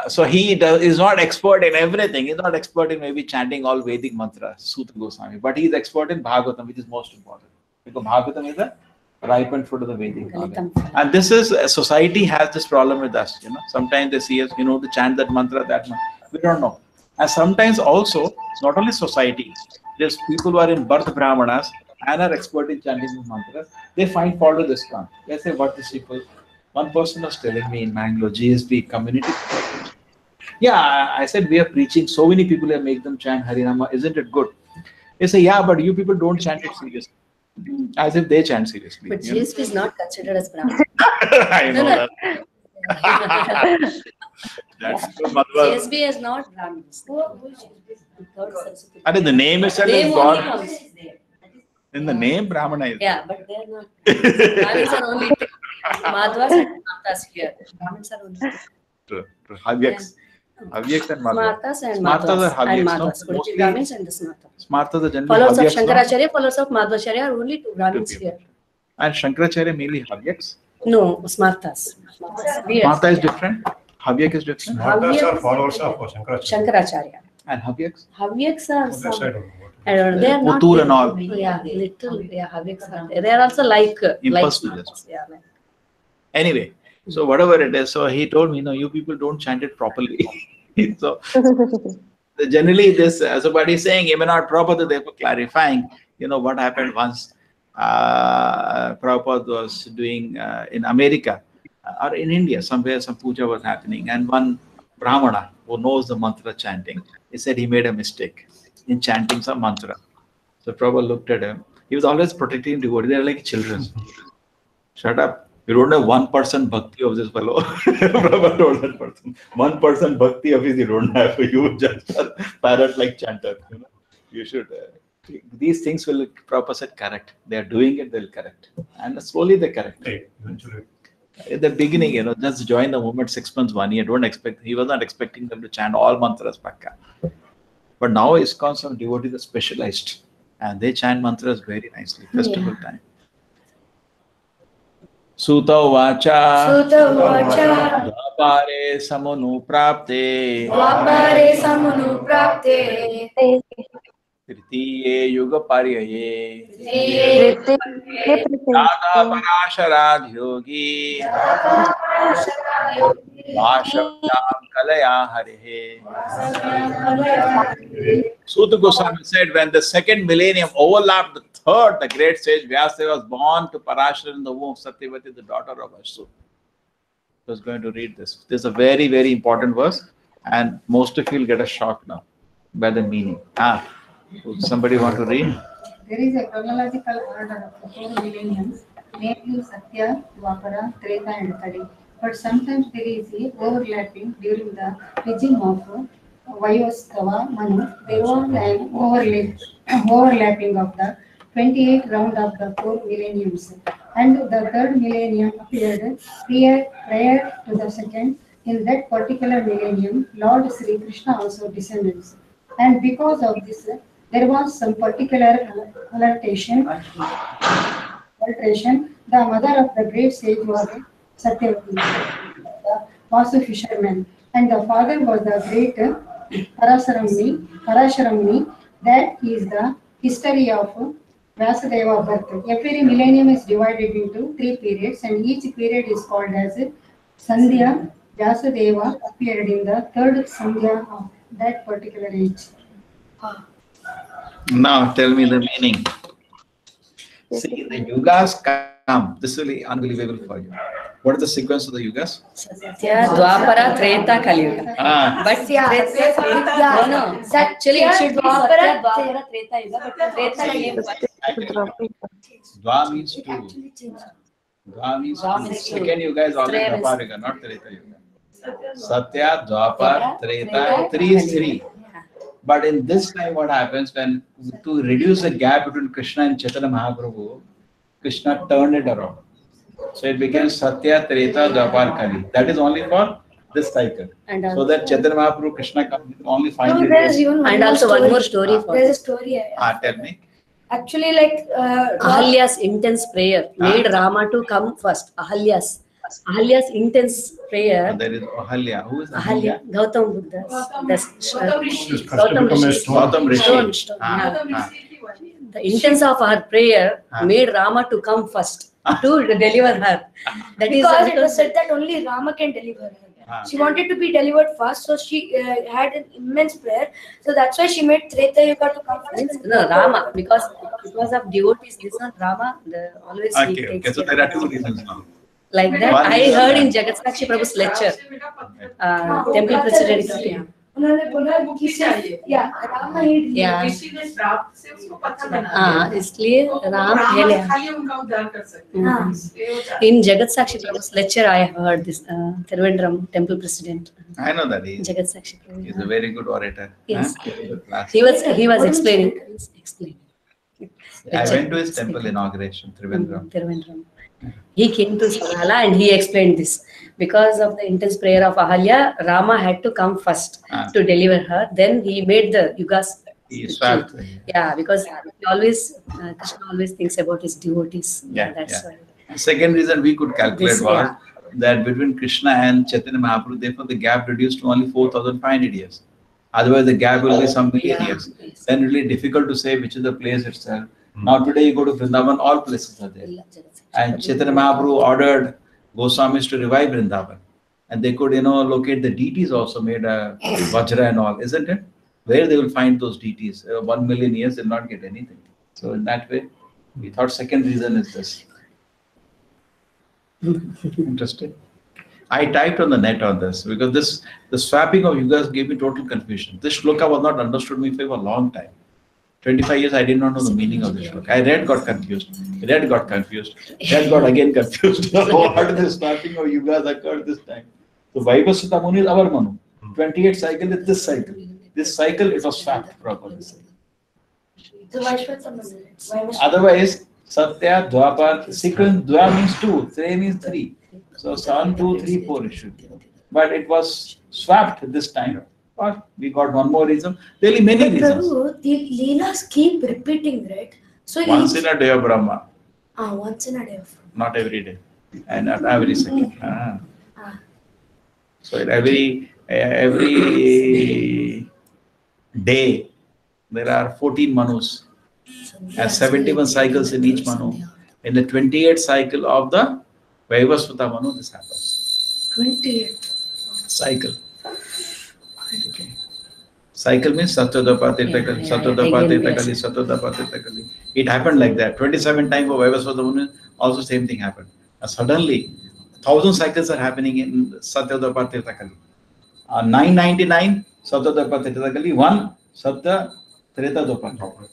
So he is not expert in everything. He's not expert in maybe chanting all Vedic mantras, Suta Goswami, but he is expert in Bhagavatam, which is most important. Because Bhagavatam is the ripened fruit of the Vedic knowledge. And this is, society has this problem with us. Sometimes they see us, to chant that mantra, that mantra. We don't know. And sometimes also, not only society, there's people who are in birth Brahmanas and are expert in chanting the mantras. They find fault with this one. They say, what is people? One person was telling me in Mangalore, GSP community. Yeah, I said, we are preaching. So many people here make them chant Harinama. Isn't it good? They say, yeah, but you people don't chant it seriously. As if they chant seriously. But GSP is not considered as Brahman. I know that. That's good. GSP is not Brahman. The name itself is God. In the name, Brahmana is. Yeah, but they're not. Brahmins are only Madhvas and Matas here. Brahmins are only True. Havyaks. Havyaks and Madhvas. Smartas and Smartas are and Havyaks. Madhvas. Mostly Brahmins and the Smartas. Smartas are generally Followers of Havyaks, Shankaracharya, followers of Madhvacharya are only 2 Brahmins here. And Shankaracharya mainly Havyaks. No, Smartas. Smarta is different. Havyak is different. Smartas are followers of Shankaracharya. And Havyaks? Havyaks are That side of the I don't know. They are not. Uttur and all. Yeah, little. Yeah, Havyaks are there. They are also like Impersonal. yeah, like. Anyway, so whatever it is, so he told me, you people don't chant it properly. So generally this, somebody is saying, even not proper, therefore clarifying, what happened once Prabhupada was doing in America or in India, somewhere some puja was happening, and one Brahmana who knows the mantra chanting, he said he made a mistake in chanting some mantra. So Prabhupada looked at him. He was always protecting devotees. They are like children. Shut up. You don't have 1% bhakti of this fellow. Prabhupada told that person. 1% bhakti of his you don't have. You just a parrot-like chanter. You should. These things will, Prabhupada said, correct. They are doing it, they'll correct. And slowly they correct. Eventually. In the beginning, just join the movement 6 months, 1 year. Don't expect. He was not expecting them to chant all mantras pakka. But now ISKCON, some devotees are specialized. And they chant mantras very nicely. Festival time. Suta vacha Dvapare samanu prapte Tritiye yuga paryaye Dada parasharadh yogi Vashavyam Kalaya Harihe. Suta Goswami said when the second millennium overlapped the third, the great sage Vyasdeva was born to Parashara in the womb of Satyavati, the daughter of Ashur. I was going to read this. This is a very, very important verse, and most of you will get a shock now by the meaning. Somebody want to read? There is a chronological order of the 4 millenniums, namely Satya, Dwapara, Treta and Kali. But sometimes there is a overlapping during the regime of Vayostava Manu. There was an overlapping of the 28th round of the 4 millenniums. And the 3rd millennium appeared prior to the 2nd. In that particular millennium, Lord Sri Krishna also descended. And because of this, there was some particular alteration. The mother of the great sage was Satyavati, the Vasu fisherman, and the father was the great Parasharamuni. That is the history of Vasudeva birth. Every millennium is divided into 3 periods, and each period is called as Sandhya. Vasudeva appeared in the 3rd Sandhya of that particular age. Now tell me the meaning. See, the yugas come. This will be unbelievable for you. What is the sequence of the yugas? Satya, Dwapara, Treta, Kali Yuga. But no. Actually, it should be Satya, Dwapara, Treta Yuga. But Treta came first. Dwa means 2. Dwa means 2. Second yuga is always Dwapara yuga, not Treta yuga. Satya, Dwapara, Treta, 3 is 3. But in this time, what happens when to reduce the gap between Krishna and Chaitanya Mahaprabhu, Krishna turned it around. So it became Satya, Treta, Dwapar, Kali. That is only for this cycle. So that Chaitanya Mahaprabhu, Krishna comes only find it. And also one more story for there's a story. Tell me. Actually, like Ahalya's intense prayer made Rama to come first. Ahalya's intense prayer. There is Ahalya. Who is Ahalya? Gautam Buddha. Gautam Rishi. The intense of her prayer made Rama to come first to deliver her. That because it was said that only Rama can deliver her. She wanted to be delivered first, so she had an immense prayer. So that's why she made Treta Yuga to come first. No, Rama, because of devotees, this one Rama always okay, so there are 2 reasons now. Like that, I heard in Jagat Sakshi Prabhu's lecture, temple president. इसलिए Ram in Jagat Sakshi Prabhu's lecture I heard this Thiruvandram temple president. I know that he is. Jagat Sakshi Prabhu. He's a very good orator. Yes. He was explaining. I went to his temple inauguration, Thiruvandram. He came to Sarala and he explained this. Because of the intense prayer of Ahalya, Rama had to come first to deliver her. Then he made the yugas. He swapped. Yeah, because Krishna always thinks about his devotees. That's why. Second reason we could calculate was that between Krishna and Chaitanya Mahaprabhu, therefore the gap reduced to only 4,500 years. Otherwise, the gap will be some million years. Then it will be difficult to say which is the place itself. Now today you go to Vrindavan, all places are there. And Chaitanya Mahaprabhu ordered Goswamis to revive Vrindavan. And they could, locate the deities also made a Vajra and all, isn't it? Where they will find those deities? 1 million years, they'll not get anything. So in that way, we thought second reason is this. Interesting. I typed on the net on this because the swapping of yugas gave me total confusion. This shloka was not understood me for a long time. 25 years, I did not know the meaning of this shloka. I read, got confused. Read, got confused. Read, got again confused. What is the swapping of yugas occurred this time? So Vaibhasvata Muni is our Manu. 28 cycle is this cycle. This cycle, it was swapped properly. Otherwise, Satya, Dwapar, sequence, Dwa means 2, 3 means 3. So 1, 2, 3, 4 it should be. But it was swapped this time. Or we got one more reason. There are many reasons. Prabhu, the Leelas keep repeating, right? So once in a day of Brahma. Once in a day of Brahma. Not every day. And not every second. So every day, there are 14 Manus. And 71 cycles in each Manu. In the 28th cycle of the Vaibhasvata Manu, this happens. 28. Cycle. Okay. Cycle means Satyodapatithakali, Satyodapatithakali, Satyodapatithakali. It happened like that. 27 times for Vaivasvata, also same thing happened. Suddenly, 1,000 cycles are happening in Satyodapatithakali. 999 Satyodapatithakali, 1 Satya Tretadapatithakali.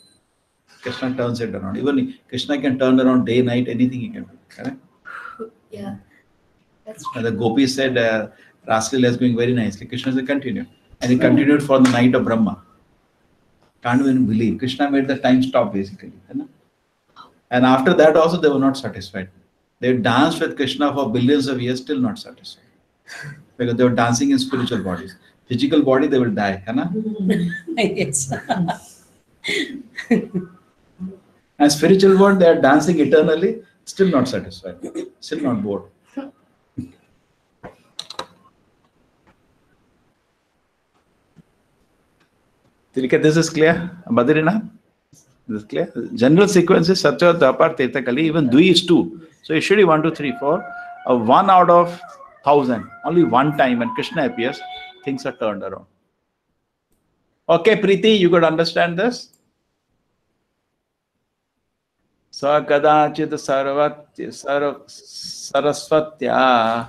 Krishna turns it around. Even Krishna can turn around day, night, anything he can do. Correct? Yeah. That's And the gopi said, Raslila is going very nicely. Krishna said, continue. And he continued for the night of Brahma. Can't even believe. Krishna made the time stop basically. And after that also they were not satisfied. They danced with Krishna for billions of years, still not satisfied. Because they were dancing in spiritual bodies. Physical body, they will die. Yes. And spiritual world, they are dancing eternally, still not satisfied, still not bored. This is clear, Badrinath? This is clear? General sequence is Satya, Dapar, Teta, Kali, even Dvi is 2. So it should be 1, 2, 3, 4. 1 out of 1,000, only one time when Krishna appears, things are turned around. Okay, Preeti, you could understand this? Sa kadachit sarasvatya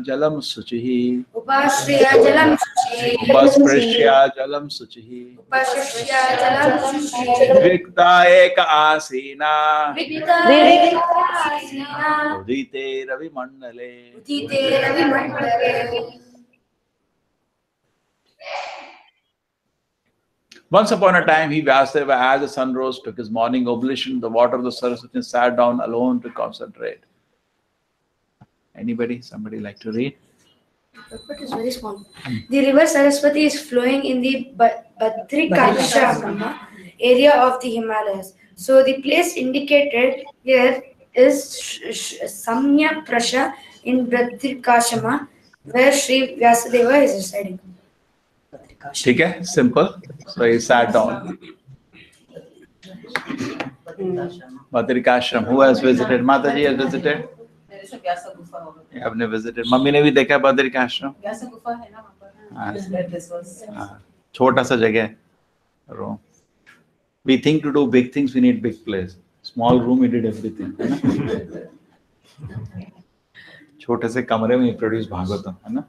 jalam suchihi Upasriya Jalam Suchi. upasprishya jalam suchihi Upasriya Jalam Suchi. vikta eka asina Vikta Asina. udite ravi mandale. Udite Ravi Mandale. Once upon a time, he Vyasdeva, as the sun rose, took his morning oblation, the water of the Saraswati, sat down alone to concentrate. Anybody? Somebody like to read? But it's very small. The river Saraswati is flowing in the Badrikashama area of the Himalayas. So the place indicated here is Samya Prasha in Badrikashama, where Sri Vyasadeva is residing. Okay, simple. So he sat down. Badrikashram. Who has visited? Mataji has visited? There is a Vyasa Gufa over You have never visited. Mummy ने भी देखा Badrikashram. Vyasa Gufa है ना वहाँ पर? Where this was. छोटा सा जगह room. We think to do big things, we need big place. Small room, we did everything. है ना? छोटे से कमरे में he produced Bhagavatam, है ना?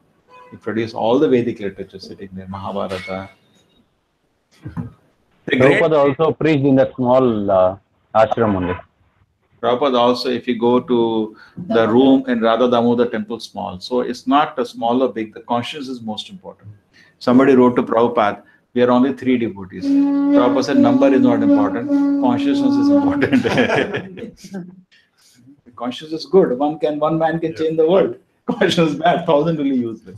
He produced all the Vedic literature sitting there, Mahabharata. Prabhupada also preached in that small ashram only. Prabhupada also, if you go to the room in Radha Damodar temple, small. So it's not a small or big, the conscience is most important. Somebody wrote to Prabhupada, we are only 3 devotees. Prabhupada said, number is not important, consciousness is important. Consciousness is good. One man can change the world. Consciousness is bad, 1,000 really useless.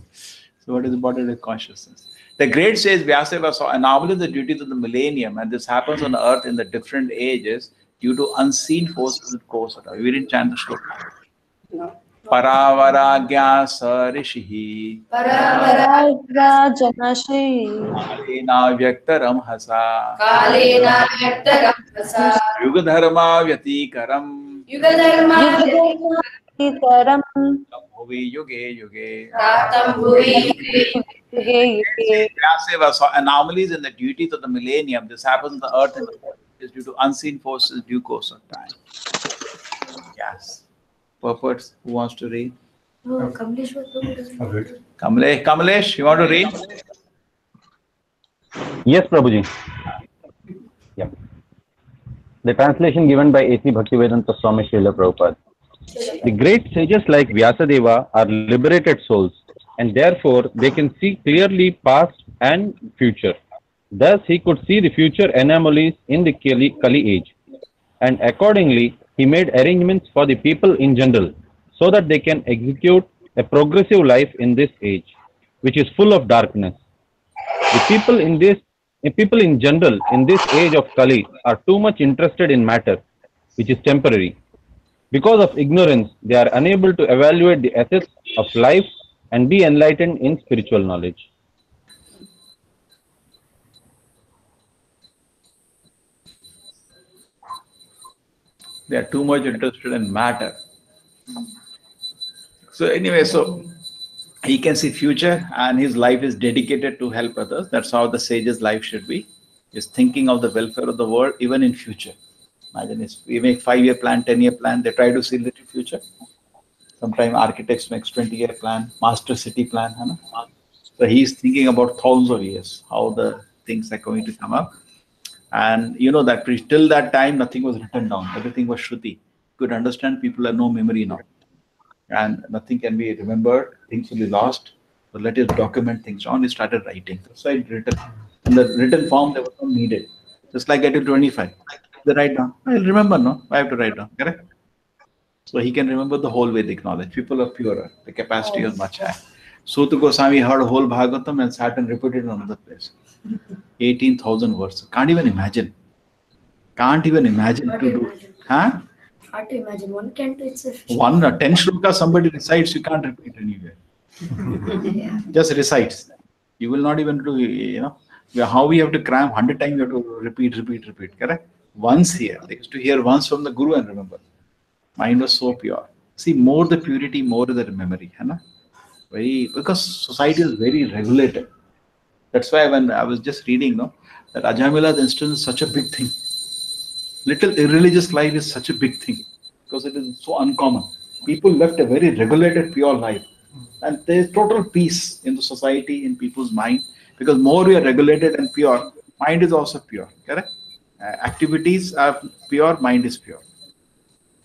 So what is important is consciousness. The great sage Vyasdeva saw anomaly the duties of the millennium, and this happens on earth in the different ages due to unseen forces that cause it. We didn't chant the shloka. No. Paravaragya sarishihi Paravaragya janashi Kalena vyaktaram hasa Kalena Vyaktaram Hasa Yugadharma vyatikaram Yugadharma Bhuvi yuge yuge. Ratam Bhuvi Vyasdeva saw anomalies in the duties of the millennium. This happens on the earth and is due to unseen forces due course of time. Yes. Purports, who wants to read? Oh, Kamleshwar Prabhu doesn't. Kamlesh, you want to read? Yes, Prabhuji. Yeah. The translation given by A.C. Bhaktivedanta Swami Srila Prabhupada. The great sages like Vyasadeva are liberated souls, and therefore they can see clearly past and future. Thus, he could see the future anomalies in the Kali age, and accordingly, he made arrangements for the people in general, so that they can execute a progressive life in this age, which is full of darkness. The people in general in this age of Kali are too much interested in matter, which is temporary. Because of ignorance, they are unable to evaluate the essence of life and be enlightened in spiritual knowledge. They are too much interested in matter. So anyway, so he can see future and his life is dedicated to help others. That's how the sage's life should be. Is thinking of the welfare of the world even in future. Imagine if we make 5-year plan, 10-year plan, they try to see little future. Sometimes architects make 20-year plan, master city plan. You know? So he's thinking about thousands of years, how the things are going to come up. And you know that till that time, nothing was written down. Everything was Shruti. Could understand people have no memory now. And nothing can be remembered. Things will be lost. So let us document things down. He started writing. So I written. In the written form, they were not needed. Just like at 25. They write down. I'll remember, no? I have to write down. Correct? So he can remember the whole Vedic knowledge. People are purer. The capacity is much higher. Suta Goswami heard whole Bhagavatam and sat and repeated in another place. 18,000 verses. Can't even imagine. Can't even imagine to do. Huh? Hard to imagine. One can't do itself. 10 shlokas somebody recites, you can't repeat anywhere. Yeah. Just recites. You will not even do, you know, how we have to cram 100 times, you have to repeat, correct? Once here. They used to hear once from the Guru and remember. Mind was so pure. See, more the purity, more the memory. Hai na? Because society is very regulated. That's why when I was just reading, no, that Ajamila's instance is such a big thing. Little irreligious life is such a big thing because it is so uncommon. People left a very regulated, pure life. And there is total peace in the society, in people's mind. Because more we are regulated and pure, mind is also pure. Correct? Activities are pure, mind is pure.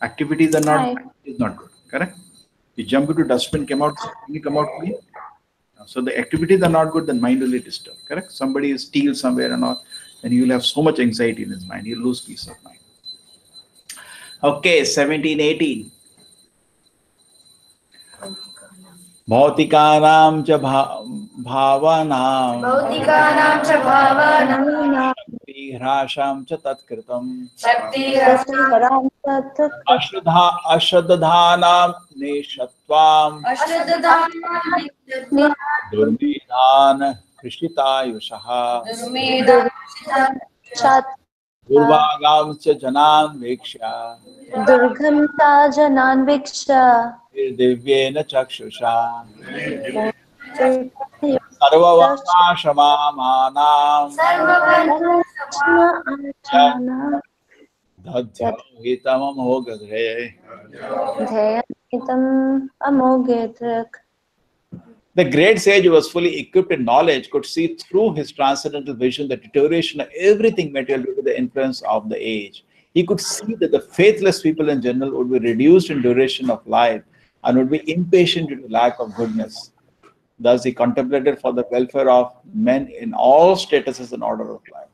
Activities are not, mind is not good. Correct? You jump into dustbin, come out clean. So the activities are not good, then mind will be disturbed. Correct? Somebody steals somewhere and all, and you will have so much anxiety in his mind. You'll lose peace of mind. Okay, 1718. Bhautikānām ca bhāvānām Bhautikānām ca bhāvānām Shakti-hrāṣam ca tatkritam Shakti-hrāṣam ca tatkritam Ashraddhānām neshatvām Durmedhāna krishitayushaha Durvāgām ca janān veksha Durgham ta janan viksha Divyena chakshusha Sarvavāshamāmānām Dadhyahitam amogadre Dhyahitam amogedrak. The great sage who was fully equipped in knowledge could see through his transcendental vision the deterioration of everything material due to the influence of the age. He could see that the faithless people in general would be reduced in duration of life and would be impatient due to lack of goodness. Thus, he contemplated for the welfare of men in all statuses and order of life.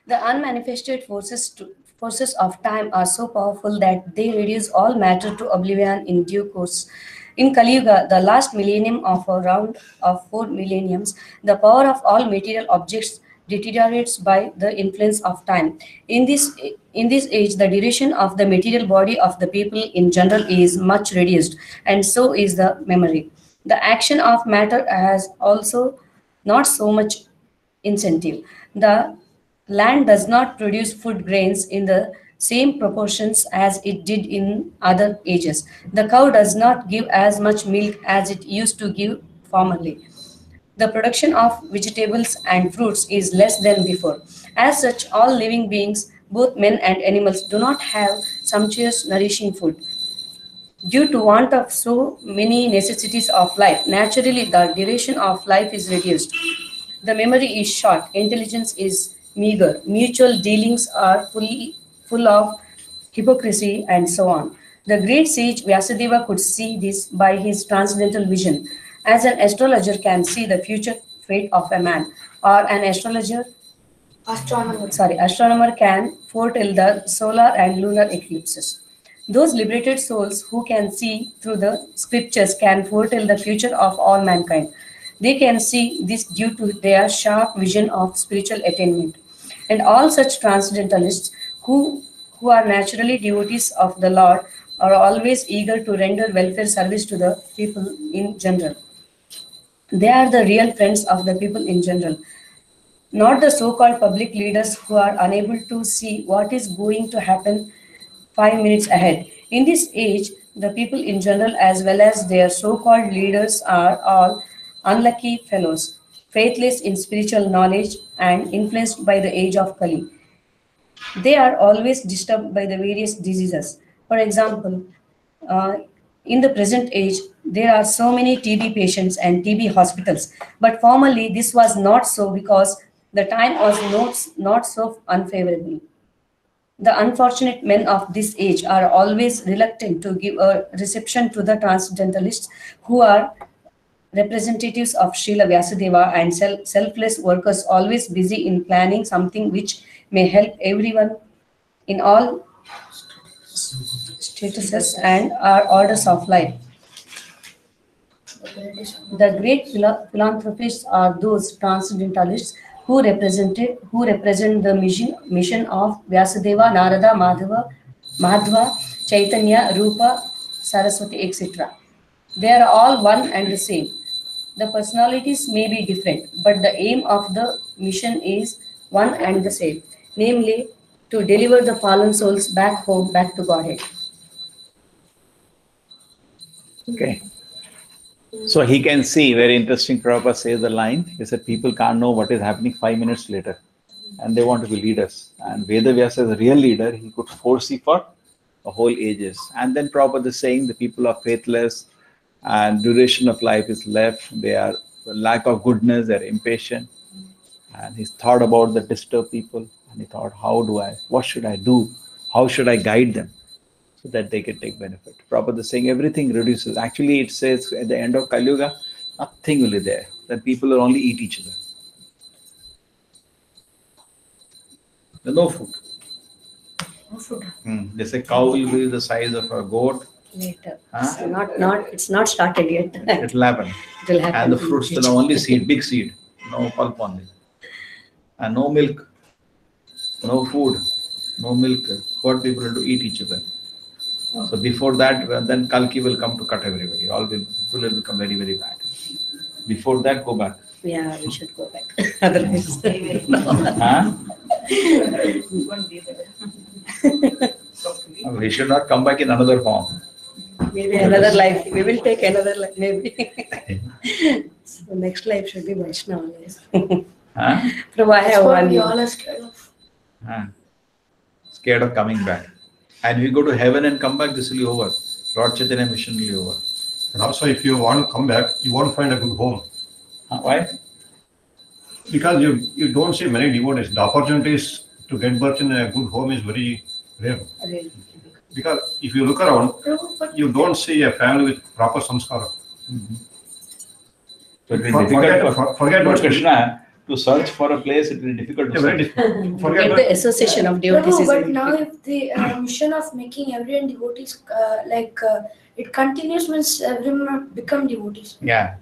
The unmanifested forces of time are so powerful that they reduce all matter to oblivion in due course. In Kali Yuga, the last millennium of a round of 4 millenniums, the power of all material objects deteriorates by the influence of time. In this age, the duration of the material body of the people in general is much reduced, and so is the memory. The action of matter has also not so much incentive. The land does not produce food grains in the same proportions as it did in other ages. The cow does not give as much milk as it used to give formerly. The production of vegetables and fruits is less than before. As such, all living beings, both men and animals, do not have sumptuous, nourishing food. Due to want of so many necessities of life, naturally the duration of life is reduced. The memory is short, intelligence is meager, mutual dealings are full of hypocrisy, and so on. The great sage Vyasadeva could see this by his transcendental vision. As an astrologer can see the future fate of a man, or an astronomer can foretell the solar and lunar eclipses. Those liberated souls who can see through the scriptures can foretell the future of all mankind. They can see this due to their sharp vision of spiritual attainment. And all such transcendentalists who are naturally devotees of the Lord are always eager to render welfare service to the people in general. They are the real friends of the people in general, not the so-called public leaders who are unable to see what is going to happen 5 minutes ahead. In this age, the people in general, as well as their so-called leaders, are all unlucky fellows, faithless in spiritual knowledge and influenced by the age of Kali. They are always disturbed by the various diseases. For example, in the present age, there are so many TB patients and TB hospitals, but formerly this was not so because the time was not so unfavorable. The unfortunate men of this age are always reluctant to give a reception to the transcendentalists who are representatives of Srila Vyasadeva and selfless workers always busy in planning something which may help everyone in all statuses and orders of life. The great philanthropists are those transcendentalists who represent the mission of Vyasadeva, Narada, Madhva, Chaitanya, Rupa, Saraswati, etc. They are all one and the same. The personalities may be different, but the aim of the mission is one and the same, namely to deliver the fallen souls back home, back to Godhead. Okay. So he can see, very interesting, Prabhupada says the line, he said people can't know what is happening 5 minutes later and they want to be leaders. And Vedavyasa is a real leader, he could foresee for the whole ages. And then Prabhupada is saying the people are faithless and duration of life is left, they are lack of goodness, they are impatient. And he's thought about the disturbed people and he thought, what should I do? How should I guide them so that they can take benefit? Prabhupada is saying everything reduces. Actually, it says at the end of Kali Yuga, nothing will be there. Then people will only eat each other. There's no food. No food. They say cow will be the size of a goat. Later. Huh? So it's not started yet. It will happen. It will happen. And the fruits, there are only seed, big seed, no pulp only. And no milk, no food, no milk. What people will do, eat each other. So before that, then Kalki will come to cut everybody. All people will become very, very bad. Before that, go back. Yeah, we should go back. Otherwise, Huh? We should not come back in another form. Maybe another life. We will take another life, maybe. So next life should be Vaishnava. Huh? Prabhu, I have one. We all are scared of. Scared of coming back. And we go to heaven and come back, this will be over. Lord Chaitanya mission will be over. And also, if you want to come back, you won't find a good home. Why? Because you don't see many devotees. The opportunities to get birth in a good home is very rare. Because if you look around, you don't see a family with proper samskara. So it will be difficult forget Lord Krishna. To search for a place, it will be difficult to search. Forget the association of devotees. But now if the mission of making everyone devotees, it continues once everyone become devotees. Yeah,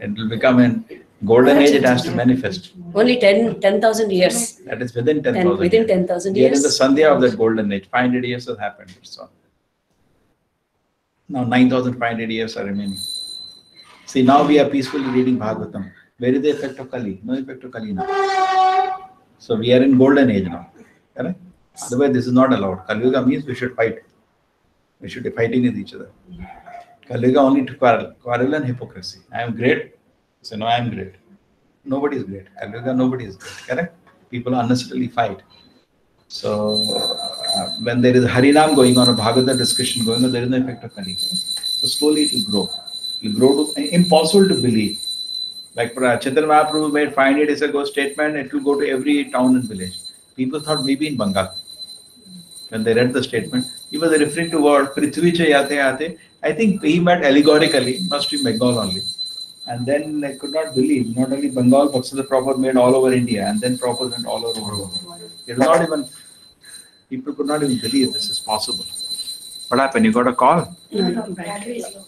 it will become in golden age, it has to manifest. Only 10,000 years. That is within 10,000 Within 10,000 years. We are in years. the Sandhya of that golden age. 500 years has happened. So now 9,500 years are remaining. See, now we are peacefully reading Bhagavatam. Where is the effect of Kali? No effect of Kali now. So we are in golden age now. Correct? Otherwise, this is not allowed. Kali Yuga means we should fight. We should be fighting with each other. Kali Yuga only to quarrel and hypocrisy. I am great. So no, I am great. Nobody is great. Kali Yuga, nobody is great. Correct? People unnecessarily fight. So when there is Harinam going on, a Bhagavata discussion going on, there is no effect of Kali Yuga. So slowly it will grow. It will grow to impossible to believe. Like Chaitanya Mahaprabhu made 500 years ago statement, it will go to every town and village. People thought maybe in Bengal. When they read the statement, he was referring to word Prithvi cha yate yate. I think he meant allegorically, must be Bengal only. And then I could not believe, not only Bengal, but so the Prabhupada made all over India, and then Prabhupada went all over the world. It was not even, people could not even believe this is possible. What happened? You got a call? Battery is low.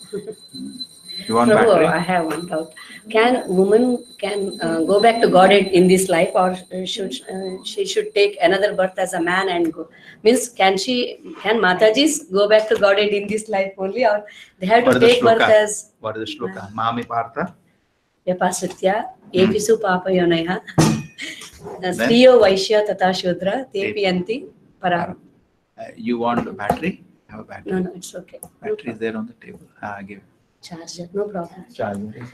You want Prabhu, battery? I have one doubt. Can woman go back to Godhead in this life, or she should take another birth as a man and go? Means can Mataji's go back to Godhead in this life only, or they have to take birth as? What is the shloka? Mami Partha. Vyapasritya episu papayonaya striyo vaishya tata shudra tepi anti param. You want the battery? have a battery. No, it's okay. Battery is there on the table. Give. Charger, no problem. Charger.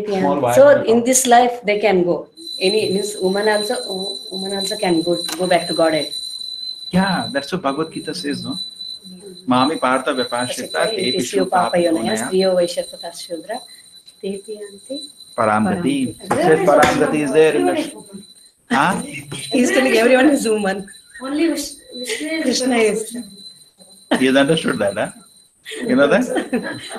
Small wire. So in this life they can go. Any means woman also can go back to Godhead. Yeah, that's what Bhagavad Gita says, no? Mami Partha Vyapashita Tepi Papayonaya Striyo Vaishyattva Shudra Tepi Anti Paramgati. Paramgati is there in the... Huh? He's telling everyone is woman. Only Vishnu Krishna is. He has understood that, huh? You know that?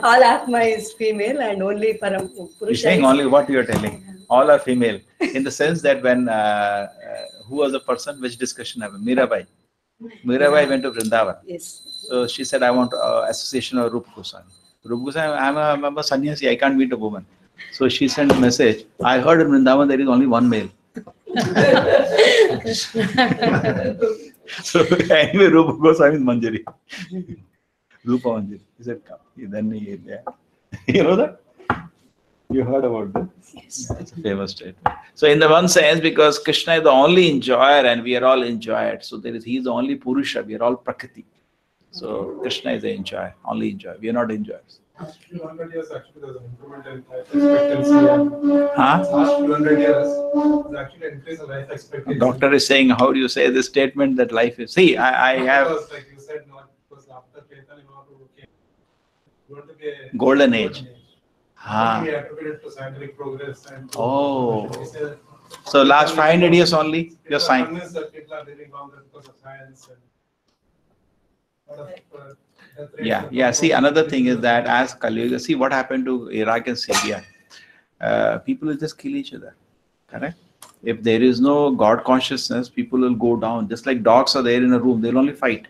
All Atma is female and only Param Purusha. He's saying only what you are telling. All are female. In the sense that when, who was the person, which discussion happened? Mirabai. Mirabai went to Vrindavan. Yes. So she said, I want association of Rupa Goswami. Rupa Goswami, I'm a sannyasi, I can't meet a woman. So she sent a message, I heard in Vrindavan there is only one male. So anyway, Rupa Goswami is Manjari. Rupa Manjari. He said, come. Then he, yeah. You know that? You heard about that? Yes. Yeah, it's a famous statement. So in the one sense, because Krishna is the only enjoyer and we are all enjoyed. So he is the only Purusha, we are all Prakriti. So Krishna is the enjoyer, only enjoyer. We are not enjoyers. Last 200 years actually there's an improvement in life expectancy. Last 200 years there's actually an increase in life expectancy. The doctor is saying, how do you say this statement that life is? See, I have... Because like you said, not because after Chaitanya Mahaprabhu came, you want to be a golden age. We attributed to scientific progress and so last 500 years only, you're saying. Convinced that people are living longer because of science and Yeah. See, another thing is that as Kali Yuga, see what happened to Iraq and Syria. People will just kill each other. Correct? If there is no God consciousness, people will go down. Just like dogs are there in a room, they'll only fight.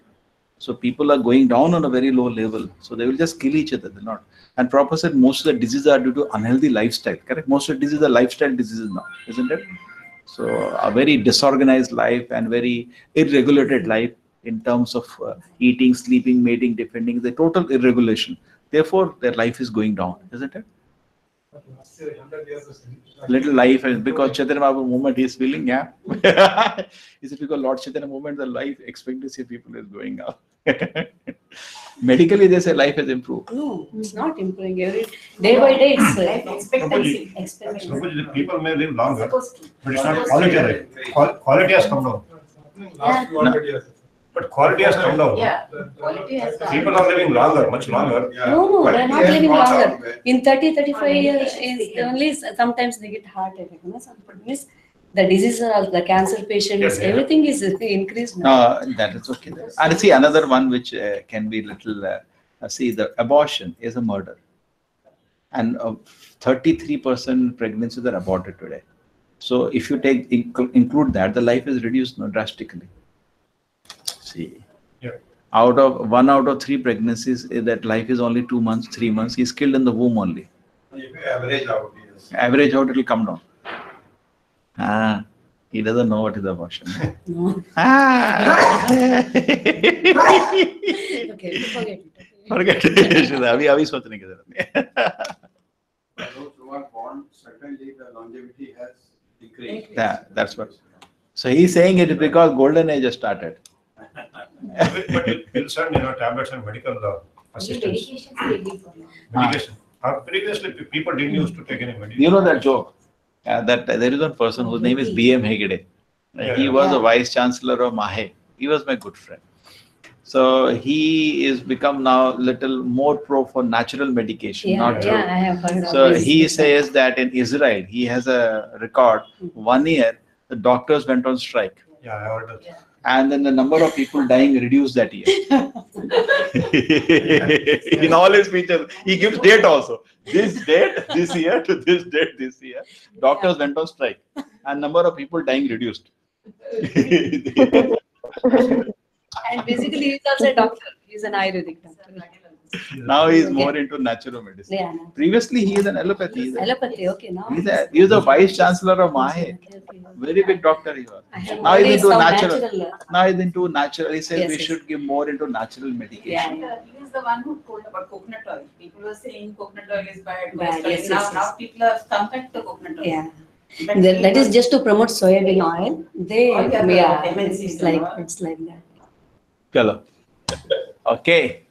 So people are going down on a very low level. So they will just kill each other. They're not. And Prabhupada said most of the diseases are due to unhealthy lifestyle. Correct? Most of the diseases are lifestyle diseases now, isn't it? So a very disorganized life and very irregulated life in terms of eating, sleeping, mating, defending, the total irregulation. Therefore, their life is going down, isn't it? Little life, and because Chaitanya Mahaprabhu movement he is feeling, yeah. Is it because Lord Chaitanya movement, the life expectancy of people is going up? Medically, they say life has improved. No, it's not improving. Every day by day, it's life expectancy. People may live longer, but it's not quality life. Quality has come down. last 200 years. But quality has come down. Yeah, quality has come People are living longer, much longer. No, they're not living longer. In 30, 35 years, only sometimes they get heart attack. Means the diseases are the cancer patients, everything is increased now. That is okay. And see, another one which can be little, see, the abortion is a murder. And 33% pregnancies are aborted today. So if you take include that, the life is reduced drastically. See, out of 1 out of 3 pregnancies, that life is only 2 months, 3 months. He's killed in the womb only. Average out, yes. Average out, it will come down. He doesn't know what is abortion. No. Okay, forget it. Abhi sochne ki zarurat nahi. Those who are born, certainly the longevity has decreased. Yeah, that's what. So he's saying it is because golden age has started. But pills and tablets and medical assistance. Medication. Previously, people didn't used to take any medication. You know that joke? That there is one person whose name is B.M. Hegde. He was a vice chancellor of Mahe. He was my good friend. So he is become now little more pro for natural medication. I have heard of So this. he says that in Israel, he has a record. 1 year, the doctors went on strike. Yeah, I heard that. Yeah. And then the number of people dying reduced that year. In all his speeches, he gives date also. This date, this year, to this date, this year. Doctors went on strike. And number of people dying reduced. And basically, he's also a doctor. He's an Ayurvedic doctor. Now he is more into natural medicine. Yeah. Previously, he is an allopathy. Allopathy, okay. Now He is the vice chancellor of Mahe. Very big doctor he was. Now he's into natural. Now he's into natural. He says we should give more into natural medication. He is the one who told about coconut oil. People were saying coconut oil is bad. Yes, now people have come back to coconut oil. Yeah. That is just to promote soybean oil. They, it's like that. Chalo. Okay.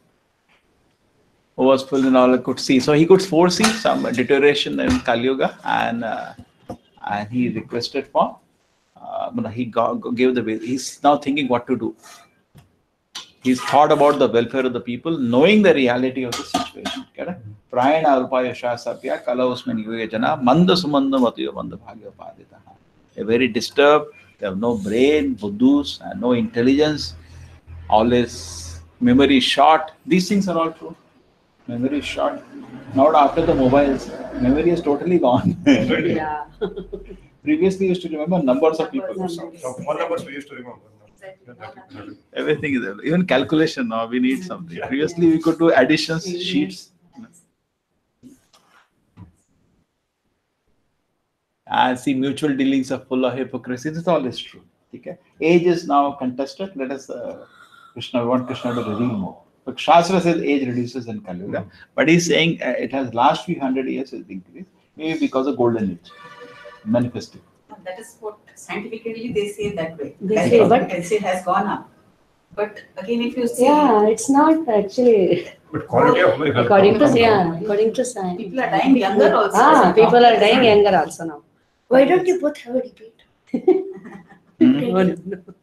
Who was full in all could see. So he could foresee some deterioration in Kali Yuga, and he requested for. Gave the way. He's now thinking what to do. He's thought about the welfare of the people, knowing the reality of the situation. Prayana alpayasha sapya kala usman yujana manda sumanda matiyo manda bhagya padita. They're very disturbed. They have no brain, buddhus, and no intelligence. Always memory short. These things are all true. Memory is short. Now after the mobiles, memory is totally gone. Yeah. Previously, we used to remember numbers of people. One numbers we used to remember. Everything is there. Even calculation now we need something. Previously, we could do additions, sheets. And see, mutual dealings are full of hypocrisy. This all is true. Okay? Age is now contested. Let us, we want Krishna to reveal more. But Shastra says age reduces in Kali Yuga. But he's saying it has last few hundred years has increased. Maybe because of golden age. Manifesting. That is what scientifically they say that way. They That say, but- expectancy has gone up. But again, if you see, Yeah, it's not actually. But quality of life has According come to down. according to science. people are dying younger also. People are dying younger also now. Why don't you both have a debate? No, no,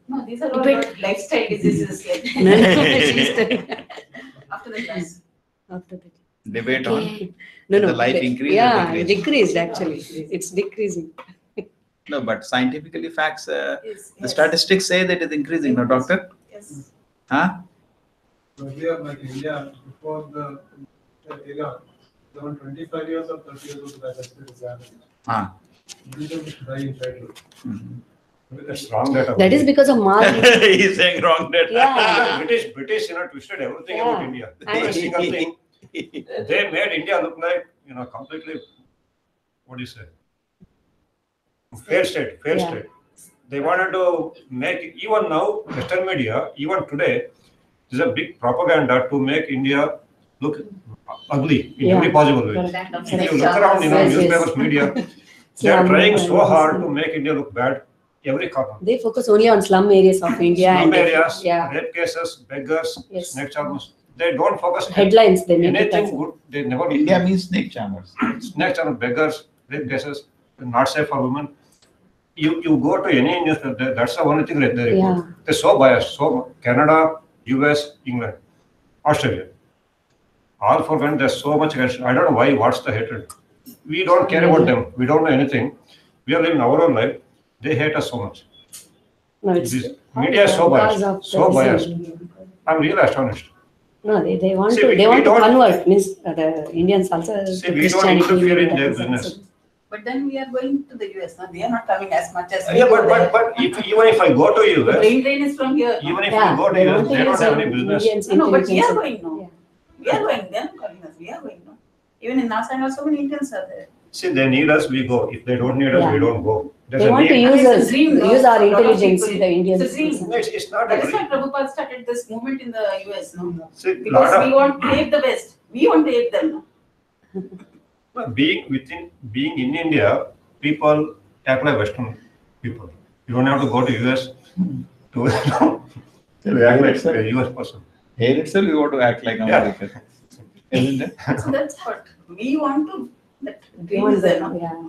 No, these are all Debate. not lifestyle diseases like She's telling- after the class. After the Debate on no, the life increase or Yeah, decrease? decreased actually. It's decreasing. No, but scientifically facts, Yes, the yes. statistics say that it's increasing. No, doctor? Yes. Huh? Earlier, like India, before the era, around 25 years or 30 years old, that is average. Ah. People die in childhood. That's wrong data. That is because of Mark. He's saying wrong data. Yeah. British, twisted everything about Yeah. India. And- Every single thing. They made India look like, completely, what do you say? Fair state. Yeah. State. They wanted to make, even now, Western media, even today, there's a big propaganda to make India look ugly in Yeah. every possible way. Correct. If you look around, Yes, yes. newspapers, media, they Slum are trying so areas. hard to make India look bad every corner. They focus only on slum areas of India Slum and areas, yeah, rape cases, beggars, Yes. snake charmers. They don't focus on headlines they make it as anything good. They never India means snake charmers. snake charmers, beggars, rape cases, not safe for women. You go to any newspaper, that's the only thing that they report. Yeah. They're so biased. So Canada, US, England, Australia, all for when there's so much hatred. I don't know why. What's the hatred? We don't care about them. We don't know anything. We are living our own life. They hate us so much. No, it's This media is so because biased. of So the biased. decision. I'm really astonished. No, they want See, to we to don't- convert means the Indians also See, to we don't Christianity. interfere in that their is also- business. But then we are going to the US now. They are not coming as much as we Yeah, go but there. even if I go to The US, brain drain is from here. even if Yeah, you go to they US, want to they don't use have any business. Indians' No, but we are intelligence. going now. Yeah. We are going. They are not calling us. We are going now. Even in NASA and also many Indians are there. See, they need us, we go. If they don't need us, Yeah. we don't go. There's They a want to need. use It's a us, dream, no? use our For a lot of intelligence, people. the Indians. It's a dream. No, it's not a That is dream. why Prabhupada started this movement in the US, no? See, Because we want to aid the West. We want to aid them. being in India, people act like Western people. You don't have to go to US to act like a US person. Here itself, you want to act like American. Isn't it? So that's what we want to. That We dream want is there, them, no? yeah.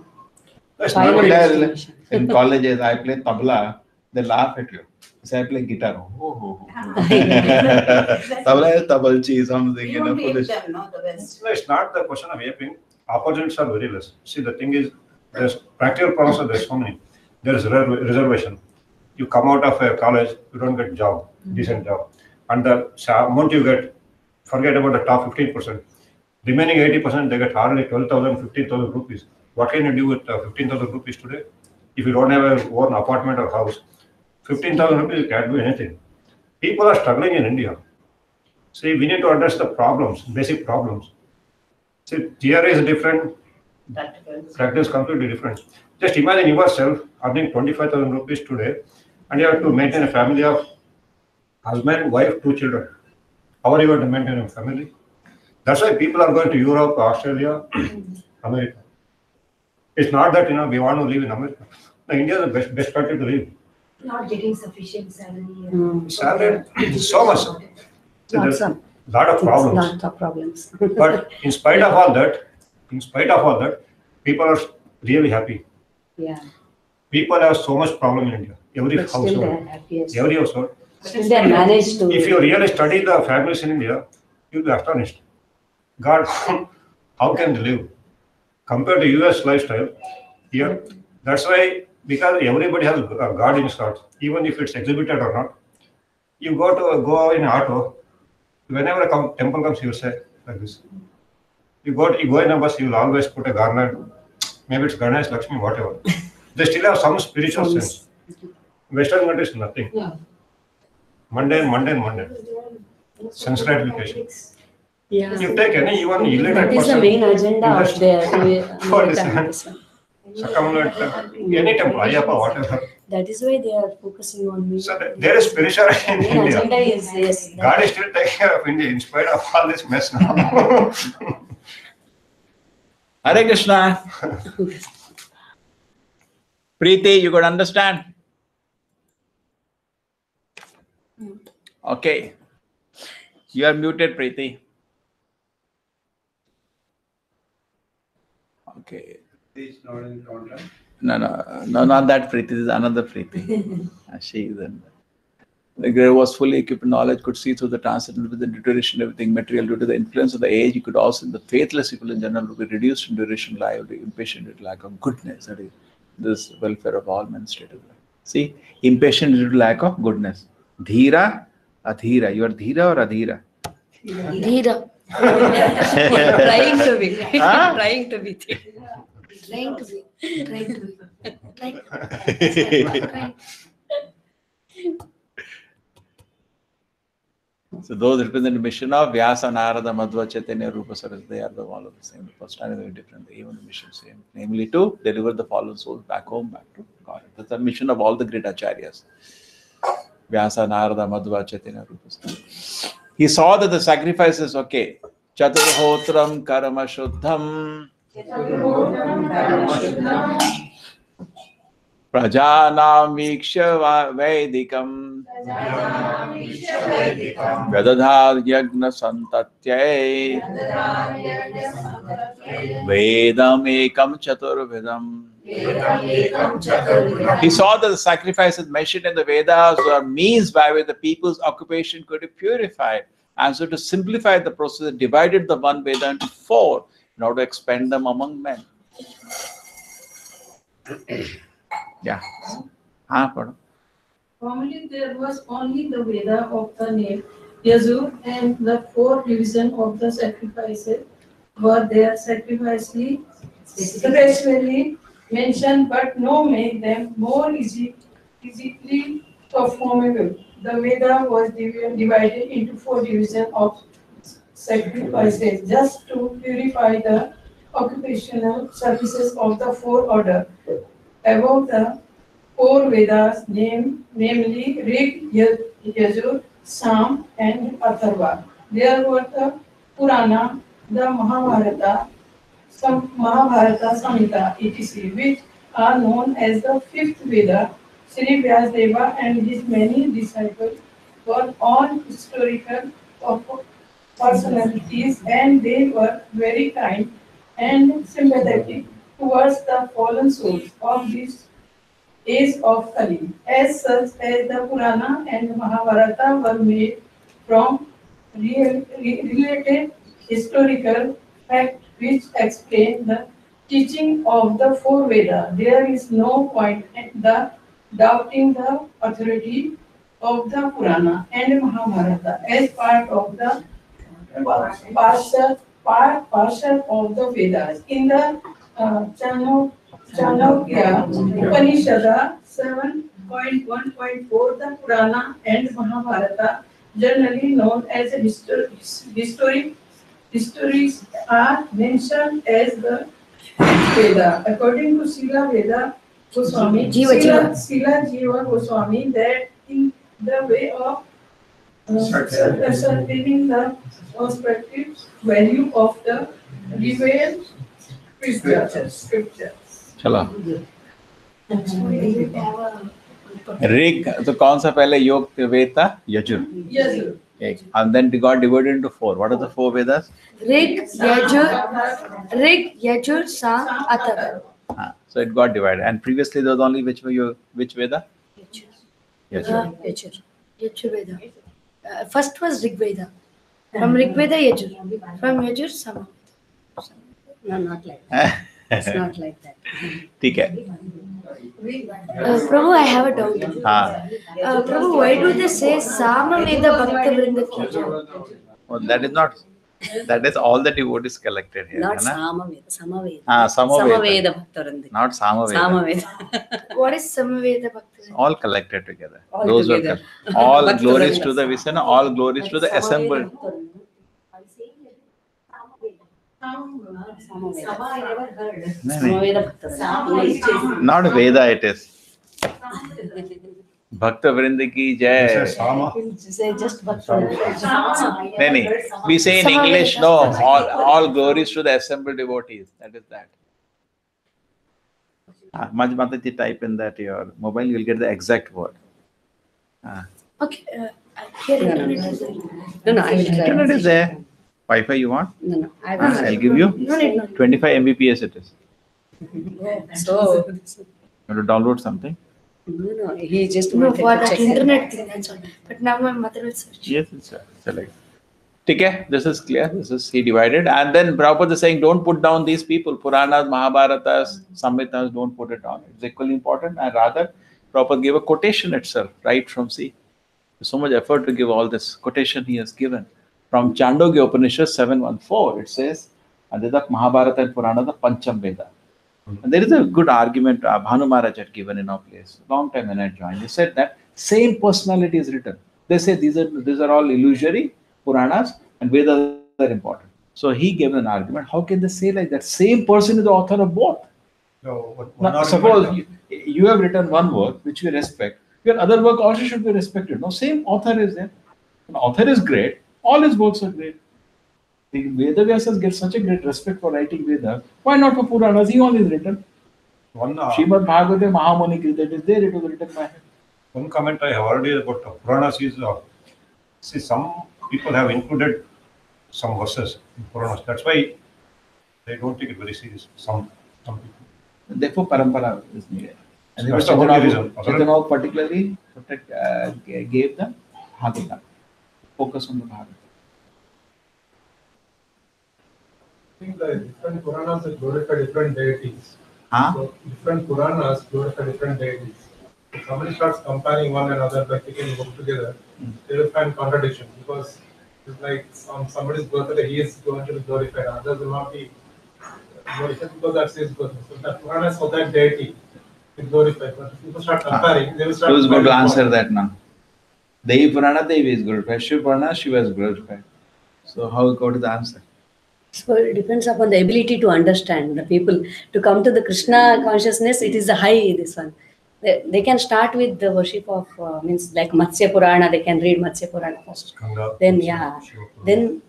That's Final not destination. In colleges, I play tabla, they laugh at you. So I play guitar. Oh. Tabla is tabalchi, something, We want to aid foolish. them, no? The West. No, it's not the question of aping. Opportunities are very less. See, the thing is, there's practical problems are there's so many. There is reservation. You come out of a college, you don't get job, decent job. And the amount you get, forget about the top 15%. Remaining 80%, they get hardly 12,000, 15,000 rupees. What can you do with 15,000 rupees today? If you don't have a own apartment or house, 15,000 rupees, you can't do anything. People are struggling in India. See, we need to address the problems, basic problems. See, theory is different, practice is completely different. Just imagine yourself earning 25,000 rupees today, and you have to maintain a family of husband, wife, 2 children. How are you going to maintain a family? That's why people are going to Europe, Australia, America. It's not that we want to live in America. No, India is the best country to live. Not getting sufficient salary. Salary, so much. So Not there's some. lot of problems. Not of problems. But in spite of all that, people are really happy. Yeah. People have so much problem in India. Every But still they household. are happiest. Every household. Still they manage to. If you really study the families in India, you'll be astonished. God, how can they live? Compared to US lifestyle, here, that's why, because everybody has a God in his heart, even if it's exhibited or not. You go in auto, whenever a temple comes, you say like this. You go in a bus, you will always put a garland. Maybe it's Ganesh, Lakshmi, whatever. They still have some spiritual sense. Western countries, nothing. Yeah. Mundane. Sense gratification. Yeah. You take any even illiterate That is person. the main agenda of their For this any temple, Ayappa, whatever. That is why they are focusing on me. So there is spirituality in Main India. agenda is yes. God is still taking care of India in spite of all this mess now. Hare Krishna. Preeti, you could understand? Okay. You are muted, Preeti. Okay. Is not in contact. No, not that Preeti. This is another Preeti. She is in. The girl was fully equipped in knowledge, could see through the transcendental within duration, everything material. Due to the influence of the age, you could also, the faithless people in general, would be reduced in duration, life, impatient with lack of goodness. That is, this welfare of all men state of life. See, impatient due to lack of goodness. Dhira, adhira. You are dhira or adhira? Dhira. Trying to be. Huh? Trying to be. Trying to be. So those represent the mission of Vyasa, Narada, Madhva, Chaitanya, Rupa, Saraswati. They are all of the same. The personality is very different. Even the mission same. Namely to deliver the fallen souls back home, back to God. That's the mission of all the great acharyas. Vyasa, Narada, Madhva, Chaitanya, Rupa, Saraswati. He saw that the sacrifices, okay. Chaturhotram karma shuddham. Prajanam viksha vedikam. Vedadhar yagna santatyai. Vedam ekam chaturvedam. He saw that the sacrifices mentioned in the Vedas were means by which the people's occupation could be purified. And so to simplify the process, it divided the one Veda into 4 in order to expand them among men. Yeah. Formerly, there was only the Veda of the name Yajur, and the 4 divisions of the sacrifices were there specifically mentioned, but no made them more easily performable. The Veda was divided into 4 divisions of sacrifices just to purify the occupational services of the 4 orders. Above the 4 Vedas, namely Rig, Yajur, Sam, and Atharva. There were the Purana, the Mahabharata, Samhita, etc., which are known as the 5th Veda. Sri Vyasadeva and his many disciples were all historical personalities, and they were very kind and sympathetic towards the fallen souls of this age of Kali. As such as the Purana and Mahabharata were made from related historical facts which explain the teaching of the 4 Vedas. There is no point in the doubting the authority of the Purana and Mahabharata as part of the partial of the Vedas. In the Chanakya Upanishad 7.1.4, the Purana and Mahabharata, generally known as histories, are mentioned as the Veda. According to Srila Veda Goswami, Srila Jiva Goswami, that in the way of ascertaining the prospective value of the revealed scriptures. चलो ऋग तो कौन सा पहले योग वेद था? Yajur. And then it got divided into 4. What are the 4 Vedas? Rig, Yajur, Sam, Atharva. So it got divided. And previously there was only which Veda? Yajur. Yajur Veda. First was Rig Veda. From Rig Veda, Yajur. From Yajur, Sama. No, not like that. It's not like that. Okay. Prabhu, I have a doubt. Prabhu, why do they say Sama Veda Bhakta Vrinda Ki Jai? Well, that is not. That is all the devotees collected here. Not है ना? Samaveda, Samaveda. Samaveda. Bhaktarandi. Not Samaveda. Samaveda. What is Samaveda Bhakta? All collected together. All Those together. were all Bhakta glories Vrinda. to the Vishnu, all glories to the assembled. Samaveda Bhaktarandi. Not Veda, it is. Bhakta Vrinda ki jai. Say just Bhaktarandi. No. We say in English, no, all glories to the assembled devotees. That is that. Mataji, type in that your mobile, you will get the exact word. Okay, here internet is there. No, I will try. Internet is there. Wi-Fi you want? No, I will. I'll give you. No need, no need. 25 Mbps it is. So, You have to download something? no, he just No, wanted for to that check. internet thing, that's all. But now my mother will search. Yes, it's like. Okay, this is clear. This is he divided. And then Prabhupada is saying, don't put down these people. Puranas, Mahabharatas, Samhitas, don't put it on. It's equally important. And rather, Prabhupada gave a quotation itself, right from C. There's so much effort to give all this quotation he has given. From Chandogya Upanishad 7.1.4, it says, Adidak Mahabharata and Purana, the Pancham Veda. And there is a good argument Bhanu Maharaj had given in our place. Long time when I joined. He said that same personality is written. They say these are all illusory, Puranas, and Vedas are important. So he gave an argument. How can they say like that? Same person is the author of both. No, Now, suppose you have written one work which we respect. Your other work also should be respected. No, same author is there. An author is great. All his works are great. The Vedavyasas get such a great respect for writing Vedas. Why not for Puranas? He only is written. Srimad Bhagavata Mahamuni Krita, it is there, it was written by him. One comment I have already about Puranas is, see, some people have included some verses in Puranas. That's why they don't take it very serious. Some people. Therefore, parampara is needed. And That's the only reason. Chaitanya particularly gave the Bhagavata. Focus on the Bhagavata. I think the different Puranas glorify different deities. Huh? So different Puranas glorify different deities. If somebody starts comparing one another by taking a book together, they will find contradiction because it's like on somebody's birthday he is going to be glorified, others will not be glorified because that's his birthday. So the Puranas for that deity is glorified. But if people start comparing, they will start. Who's going to answer that now? Devi Purana, Devi is glorified. Shiva Purana, Shiva is glorified. So how we go to the answer? So it depends upon the ability to understand the people. To come to the Krishna consciousness, it is a high, this one. They can start with the worship of, means like Matsya Purana, they can read Matsya Purana first. Then, yeah. Then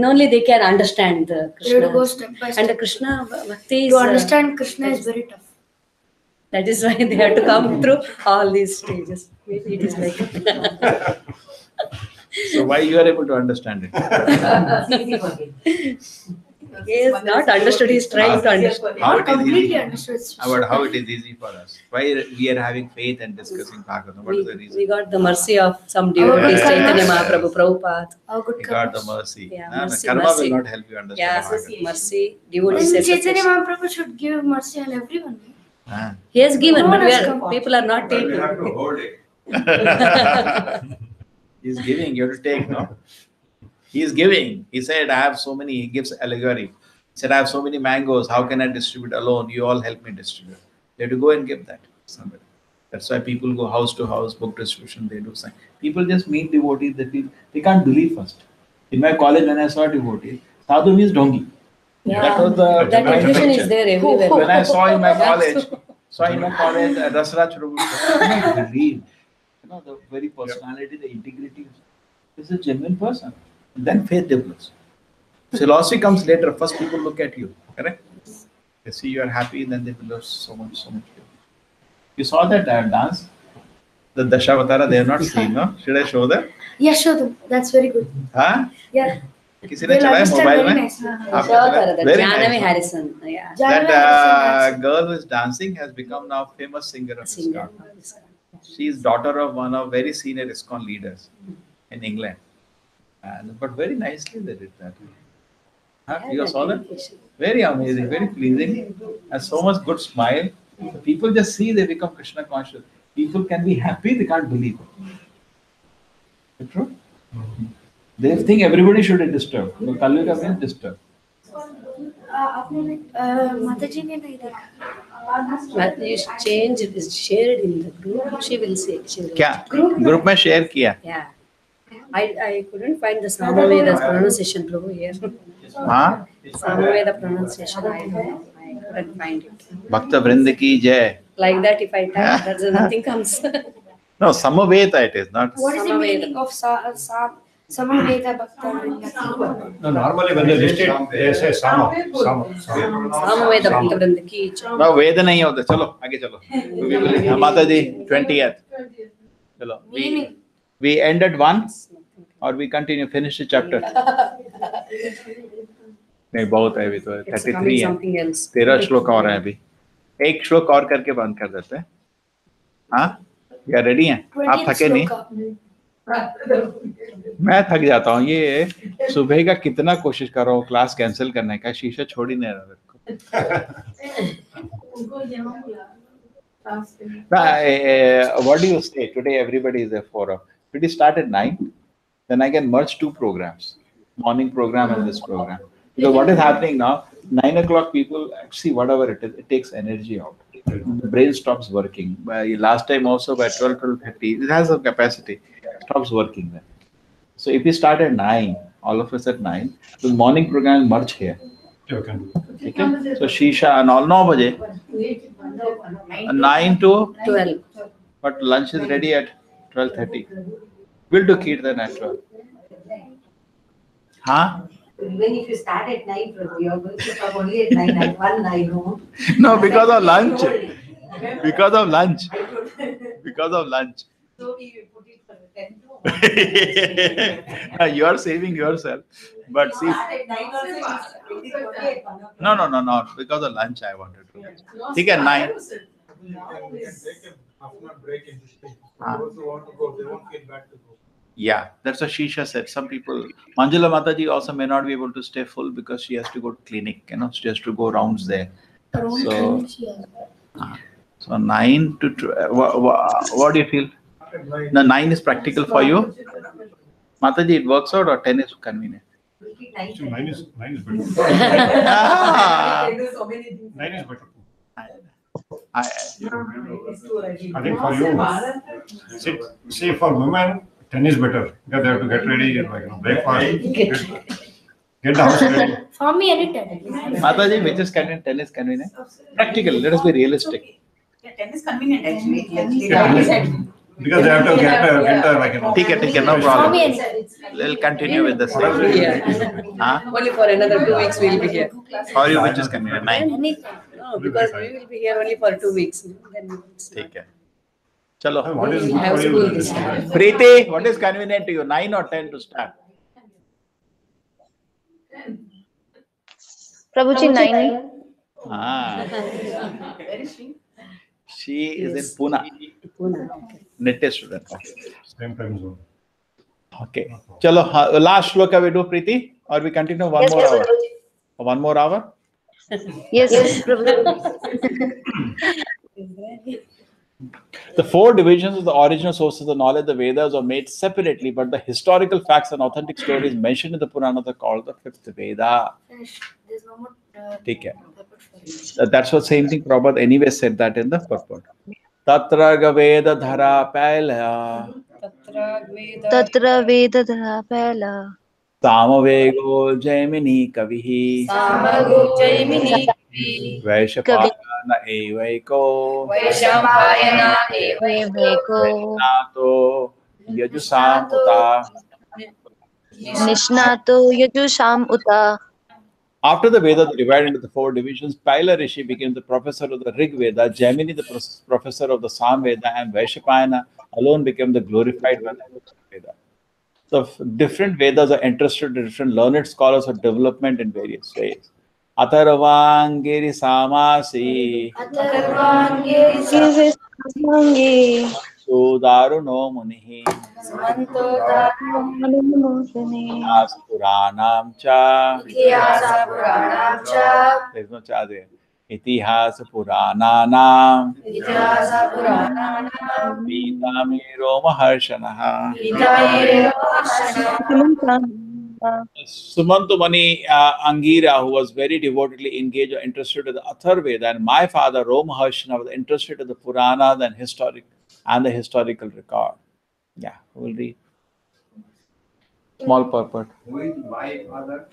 only they can understand the They have to Krishna. go step by And step. the Krishna Bhakti is... To understand Krishna is very tough. That is why they have to come through all these stages. Maybe it is like... So why you are able to understand it? He is not understood, he is trying to understand. How it is Completely easy. understood. About how it is easy for us. Why we are having faith and discussing Bhagavatam? What is the reason? We got the mercy of some devotees, Chaitanya Mahaprabhu, Prabhupada. How good We got the mercy. Yeah, No, no, mercy, karma mercy. will not help you understand Yeah, Bhagavatam. mercy, devotees. And Chaitanya association. Mahaprabhu should give mercy on everyone. Ah. He has given, No but one we has are, come. people are not But we taking. have to hold it. He's giving, you have to take, no? He's giving. He said, I have so many, he gives allegory. He said, I have so many mangoes, how can I distribute alone? You all help me distribute. You have to go and give that to somebody. That's why people go house to house, book distribution, they do something. People just meet devotees, they can't believe first. In my college, when I saw devotees, sadhu means dongi. Yeah, That was the that my confusion is picture. there everywhere. When I saw in my college, Rasraj Prabhu, I couldn't believe, the very personality, the integrity. This is a genuine person. Then faith develops. Philosophy comes later. First, people look at you. Correct? They see you are happy, then they develop so much. You saw that dance. The Dashavatara, they have not seen, no? Should I show them? Yeah, show them. That's very good. Huh? Yeah. किसी ने They'll चलाया understand mobile very में? nicely. आपने चलाया? Very Janavi nice. Harrison. Yeah. That girl who is dancing has become now famous singer of ISKCON. She is daughter of one of very senior ISKCON leaders in England. But very nicely they did that. Huh? You saw that? Very amazing, very pleasing, and so much good smile. People just see they become Krishna conscious. People can be happy, they can't believe it. Is it true? They think everybody should be disturbed. So Kalika means disturbed. माताजी ने नहीं देखा. But you change it, is shared in the group. She will say. She will क्या? Group में share किया. Yeah. I couldn't find the Samaveda pronunciation, Prabhu, here. हाँ? Samaveda pronunciation, I couldn't find it. भक्त वृंद की जय. Like that, if I type, that's nothing comes. No, Samaveda it is not. What is the meaning of Samaveda Bhakta? No, normally when they list it, they say Sama. Samaveda Bhakta Vrinda ki jai. No, Veda नहीं होता. चलो आगे चलो. माता जी 20th. चलो. We ended 1 or we continue finish the chapter. नहीं बहुत है अभी तो 33 है. 13 श्लोक और है अभी. एक श्लोक और करके बंद कर देते हैं. हाँ? या रेडी हैं? आप थके नहीं? मैं थक जाता हूँ. ये सुबह का कितना कोशिश कर रहा हूँ क्लास कैंसिल करने का. शीशा छोड़ ही नहीं रहा मेरे को. What do you say? Today everybody is there for. If it start at 9, then I can merge 2 programs, morning program and this program. Because what is happening now, 9 o'clock people see whatever it is, it takes energy out. The brain stops working. Last time also by 12:30, it has a capacity, stops working then. So if we start at 9, all of us at 9, the morning program merge here. Okay. Okay? So Shisha and all 9 baje. 9 to 12. But lunch is ready at 12:30. We'll do Kirtan at 12. Huh? Even if you start at 9, you are going to stop only at 9, at 1, I know. No, because of lunch. Because of lunch. Because of lunch. So we put it for 10. You are saving yourself. But see. No. Because of lunch I wanted to. Take at 9. We can take a half-an-hour break in between. Those who want to go, they won't feel bad to go. Yeah, that's what Shisha said. Some people, Manjula Mataji also may not be able to stay full because she has to go to clinic, she has to go rounds there. So 9 to 12, what do you feel? No, 9 is practical for you? Mataji, it works out or 10 is convenient? 9 is better. 9 is better. I think for you, see for women, 10 is better because they have to get ready, breakfast, get the house ready. For me, any 10. Mataji, which is convenient? 10 is convenient. Practical. Let us be realistic. Yeah, 10 is convenient actually. Because they have to get Take it, no problem. We'll continue with this. Only for another 2 weeks we will be here. For you, which is convenient? 9. No, because we will be here only for 2 weeks. Then Take care. Chalo. What is I have school this time. Preeti, what is convenient to you? 9 or 10 to start? Prabhuji, 9. She is in Pune. Nitya student. Same time zone. Okay. Chalo, last shloka we do, Preeti? Or we continue one more hour? 1 more hour? Yes, The 4 divisions of the original sources of knowledge, the Vedas, are made separately, but the historical facts and authentic stories mentioned in the Puranas are called the 5th Veda. There's no more. Take care. That's what same thing Prabhupada anyway said that in the purport. Tatra Veda Dhara Paila. Tatra Veda Dhara Paila. Samavego Jaimini Kavihi. Samago Jaimini Kavihi. Vaishapayana Evaiko. Vaishapayana Evaiko. Nishnato Yajusam Uta. Nishnato Yajusam Uta. After the Vedas were divided into the 4 divisions, Paila Rishi became the professor of the Rig Veda, Jaimini the professor of the Sam Veda, and Vaishapayana alone became the glorified one of the Veda. So different Vedas are interested in different learned scholars of development in various ways. Atharvangiri Samasi Sudaruno Munihi Ityas Puranam Cha there's no cha there. Itihasa Purananam Pitamiro Maharshanaha Sumantumani Angira, who was very devotedly engaged or interested in the Atharveda, and my father Romaharshana was interested in the Purana and the historical record. Yeah, we'll read. Small purport. Who is my father?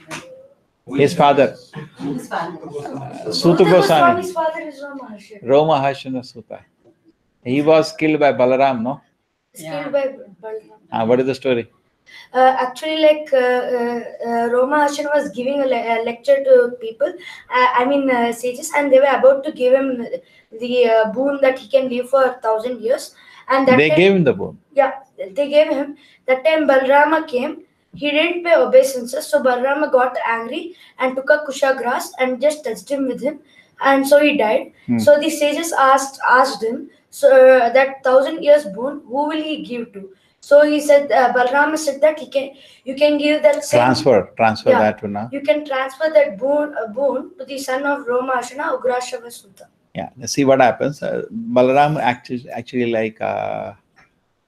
His father. Suta Goswami. Swami's father is Romaharshana. Romaharshana Suta. He was killed by Balaram, no? Killed by Balaram. What is the story? Actually, like Romaharshana was giving a lecture to people, sages, and they were about to give him the boon that he can live for 1,000 years. And that They gave him the boon. Yeah, they gave him. That time Balarama came. He didn't pay obeisances, so Balarama got angry and took a kusha grass and just touched him with him, and so he died. So the sages asked him, so that 1,000 years boon, who will he give to? So he said, Balarama said that you can give that same, Transfer Yeah. that to now. You can transfer that boon to the son of Romaharshana, Ugrashava Suta. Yeah, see what happens. Balaram actually like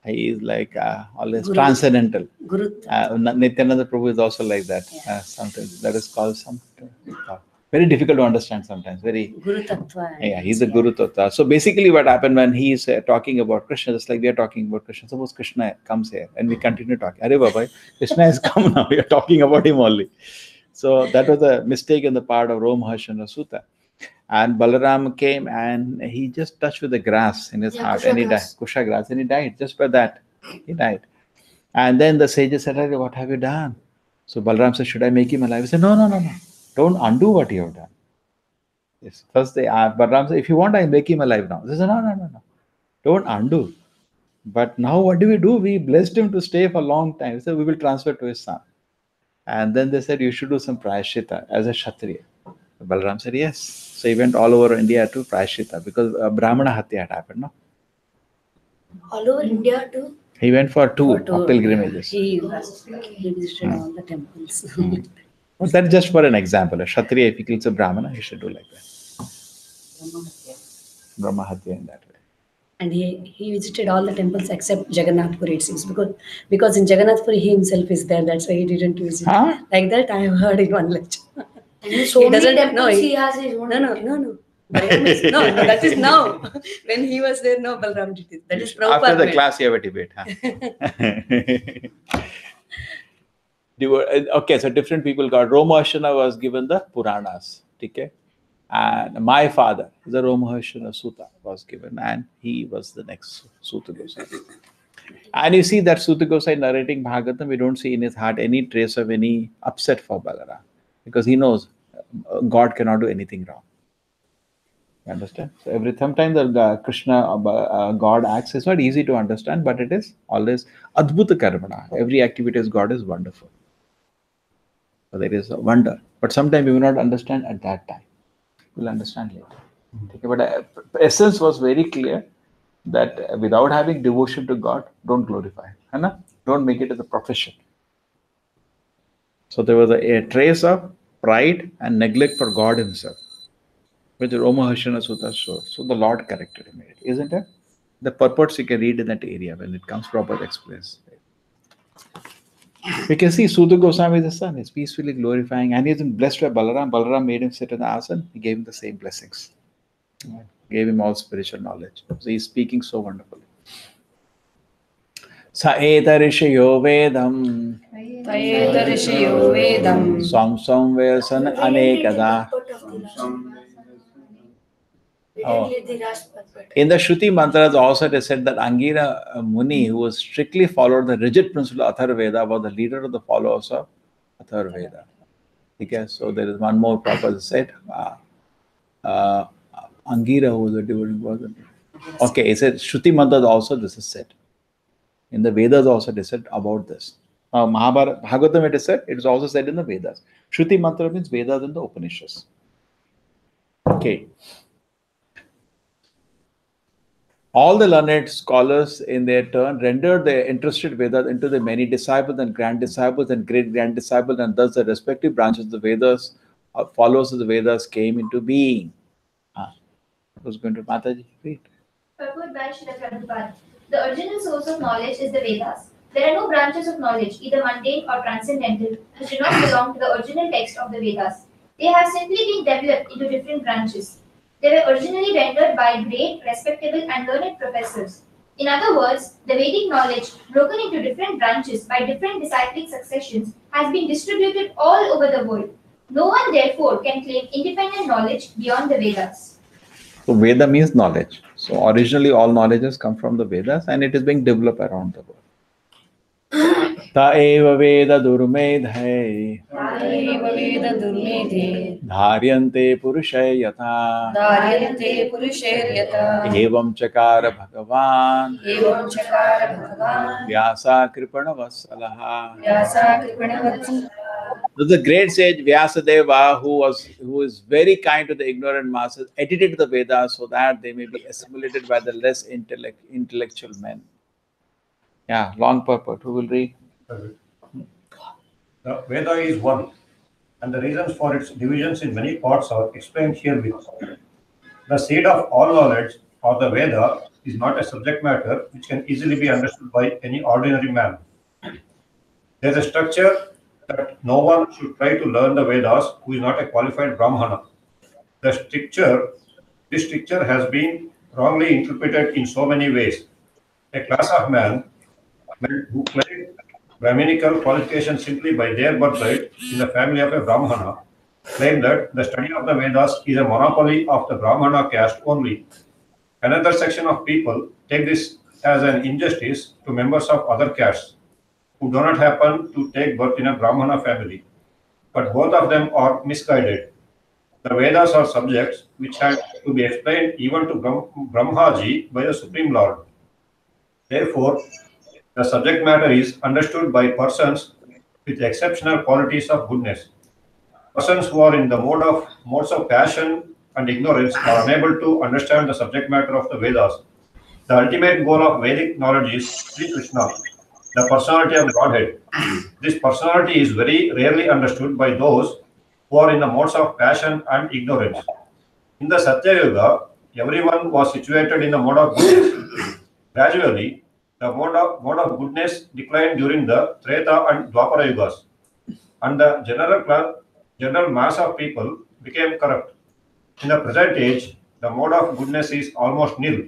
he is like always Guru. transcendental. Guru. Nityananda Prabhu is also like that. Sometimes that is called something very difficult to understand sometimes. Very Guru Tattva. Yeah, he's a Guru Tattva. So basically, what happened when he is talking about Krishna, just like we are talking about Krishna. Suppose Krishna comes here and we continue talking. Arey Baba, Krishna has come now. We are talking about him only. So that was a mistake on the part of Romaharshana Suta. And Balaram came and he just touched with the grass in his heart and he died. Kusha grass, and he died. Just by that, he died. And then the sages said, what have you done? So Balaram said, should I make him alive? He said, no. Don't undo what you have done. Yes. First they asked, Balaram said, if you want, I make him alive now. They said, no. Don't undo. But now what do? We blessed him to stay for a long time. He said, we will transfer to his son. And then they said, you should do some prayashita as a Kshatriya. Balaram said, yes. So he went all over India to prayashita because Brahmana Hatya had happened, no? All over India too? He went for two pilgrimages. He visited all the temples. Well, that's just for an example. A Kshatriya, if he kills a Brahmana, he should do like that. Brahma Hatya in that way. And he visited all the temples except Jagannath Puri, it seems. Because in Jagannath Puri, he himself is there. That's why he didn't visit. Huh? Like that, I have heard in one lecture. So many temples he has his own. No. Balram no, that is now. When he was there, no, Balram did it. That is Prabhupada. After the made. class, you have a debate. Huh? Okay, so different people got. Romaharshana was given the Puranas. Okay? And my father, the Romaharshana Suta, was given, and he was the next Suta Gosai. And you see that Suta Gosai narrating Bhagavatam, we don't see in his heart any trace of any upset for Balaram. Because he knows God cannot do anything wrong. You understand? So sometimes the Krishna, God acts, is not easy to understand, but it is always Adbhuta Karmana. Every activity of God is wonderful. So there is a wonder. But sometimes we will not understand at that time. We'll understand later. Okay, but the essence was very clear that without having devotion to God, don't glorify Him. Don't make it as a profession. So there was a trace of pride and neglect for God himself, which Romaharshana Sutta showed. So the Lord corrected him, isn't it? The purports you can read in that area when it comes proper explains. We can see Suta Goswami, the son, is peacefully glorifying, and he has been blessed by Balaram. Balaram made him sit in the asana. He gave him the same blessings. Gave him all spiritual knowledge. So he's speaking so wonderfully. Sa eta rishayo vedam Swam Vesan Anekada. Oh. In the Shruti mantras also it is said that Angira Muni, who was strictly followed the rigid principle of Atharveda, was the leader of the followers of Atharveda. Okay, so there is one more proper set. Angira, who was a devotee, wasn't it? Okay, it said Shruti Mantra also this is said. In the Vedas also it is said about this. Mahabharata, Bhagavatam it is said, it is also said in the Vedas. Shruti Mantra means Vedas and the Upanishads. Okay. All the learned scholars in their turn rendered their interested Vedas into the many disciples and grand disciples and great grand disciples, and thus the respective branches of the Vedas, followers of the Vedas came into being. Who's going to Mataji? Read. Purport by Srila Prabhupada. The original source of knowledge is the Vedas. There are no branches of knowledge, either mundane or transcendental, which do not belong to the original text of the Vedas. They have simply been developed into different branches. They were originally rendered by great, respectable, and learned professors. In other words, the Vedic knowledge, broken into different branches by different disciplic successions, has been distributed all over the world. No one, therefore, can claim independent knowledge beyond the Vedas. So Veda means knowledge. So originally all knowledges come from the Vedas and it is being developed around the world. Ta eva Veda durmedhe dharyante purushayata evam chakara bhagavan vyasa kripana vassalaha. So the great sage Vyasadeva, who is very kind to the ignorant masses, edited the Vedas so that they may be assimilated by the less intellectual men. Yeah, long purport. Who will read? The Veda is one, and the reasons for its divisions in many parts are explained herewith. The seed of all knowledge, or the Veda, is not a subject matter which can easily be understood by any ordinary man. There is a structure that no one should try to learn the Vedas who is not a qualified Brahmana. This stricture has been wrongly interpreted in so many ways. A class of men who claim Brahminical qualifications simply by their birthright in the family of a Brahmana claim that the study of the Vedas is a monopoly of the Brahmana caste only. Another section of people take this as an injustice to members of other castes who do not happen to take birth in a Brahmana family. But both of them are misguided. The Vedas are subjects which have to be explained even to Brahmaji by the Supreme Lord. Therefore, the subject matter is understood by persons with exceptional qualities of goodness. Persons who are in the modes of passion and ignorance are unable to understand the subject matter of the Vedas. The ultimate goal of Vedic knowledge is Sri Krishna, the personality of Godhead. This personality is very rarely understood by those who are in the modes of passion and ignorance. In the Satya Yuga, everyone was situated in the mode of goodness. Gradually, the mode of goodness declined during the Treta and Dwapara Yugas, and the general mass of people became corrupt. In the present age, the mode of goodness is almost nil,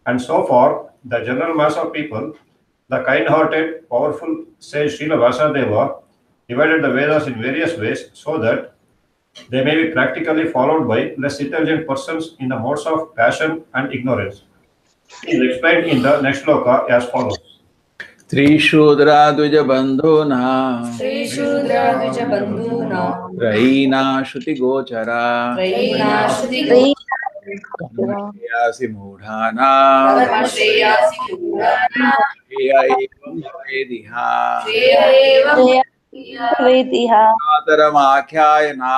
and so far, the general mass of people, the kind-hearted, powerful sage Srila Vyasadeva, divided the Vedas in various ways so that they may be practically followed by less intelligent persons in the modes of passion and ignorance. It is explained in the next shloka as follows. Trishudra Dvija Bandhuna Raina Shruti Gochara Karmashreyasi Mudhana Vediha Mataram Akhyayana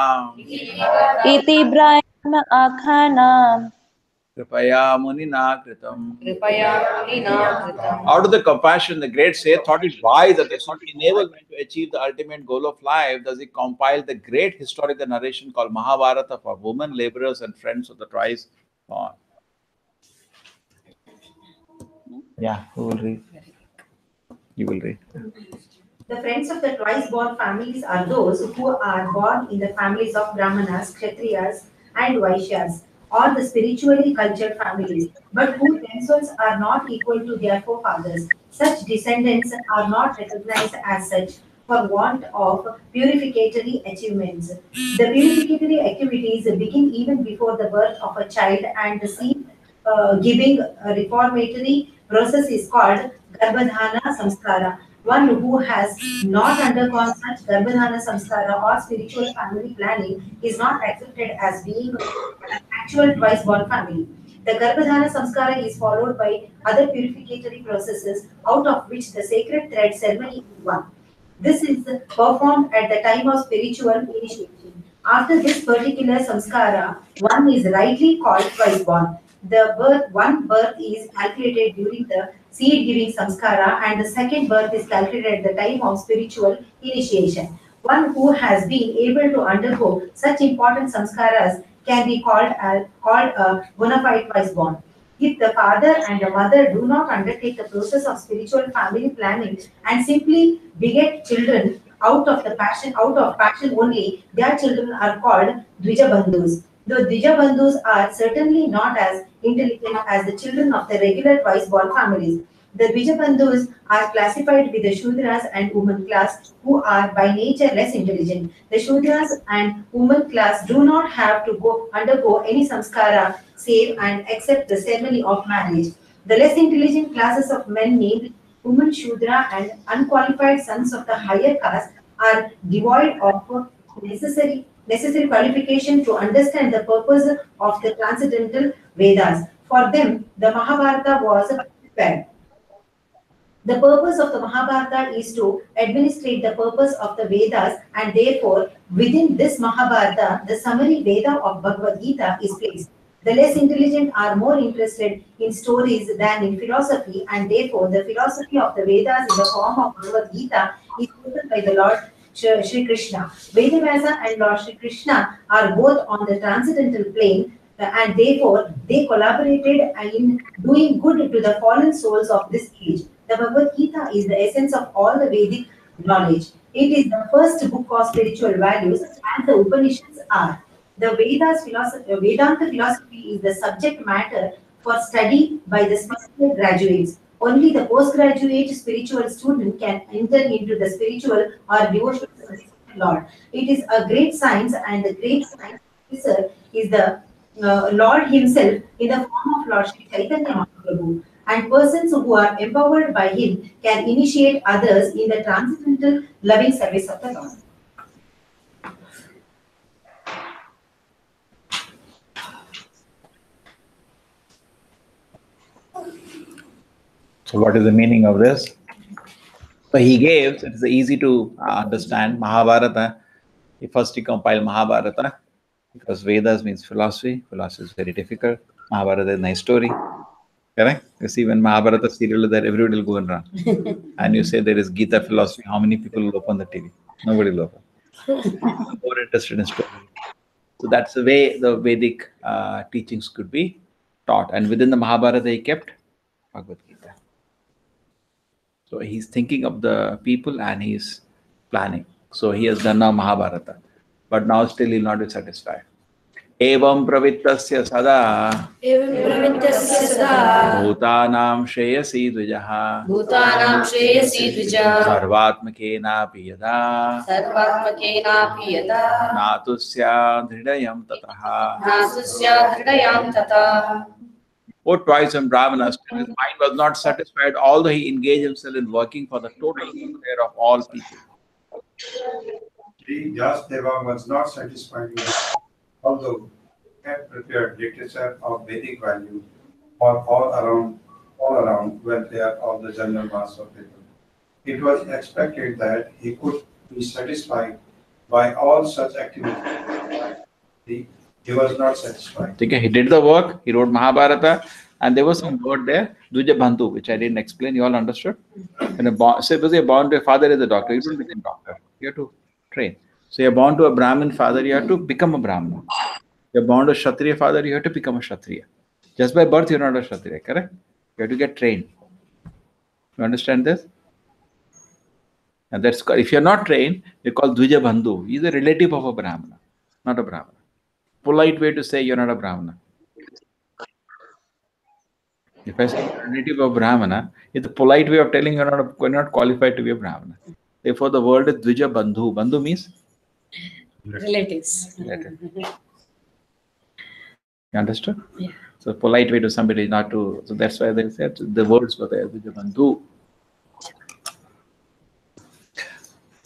Iti Brahma Akhanam Kripaya Munina Kritam. Out of the compassion, the great sage thought it wise that they sought to enable men to achieve the ultimate goal of life. Thus, he compiled the great historical narration called Mahabharata for women, laborers, and friends of the twice born. Yeah, who will read? You will read. The friends of the twice-born families are those who are born in the families of Brahmanas, Kshatriyas, and Vaishyas, or the spiritually cultured families, but who themselves are not equal to their forefathers. Such descendants are not recognized as such for want of purificatory achievements. The purificatory activities begin even before the birth of a child, and the seed-giving reformatory process is called Garbhadhana Samskara. One who has not undergone such Garbhadhana Samskara or spiritual family planning is not accepted as being an actual twice born family. The Garbhadhana Samskara is followed by other purificatory processes, out of which the sacred thread ceremony is one. This is performed at the time of spiritual initiation. After this particular samskara, one is rightly called twice born. One birth is calculated during the seed giving samskara, and the second birth is calculated at the time of spiritual initiation. One who has been able to undergo such important samskaras can be called a bona fide twice born. If the father and the mother do not undertake the process of spiritual family planning and simply beget children out of passion only, their children are called Dvijabandhus. The Dvijabandhus are certainly not as intelligent as the children of the regular twice born families. The Dvijabandhus are classified with the Shudras and woman class, who are by nature less intelligent. The Shudras and woman class do not have to undergo any samskara save and accept the ceremony of marriage. The less intelligent classes of men named woman Shudra and unqualified sons of the higher caste are devoid of necessary qualification to understand the purpose of the transcendental Vedas. For them, the Mahabharata was prepared. The purpose of the Mahabharata is to administrate the purpose of the Vedas, and therefore, within this Mahabharata, the summary Veda of Bhagavad Gita is placed. The less intelligent are more interested in stories than in philosophy, and therefore, the philosophy of the Vedas in the form of Bhagavad Gita is spoken by the Lord Shri Krishna. Vedavyasa and Lord Shri Krishna are both on the transcendental plane, and therefore they collaborated in doing good to the fallen souls of this age. The Bhagavad Gita is the essence of all the Vedic knowledge. It is the first book of spiritual values, as the Upanishads are. The Vedanta philosophy is the subject matter for study by the spiritual graduates. Only the postgraduate spiritual student can enter into the spiritual or devotional service of the Lord. It is a great science, and the great science officer is the Lord Himself in the form of Lord Shri Chaitanya Mahaprabhu. And persons who are empowered by Him can initiate others in the transcendental loving service of the Lord. So what is the meaning of this? So he gave, it's easy to understand, Mahabharata. He compiled Mahabharata because Vedas means philosophy. Philosophy is very difficult. Mahabharata is a nice story. Correct? You see, when Mahabharata serial is there, everybody will go and run. And you say there is Gita philosophy, how many people will open the TV? Nobody will open. More interested in story. So that's the way the Vedic teachings could be taught. And within the Mahabharata, he kept Bhagavad Gita. So he's thinking of the people and he's planning. So he has done now Mahabharata. But now still he'll not be satisfied. Evam pravittasya sada bhutanam shreyasi dvijaha sarvatmakenapi yada natusya dhridayam tataha. Oh, twice when Brahmana, still his mind was not satisfied, although he engaged himself in working for the total welfare of all people. Sri Vyasdeva was not satisfied with it, although he had prepared literature of Vedic value for all around welfare of the general mass of people. It was expected that he could be satisfied by all such activities. He was not satisfied. Okay, he did the work, he wrote Mahabharata, and there was some word there, Dvijabandhu, which I didn't explain. You all understood? Suppose you're born to a father is a doctor, you don't become a doctor. You have to train. So you're born to a Brahmin father, you have to become a Brahmana. You're born to a Kshatriya father, you have to become a Kshatriya. Just by birth, you're not a Kshatriya, correct? You have to get trained. You understand this? And that's called, if you're not trained, you're called Dvijabandhu. He's a relative of a Brahmana, not a Brahmana. Polite way to say you're not a Brahmana. If I say you're a relative of Brahmana, it's a polite way of telling you're not qualified to be a Brahmana. Therefore, the word is Dvijabandhu. Bandhu means? Relatives. You understood? Yeah. So polite way to somebody not to, so that's why they said the words were there, Dvijabandhu.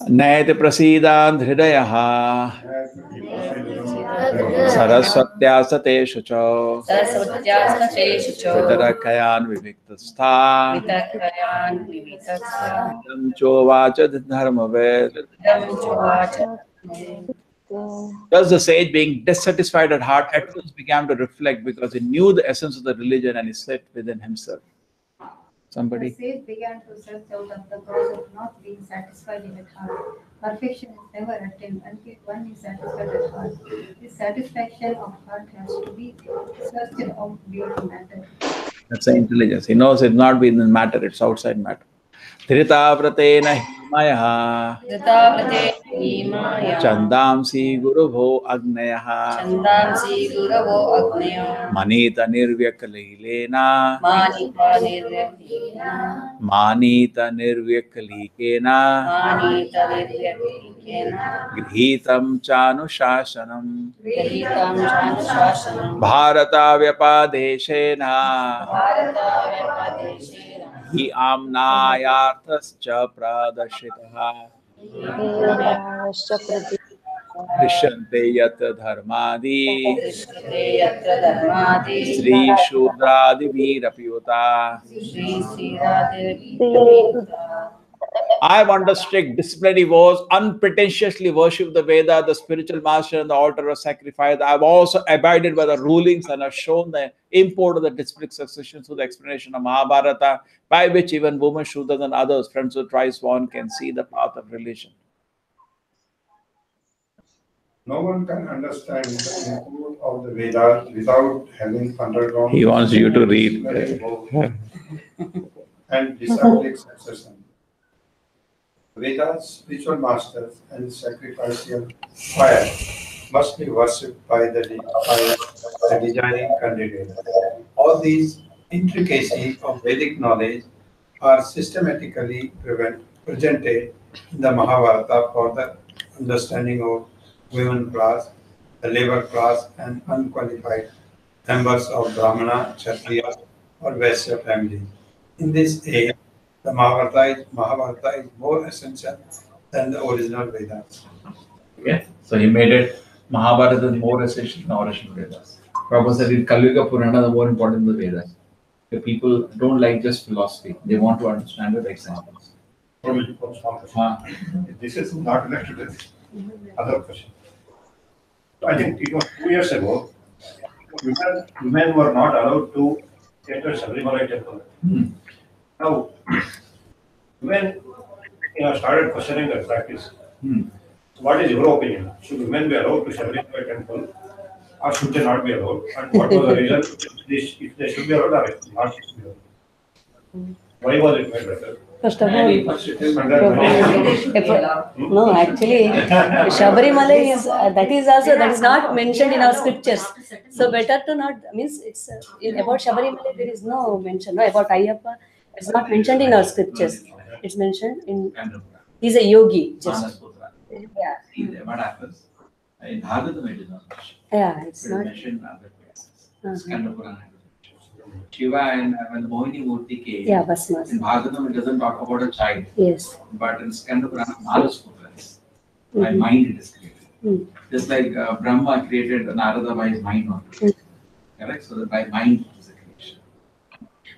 Nayate prasidant hridayah saraswatyasate shucho vitarakayan viviktastha idam chovacha dharmaved. Thus the sage, being dissatisfied at heart, at once began to reflect because he knew the essence of the religion and he said within himself. Somebody? The sage began to search out of the cause of not being satisfied in at heart. Perfection is never attained until one is satisfied at heart. This satisfaction of heart has to be searched out beyond matter. That's the intelligence. He knows it's not within matter, it's outside matter. Dhrita vratena himaya chandamsi gurubho agnayaha manita nirvyakalikena grihitam chanushasanam bharata vyapadeshena hi amnayarthascha pradashitaha Vishyante yatra dharmadi Sri Shudradi Virapyuta. I have under strict discipline. He was unpretentiously worshipped the Veda, the spiritual master, and the altar of sacrifice. I have also abided by the rulings and have shown the import of the disciplic succession through the explanation of Mahabharata, by which even women, Shudras, and others, friends who thrice born, can see the path of religion. No one can understand the import of the Vedas without having undergone. He wants you to read. And disciplic succession. Vedas, spiritual masters, and sacrificial fire must be worshipped by the designing candidate. All these intricacies of Vedic knowledge are systematically presented in the Mahabharata for the understanding of women class, the labor class, and unqualified members of Brahmana, Kshatriya, or Vaishya family. In this age, the Mahabharata is more essential than the original Vedas. Okay, so he made it Mahabharata is more essential than the original Vedas. Prabhupada said in Kali Yuga Purana the more important than the Vedas. The people don't like just philosophy; they want to understand with examples. This is not related to this other question. I think it was 2 years ago, women were not allowed to enter Sabarimala temple. Now, women started questioning that practice. What is your opinion? Should women be allowed to Sabarimala temple or should they not be allowed? And what was the reason if they should be allowed or not should be allowed? Why was it made better? First of all, no, actually, Sabarimala is that is not mentioned in our scriptures. So better to not, means it's about Sabarimala there is no mention. No, about Ayyappa, it's not mentioned in our scriptures. It's mentioned in. He's a yogi. Just What happens in Bhagavatam it is not mentioned. Yeah, it's not mentioned in other places. Skanda Purana. Shiva and when the Mohini Murti came, Basmas. In Bhagavatam it doesn't talk about a child. Yes. But in Skanda Purana, Malas Putra is. By mind it is created. Just like Brahma created Narada by his mind only. Correct? So that by mind it is a creation.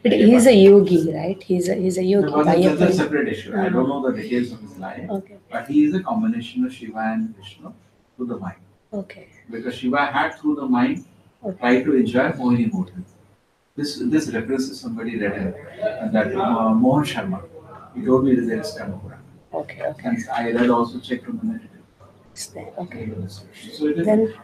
But he's a yogi, right? He's a yogi. No, that's a separate issue. I don't know the details of his life. Okay. But he is a combination of Shiva and Vishnu through the mind. Okay. Because Shiva had through the mind tried to enjoy Mohini Murti. This references somebody read it, that Mohan Sharma. He told me that there is Skanda Purana. Okay. And I read also checked on the narrative. Okay. So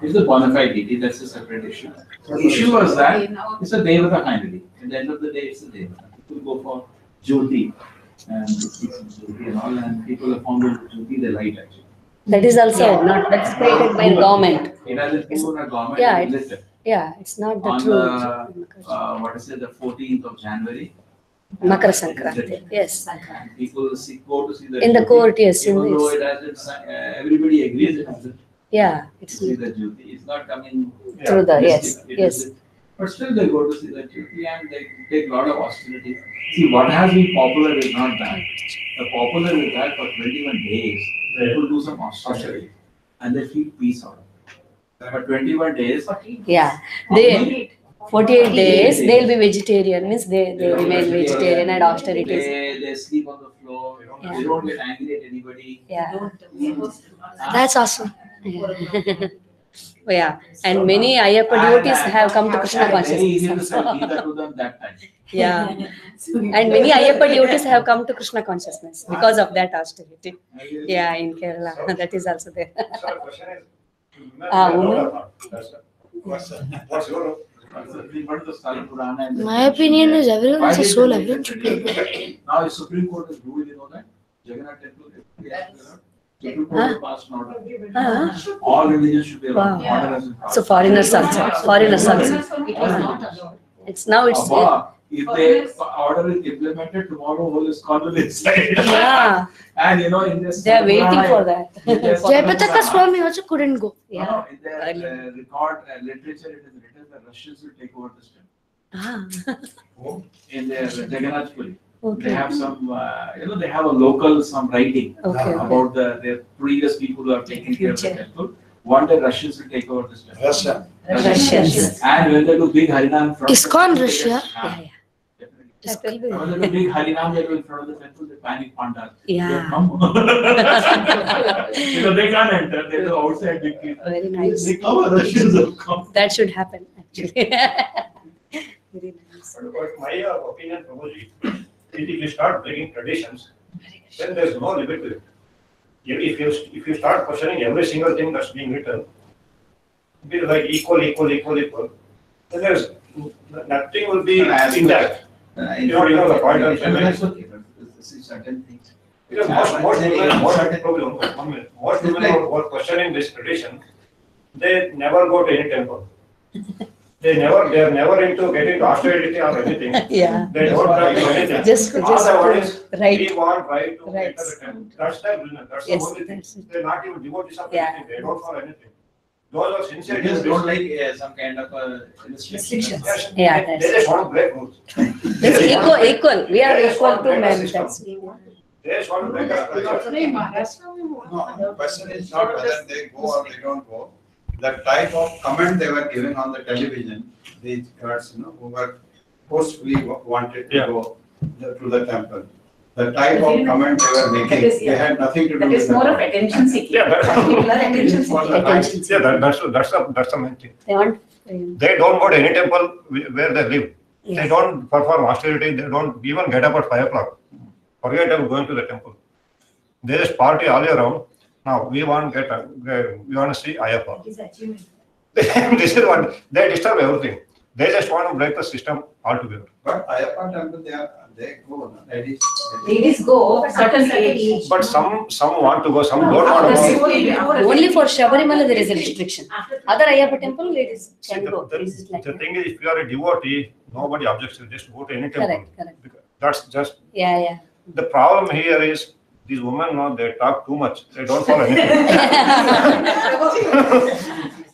it's a bona fide deity, that's a separate issue. The issue was that it's a Devata finally. At the end of the day, it's a Devata. People go for Jyoti and Jyoti and all, and people have found Jyoti the light actually. That is also not, that's created by government. It has a government. Yeah, it's not the on truth. What is it, the 14th of January? Makara Sankranti, yes. People go to see the in the court, yes. Even though it has everybody agrees it has it. Yeah, it's see the Jyoti. It's not coming through the yes. But still they go to see the Jyoti and they take a lot of austerity. See, what has been popular is not that. The popular is that for 21 days People do some austerity and they feel peace out of it. For 21 days, Yeah, they 48 days they'll be vegetarian, means they remain vegetarian and austerities. they sleep on the floor, they don't get angry at anybody. Yeah. That's awesome. Yeah, and many Ayyappa devotees have come to Krishna Very easy to consciousness. say Gita to them that time. Yeah, and many Ayyappa devotees have come to Krishna consciousness because of that austerity. Yeah, in Kerala, that is also there. So the question is, Woman. What's your My opinion is everyone has a soul, everyone Everyone should play. Now the Supreme Court has ruled, you know that Jagannath Temple, Supreme Court has passed an order. All religions should be allowed. Wow. Order has been passed. So foreigners also. It's now it's Abba, if the order is implemented, tomorrow whole ISKCON will inside. Yeah. And you know, in this They are waiting for that. Jayapataka Swami also couldn't go. No, in the record literature, it is written that Russians will take over this temple. In their Jagannath Puri. Okay. They have some, they have a local, some writing Okay. about their previous people who have taken care of the temple. One day Russians will take over this temple. Russians. And when they do big Harinam in front ISKCON of the Russia. When they do big Harinam, they do in front of the temple, they panic Pandals. Yeah. Because they can't enter, they do outside the gate. Very nice. They come, Russians will come. That should happen actually. Very nice. But my opinion, Prabhuji, if you start breaking traditions, then there's no limit to it. If you start questioning every single thing that's being written, be like equal, then there's nothing will be intact. You know the point I'm saying. Certain things. Because most women who are questioning this tradition, they never go to any temple. They are never into getting austerity or anything. Yeah. They don't try to do anything. Just All the word is, right. we want right to Right. enter the temple. That's their business. That's Yes, the only thing. that's it. They're not even devotees of Yeah. anything. They don't follow anything. Those are sincere They just devotees. don't like some kind of restrictions. Yes, Yeah, they that's just want to break rules. That's equal. We are equal to men. That's They just want to break the No, the question is not whether they go or they don't go. The type of comment they were giving on the television, these girls, who were forcefully wanted to go to the temple. The type of comment they were making, they had nothing to do That with is the more of temple. attention seeking. Yeah, People are attention seeking. that's the main thing. They want. They don't go to any temple where they live. Yes. They don't perform austerity. They don't even get up at 5 o'clock. Forget about going to the temple. They just party all year round. Now we want to see Ayyappa. This is what they disturb everything. They just want to break the system altogether. But Ayyappa temple, they go, ladies. Ladies go, certain age. But some want to go, some don't want to go. Only for Shabarimala there is a restriction. Other Ayyappa temple ladies can go. This is like The thing is, if you are a devotee, nobody objects to just go to any temple. correct. That's just Yeah. the problem here is these women they talk too much. They don't follow anything.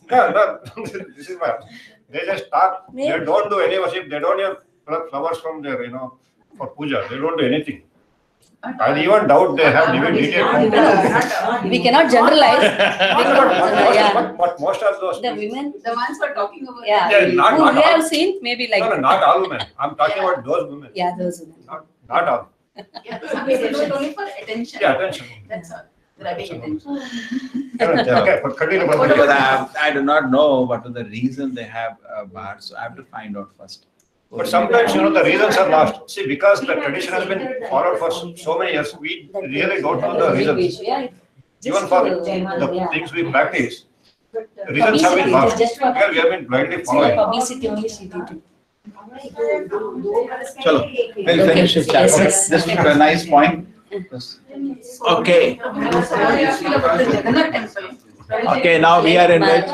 This is why they just talk. They don't do any worship. They don't even pluck flowers from their for puja. They don't do anything. I even doubt they have given detailed. We cannot generalize. But most of those The women, The ones who are talking about. yeah, Yeah, not who we all. have seen, maybe like no, not all women. I'm talking about those women. yeah, those women. Not all. Yeah, some people do it only for attention. Yeah, attention. That's all. Grabbing attention. Okay, but continue. Because I do not know what is the reason they have bars, so I have to find out first. But sometimes, the reasons are lost. See, because the tradition has been followed for so many years, we really don't know the reasons. Yeah. Even for the things we practice, the reasons have been lost. Because we have been blindly following. Publicity only she did. Chalo, we'll finish this chapter. Yes. This is a nice point. Yes. Okay. Okay, now we are in which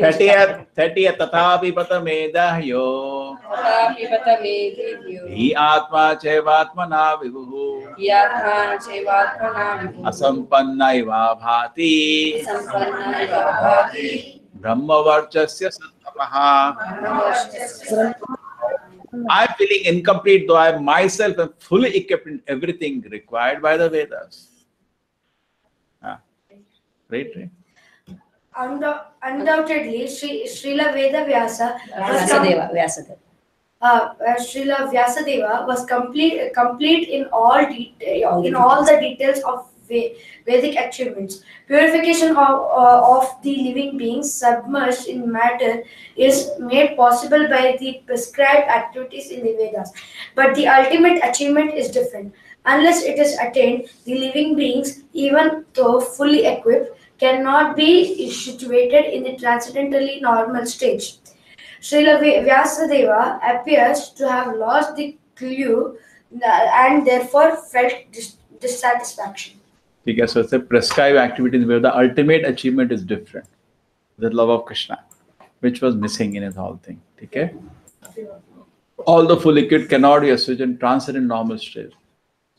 30th Tatapi Patamedahyo Hi Atma Chevatmana Vibhu Asampanna Iva Bhati Brahmavarchasya Sattamaha. I'm feeling incomplete, though I myself am fully equipped in everything required by the Vedas. Right? Undoubtedly, Srila Veda Vyasa Vyasadeva. Srila Vyasadeva was complete in all the details of Vedic achievements. Purification of the living beings submerged in matter is made possible by the prescribed activities in the Vedas. But the ultimate achievement is different. Unless it is attained, the living beings, even though fully equipped, cannot be situated in the transcendentally normal stage. Srila Vyasadeva appears to have lost the clue and therefore felt dissatisfaction. Okay, so it's a prescribed activities where the ultimate achievement is different. The love of Krishna, which was missing in his whole thing. Okay? All the full equipped cannot be associated in transcendent normal state.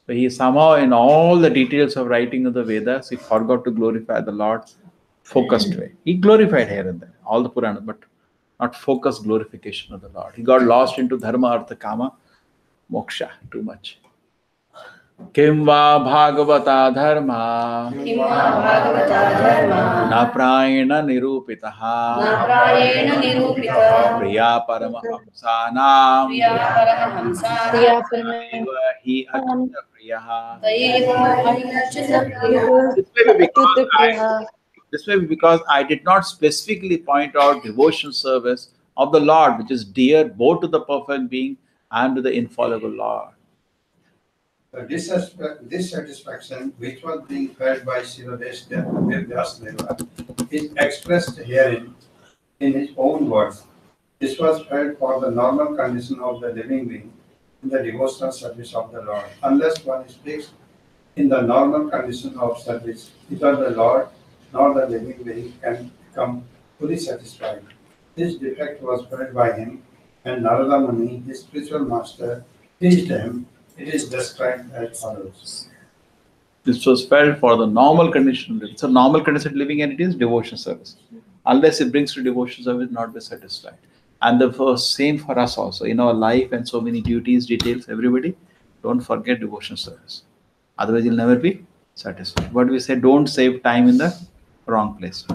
So he somehow, in all the details of writing of the Vedas, he forgot to glorify the Lord focused way. He glorified here and there, all the Puranas, but not focused glorification of the Lord. He got lost into dharma, artha, kama, moksha too much. Kim va bhagavata dharma na prayena nirupitaha priya paramahamsanam hi achyuta priyaha. This way because I did not specifically point out devotional service of the Lord, which is dear both to the perfect being and to the infallible Lord. The dissatisfaction which was being felt by Srila Vyasadeva is expressed herein in his own words. This was felt for the normal condition of the living being in the devotional service of the Lord. Unless one speaks in the normal condition of service, neither the Lord nor the living being can become fully satisfied. This defect was felt by him, and Narada Muni, his spiritual master, teached him. It is described as follows. This was felt for the normal condition. So normal condition living entity is devotion service. Unless it brings to devotion service, not be satisfied. And the same for us also. In our life and so many duties, details, everybody, don't forget devotion service. Otherwise, you'll never be satisfied. What we say, don't save time in the wrong place.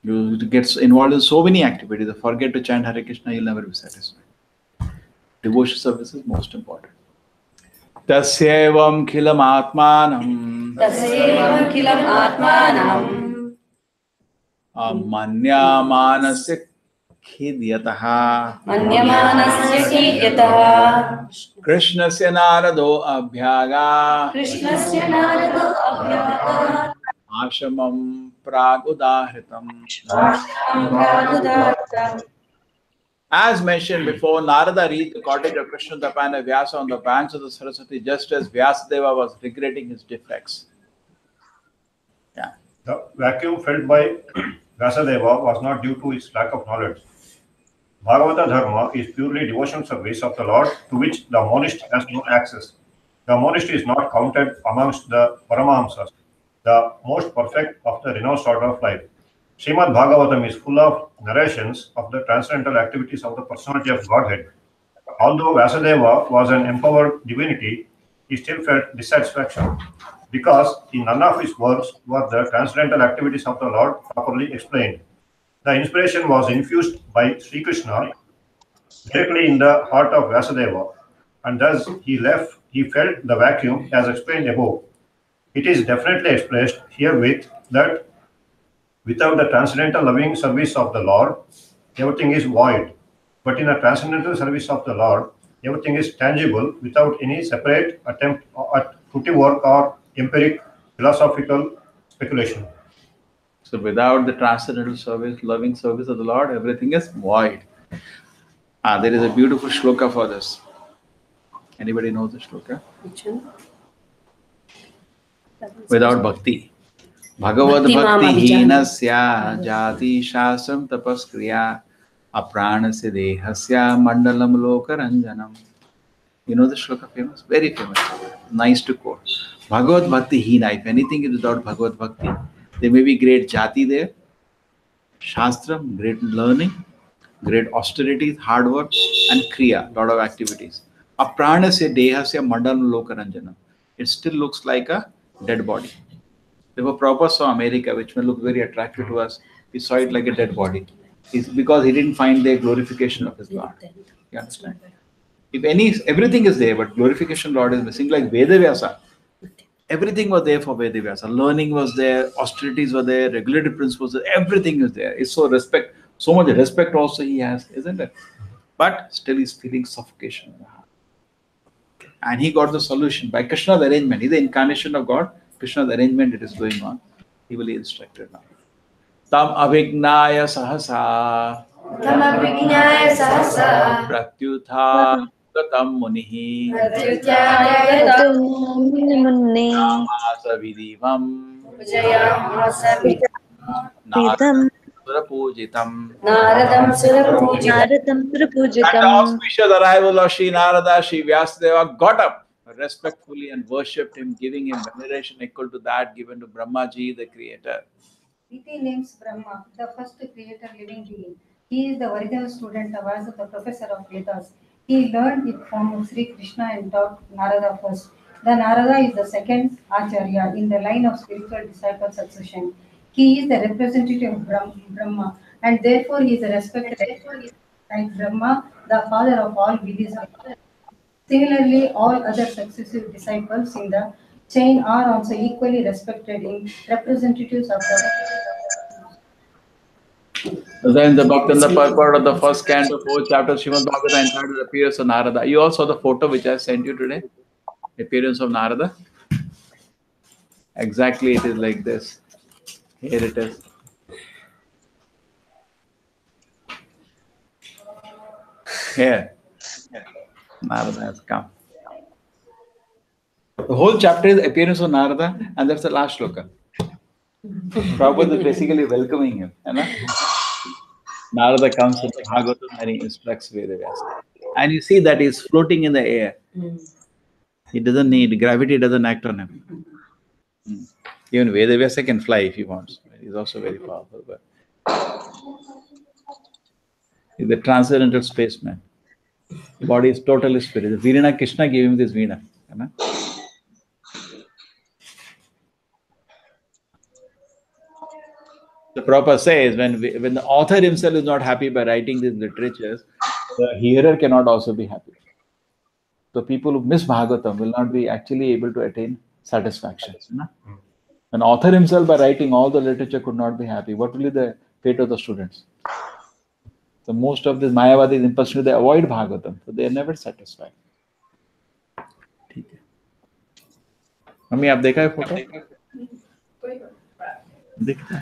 You get involved in so many activities, forget to chant Hare Krishna, you'll never be satisfied. Devotion service is most important. Tasyevam khilam atmanam manyamanasya khidyataha Krishnasya narado abhyaga Ashamam pragudahritam. As mentioned before, Narada reached the cottage of Krishna Tapan and Vyasa on the banks of the Saraswati, just as Vyasadeva was regretting his defects. Yeah. The vacuum felt by Vyasadeva was not due to his lack of knowledge. Bhagavata Dharma is purely devotional service of the Lord to which the monist has no access. The monist is not counted amongst the Paramahamsas, the most perfect of the renounced order of life. Srimad Bhagavatam is full of narrations of the transcendental activities of the personality of Godhead. Although Vyasadeva was an empowered divinity, he still felt dissatisfaction because in none of his works were the transcendental activities of the Lord properly explained. The inspiration was infused by Sri Krishna directly in the heart of Vyasadeva, and thus he felt the vacuum as explained above. It is definitely expressed herewith that without the transcendental loving service of the Lord, everything is void. But in the transcendental service of the Lord, everything is tangible without any separate attempt at fruitive work or empiric philosophical speculation. So without the transcendental service, loving service of the Lord, everything is void. There is a beautiful shloka for this. Anybody knows the shloka? Which one? Without bhakti. Bhagavad bhakti hinasya jati shasam tapaskriya apranasya dehasya mandalam lokaranjanam. You know the shloka famous? Very famous. Nice to quote. Bhagavad bhakti hina. If anything is without Bhagavad bhakti, there may be great jati there, shastram, great learning, great austerities, hard work, and kriya, lot of activities. Apranasya dehasya mandalam lokaranjanam. It still looks like a dead body. Therefore, Prabhupada saw America, which may look very attractive to us. He saw it like a dead body. It's because he didn't find the glorification of his Lord. You understand? If everything is there, but glorification of Lord is missing, like Vedavyasa. Everything was there for Vedavyasa. Learning was there, austerities were there, regulative principles, everything is there. It's so much respect also he has, isn't it? But still he's feeling suffocation in the heart. And he got the solution by Krishna's arrangement. He's the incarnation of God. Krishna's arrangement, it is going on. He will be instructed now. Tam avignaya sahasa. Tam avignaya sahasa. Pratyutha gatam munihi. Pratyutha gatam Muni. Namasa vidivam. Jayamasa Vidam. Surapujitam. Naradam Surapujitam. Naradam At the Surapujitam. auspicious arrival of Sri Narada, Sri Vyasadeva got up respectfully and worshipped him, giving him veneration equal to that given to Brahmaji, the creator. Iti names Brahma, the first creator living being. He is the original student of us, the professor of Vedas. He learned it from Sri Krishna and taught Narada first. The Narada is the second Acharya in the line of spiritual disciple succession. He is the representative of Brahma, and therefore he is respected like Brahma, the father of all Vidis. Similarly, all other successive disciples in the chain are also equally respected in representatives of the. Then the Bhaktivinoda purport of the first canto, 4th chapter, Srimad Bhagavatam entitled Appearance of Narada. You all saw the photo which I sent you today? Appearance of Narada? Exactly, it is like this. Here it is. Here. Narada has come. The whole chapter is appearance of Narada, and that's the last shloka. Prabhupada is basically welcoming him. Narada comes with the Bhagavatam and he instructs Vedavyasa. And you see that he's floating in the air. He doesn't need, gravity doesn't act on him. Even Vedavyasa can fly if he wants. He's also very powerful. But he's the transcendental spaceman. The body is totally spirit. The Veena Krishna gave him this Veena. The Prabhupada says when the author himself is not happy by writing these literatures, the hearer cannot also be happy. So people who miss Bhagavatam will not be actually able to attain satisfaction. An author himself by writing all the literature could not be happy. What will be the fate of the students? So most of these Mayavadis impulsively they avoid Bhagavatam, so they are never satisfied. Mummy आप देखा है photo? दिखता है।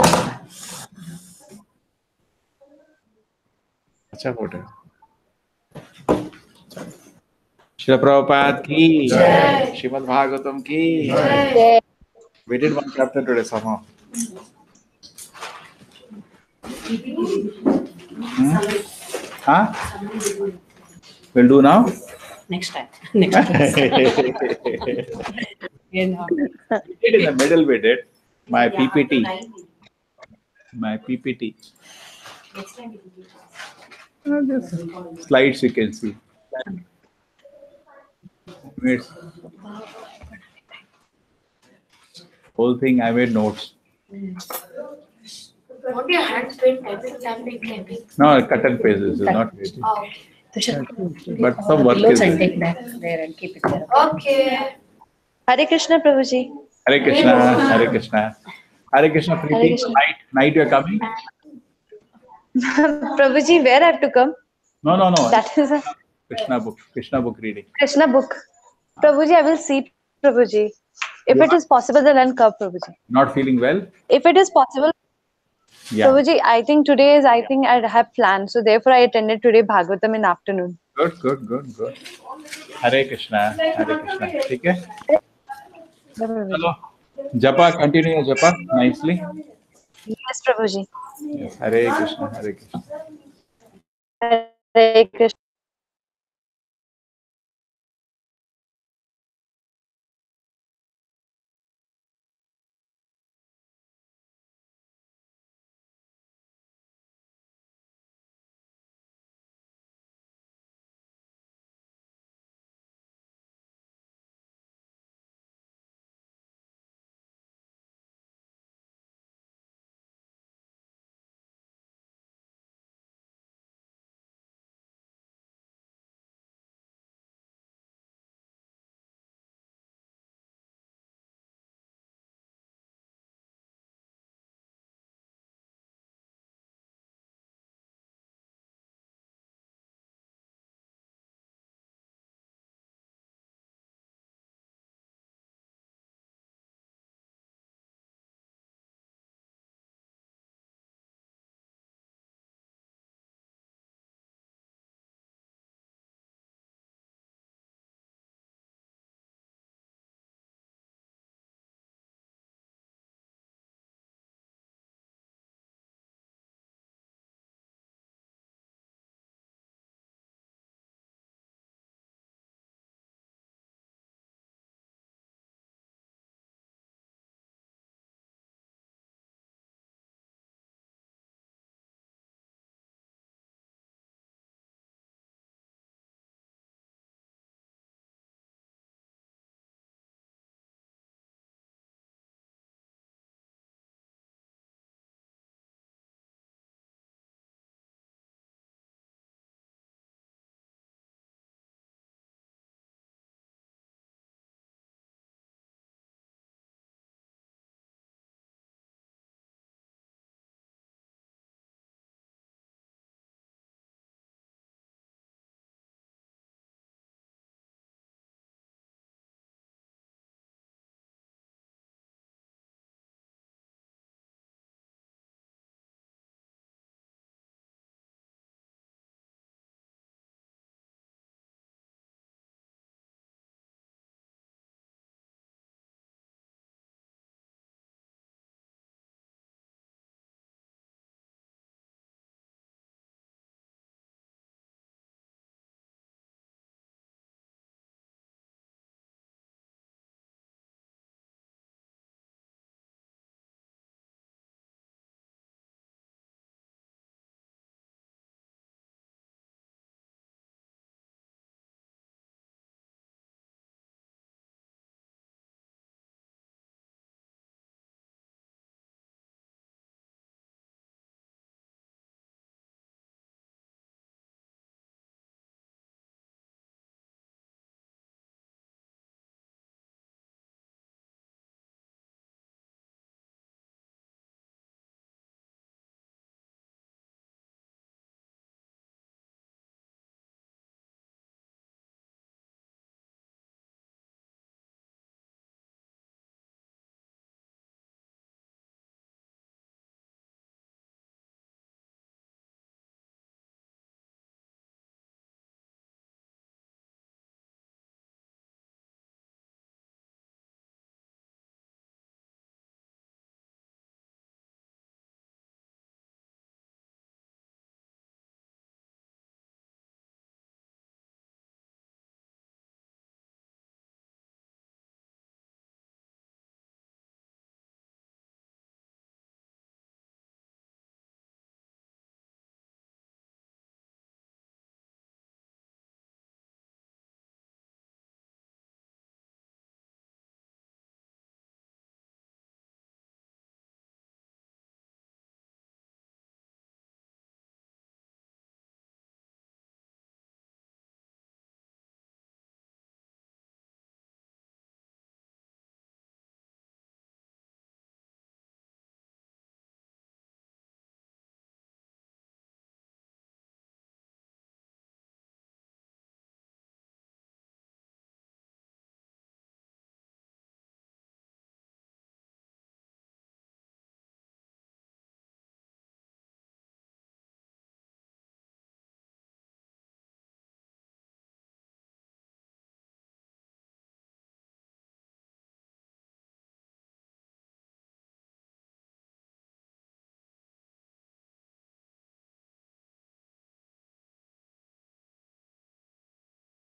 अच्छा photo है। श्रील प्रभुपाद की जय, श्रीमद् भागवतम की जय। We did one chapter today somehow. Huh? We'll do now? Next time. Next time. We did in the middle, we did. My PPT. My PPT. Slides you can see. Whole thing I made notes. What your hands paint typing? No, cut and paste. This is not waiting. Oh, okay. But some work is and there. take that there and keep it there. Okay. Hare Krishna, Prabhuji. Hare Krishna, Hare Krishna. Hare Krishna, Hare Preeti. Krishna. Night you are coming? Prabhuji, where I have to come? No. That is a Krishna book reading. Krishna book. Prabhuji, I will see Prabhuji. If You it is possible, then I'll come, Prabhuji. Not feeling well? If it is possible, Yeah. Prabhuji, I think I have planned. So therefore, I attended today Bhagavatam in afternoon. Good. Hare Krishna, Hare Krishna. ठीक है? Hello. Japa, continue your japa nicely. Yes, Prabhuji. Yes. Hare Krishna, Hare Krishna. Hare Krishna.